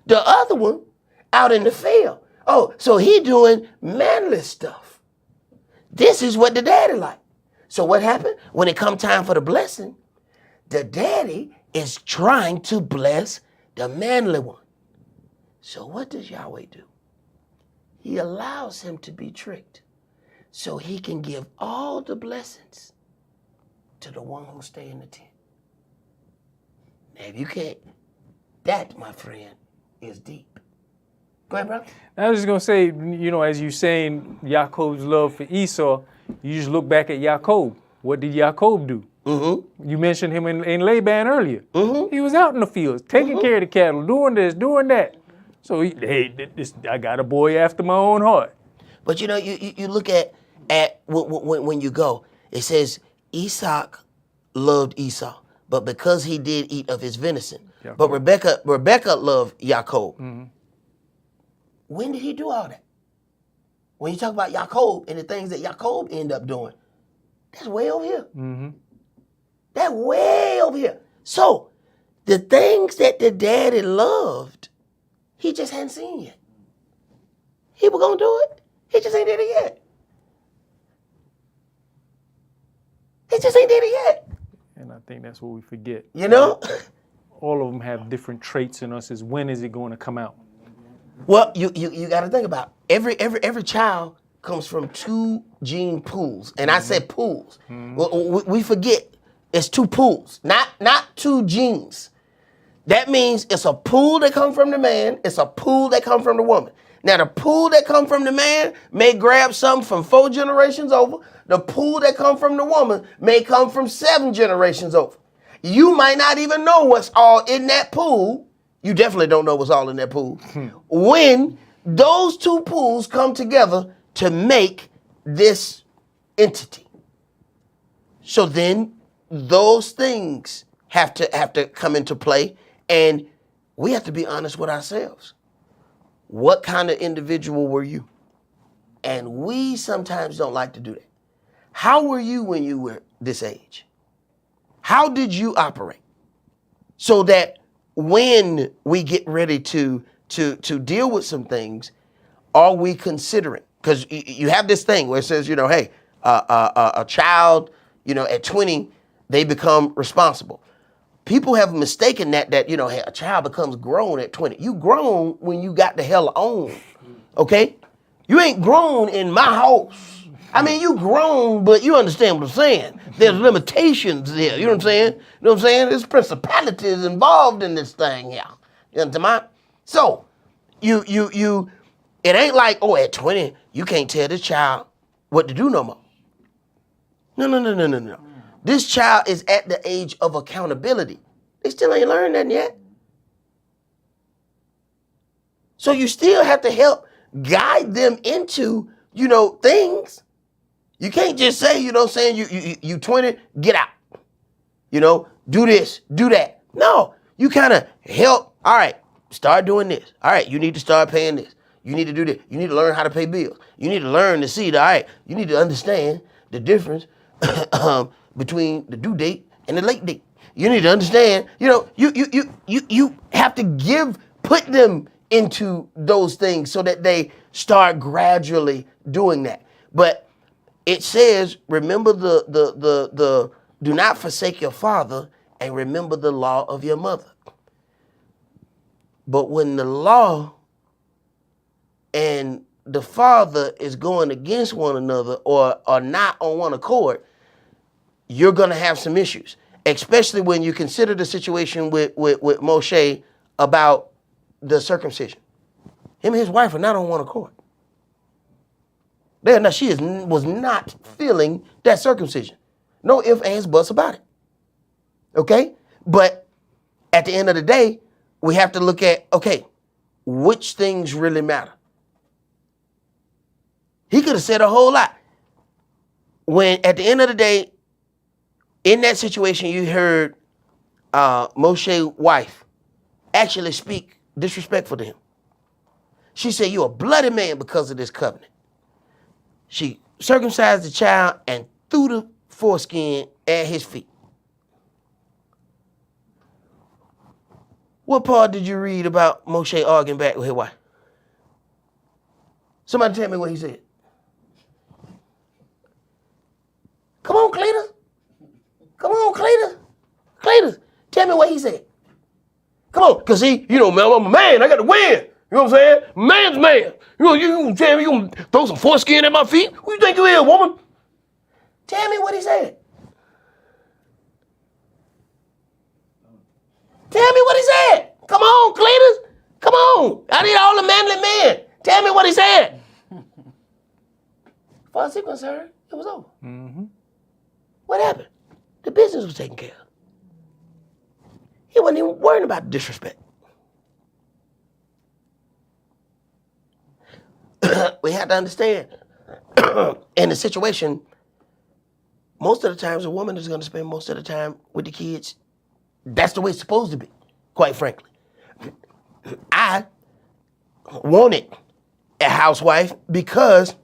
The other one out in the field. Oh, so he doing manly stuff. This is what the daddy like. So what happened? When it come time for the blessing, the daddy is trying to bless the manly one. So what does Yahweh do? He allows him to be tricked so he can give all the blessings to the one who stay in the tent. Now, if you can't, that, my friend, is deep. Go ahead, bro. I was just going to say, you know, as you saying Yaakov's love for Esau, you just look back at Yaakov. What did Yaakov do? Mm-hmm. You mentioned him in Laban earlier. Mm-hmm. He was out in the fields, taking care of the cattle, doing this, doing that. So, I got a boy after my own heart. But, you know, you look at when you go, it says Esaac loved Esau, but because he did eat of his venison. Yaakov. But Rebecca loved Yaakov. Mm-hmm. When did he do all that? When you talk about Yaakov and the things that Yaakov ended up doing, that's way over here. Mm-hmm. That's way over here. So, the things that the daddy loved, he just hadn't seen yet. He was going to do it. He just ain't did it yet. He just ain't did it yet. And I think that's what we forget. You know? All of them have different traits in us. Is when is it going to come out? Well, you got to think about it. Every child comes from two gene pools. And I said pools. Mm-hmm. Well, we forget it's two pools, not two genes. That means it's a pool that comes from the man, it's a pool that comes from the woman. Now, the pool that comes from the man may grab something from 4 generations over. The pool that comes from the woman may come from 7 generations over. You might not even know what's all in that pool. You definitely don't know what's all in that pool. When those two pools come together to make this entity. So then those things have to come into play, and we have to be honest with ourselves. What kind of individual were you? And we sometimes don't like to do that. How were you when you were this age? How did you operate? So that when we get ready to deal with some things, are we considering? Because you have this thing where it says, you know, hey, a child, you know, at 20, they become responsible. People have mistaken that, you know, hey, a child becomes grown at 20. You grown when you got the hell on, okay? You ain't grown in my house. I mean, you grown, but you understand what I'm saying. There's limitations there, you know what I'm saying? You know what I'm saying? There's principalities involved in this thing here. You understand? So, you, it ain't like, oh, at 20, you can't tell this child what to do no more. No. This child is at the age of accountability. They still ain't learned that yet. So you still have to help guide them into, you know, things. You can't just say, you know what I'm saying, you 20, get out. You know, do this, do that. No, you kind of help, all right, start doing this. All right, you need to start paying this. You need to do this. You need to learn how to pay bills. You need to learn to see, all right, you need to understand the difference between the due date and the late date. You need to understand, you know, you have to put them into those things so that they start gradually doing that. But it says, remember the do not forsake your father and remember the law of your mother. But when the law and the father is going against one another or are not on one accord, you're going to have some issues, especially when you consider the situation with Moshe about the circumcision. Him and his wife are not on one accord. They're not, was not feeling that circumcision. No ifs, ands, buts about it. Okay? But at the end of the day, we have to look at, okay, which things really matter? He could have said a whole lot. When at the end of the day, in that situation, you heard Moshe's wife actually speak disrespectful to him. She said, "You're a bloody man because of this covenant." She circumcised the child and threw the foreskin at his feet. What part did you read about Moshe arguing back with his wife? Somebody tell me what he said. Come on, Cletus. Come on, Cletus. Cletus, tell me what he said. Come on, because see, man, I'm a man. I got to win. You know what I'm saying? Man's man. You tell me you gonna throw some foreskin at my feet? Who you think you is, woman? Tell me what he said. Tell me what he said. Come on, Cletus. Come on. I need all the manly men. Tell me what he said. As far as he's concerned, it was over. Mm-hmm. What happened? The business was taken care of. He wasn't even worrying about the disrespect. We have to understand, in the situation, most of the times a woman is going to spend most of the time with the kids. That's the way it's supposed to be, quite frankly. I wanted a housewife because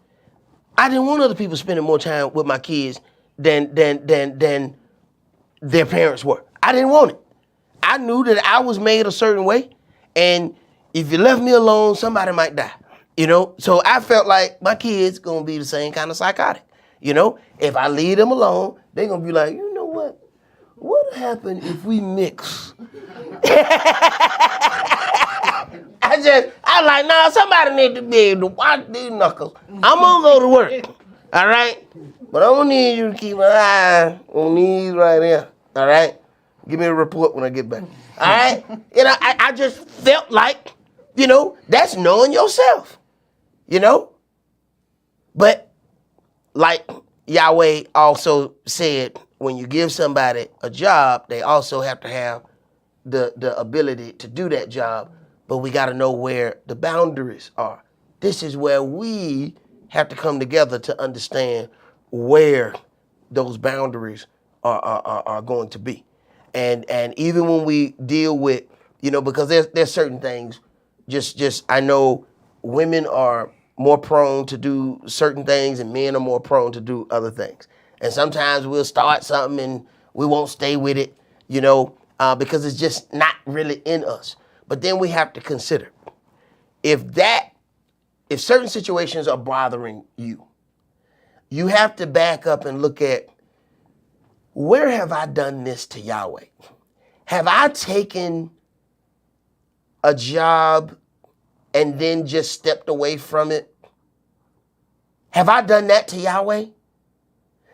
I didn't want other people spending more time with my kids than their parents were. I didn't want it. I knew that I was made a certain way, and if you left me alone, somebody might die. So I felt like my kids gonna be the same kind of psychotic. If I leave them alone, they gonna be like, you know what? What happened if we mix? I like, nah, somebody need to be able to watch these knuckles. I'm gonna go to work, all right? But I'm gonna need you to keep an eye on these right here, all right? Give me a report when I get back, all right? I just felt like, that's knowing yourself, But like Yahweh also said, when you give somebody a job, they also have to have the ability to do that job, but we got to know where the boundaries are. This is where we have to come together to understand where those boundaries are going to be. And even when we deal with, because there's certain things, just I know women are more prone to do certain things and men are more prone to do other things. And sometimes we'll start something and we won't stay with it, because it's just not really in us. But then we have to consider, if certain situations are bothering you, you have to back up and look at, where have I done this to Yahweh? Have I taken a job and then just stepped away from it? Have I done that to Yahweh?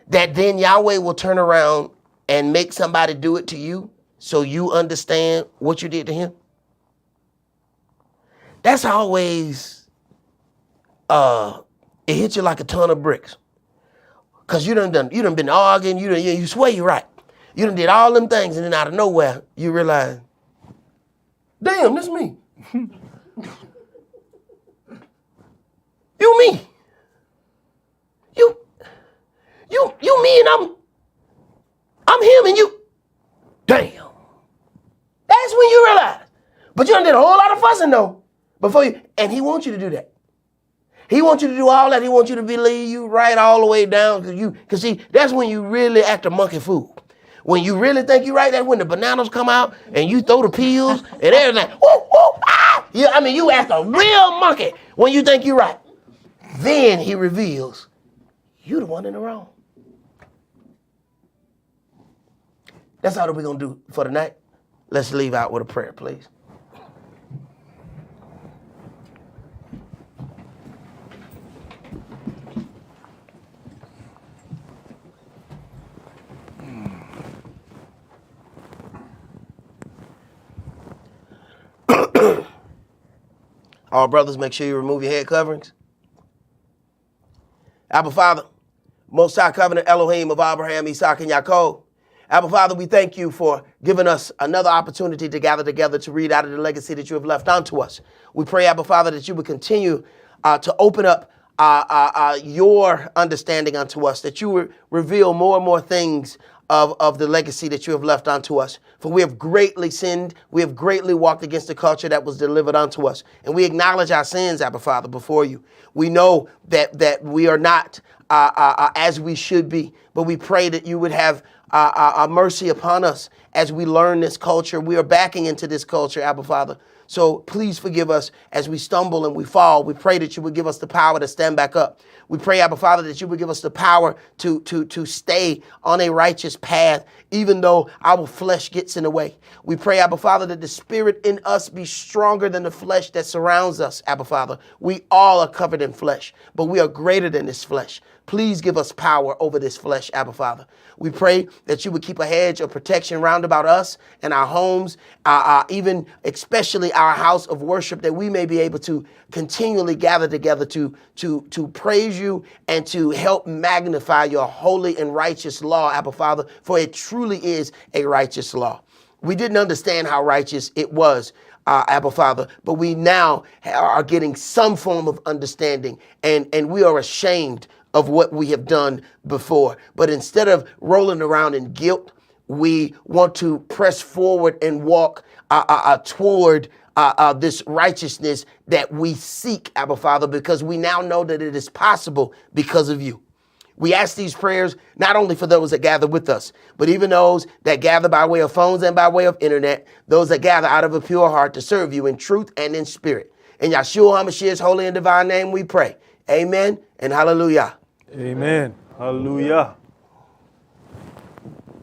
That then Yahweh will turn around and make somebody do it to you so you understand what you did to him? That's always, it hits you like a ton of bricks. Cause you done been arguing, you swear you're right. You done did all them things, and then out of nowhere, you realize, damn, this me. You me. You me, and I'm him, and you. Damn. That's when you realize. But you done did a whole lot of fussing though, before you, and he wants you to do that. He wants you to do all that. He wants you to believe you right all the way down. Cause see, that's when you really act a monkey fool. When you really think you're right, that's when the bananas come out and you throw the peels and everything. Woo, woo, ah! You act a real monkey when you think you're right. Then he reveals you the one in the wrong. That's all that we're gonna do for tonight. Let's leave out with a prayer, please. All brothers, make sure you remove your head coverings. Abba Father, Most High Covenant Elohim of Abraham, Esaac, and Yaakov. Abba Father, we thank you for giving us another opportunity to gather together to read out of the legacy that you have left onto us. We pray, Abba Father, that you would continue to open up your understanding unto us, that you would reveal more and more things of the legacy that you have left unto us. For we have greatly sinned. We have greatly walked against the culture that was delivered unto us. And we acknowledge our sins, Abba Father, before you. We know that we are not as we should be, but we pray that you would have mercy upon us as we learn this culture. We are backing into this culture, Abba Father. So please forgive us as we stumble and we fall. We pray that you would give us the power to stand back up. We pray, Abba Father, that you would give us the power to stay on a righteous path, even though our flesh gets in the way. We pray, Abba Father, that the spirit in us be stronger than the flesh that surrounds us, Abba Father. We all are covered in flesh, but we are greater than this flesh. Please give us power over this flesh, Abba Father. We pray that you would keep a hedge of protection round about us and our homes, even especially our house of worship, that we may be able to continually gather together to praise you and to help magnify your holy and righteous law, Abba Father, for it truly is a righteous law. We didn't understand how righteous it was, Abba Father, but we now are getting some form of understanding, and we are ashamed of what we have done before. But instead of rolling around in guilt, we want to press forward and walk toward this righteousness that we seek, Abba Father, because we now know that it is possible because of you. We ask these prayers not only for those that gather with us, but even those that gather by way of phones and by way of internet, those that gather out of a pure heart to serve you in truth and in spirit. In Yahshua HaMashiach's holy and divine name we pray. Amen and hallelujah. Amen. Hallelujah.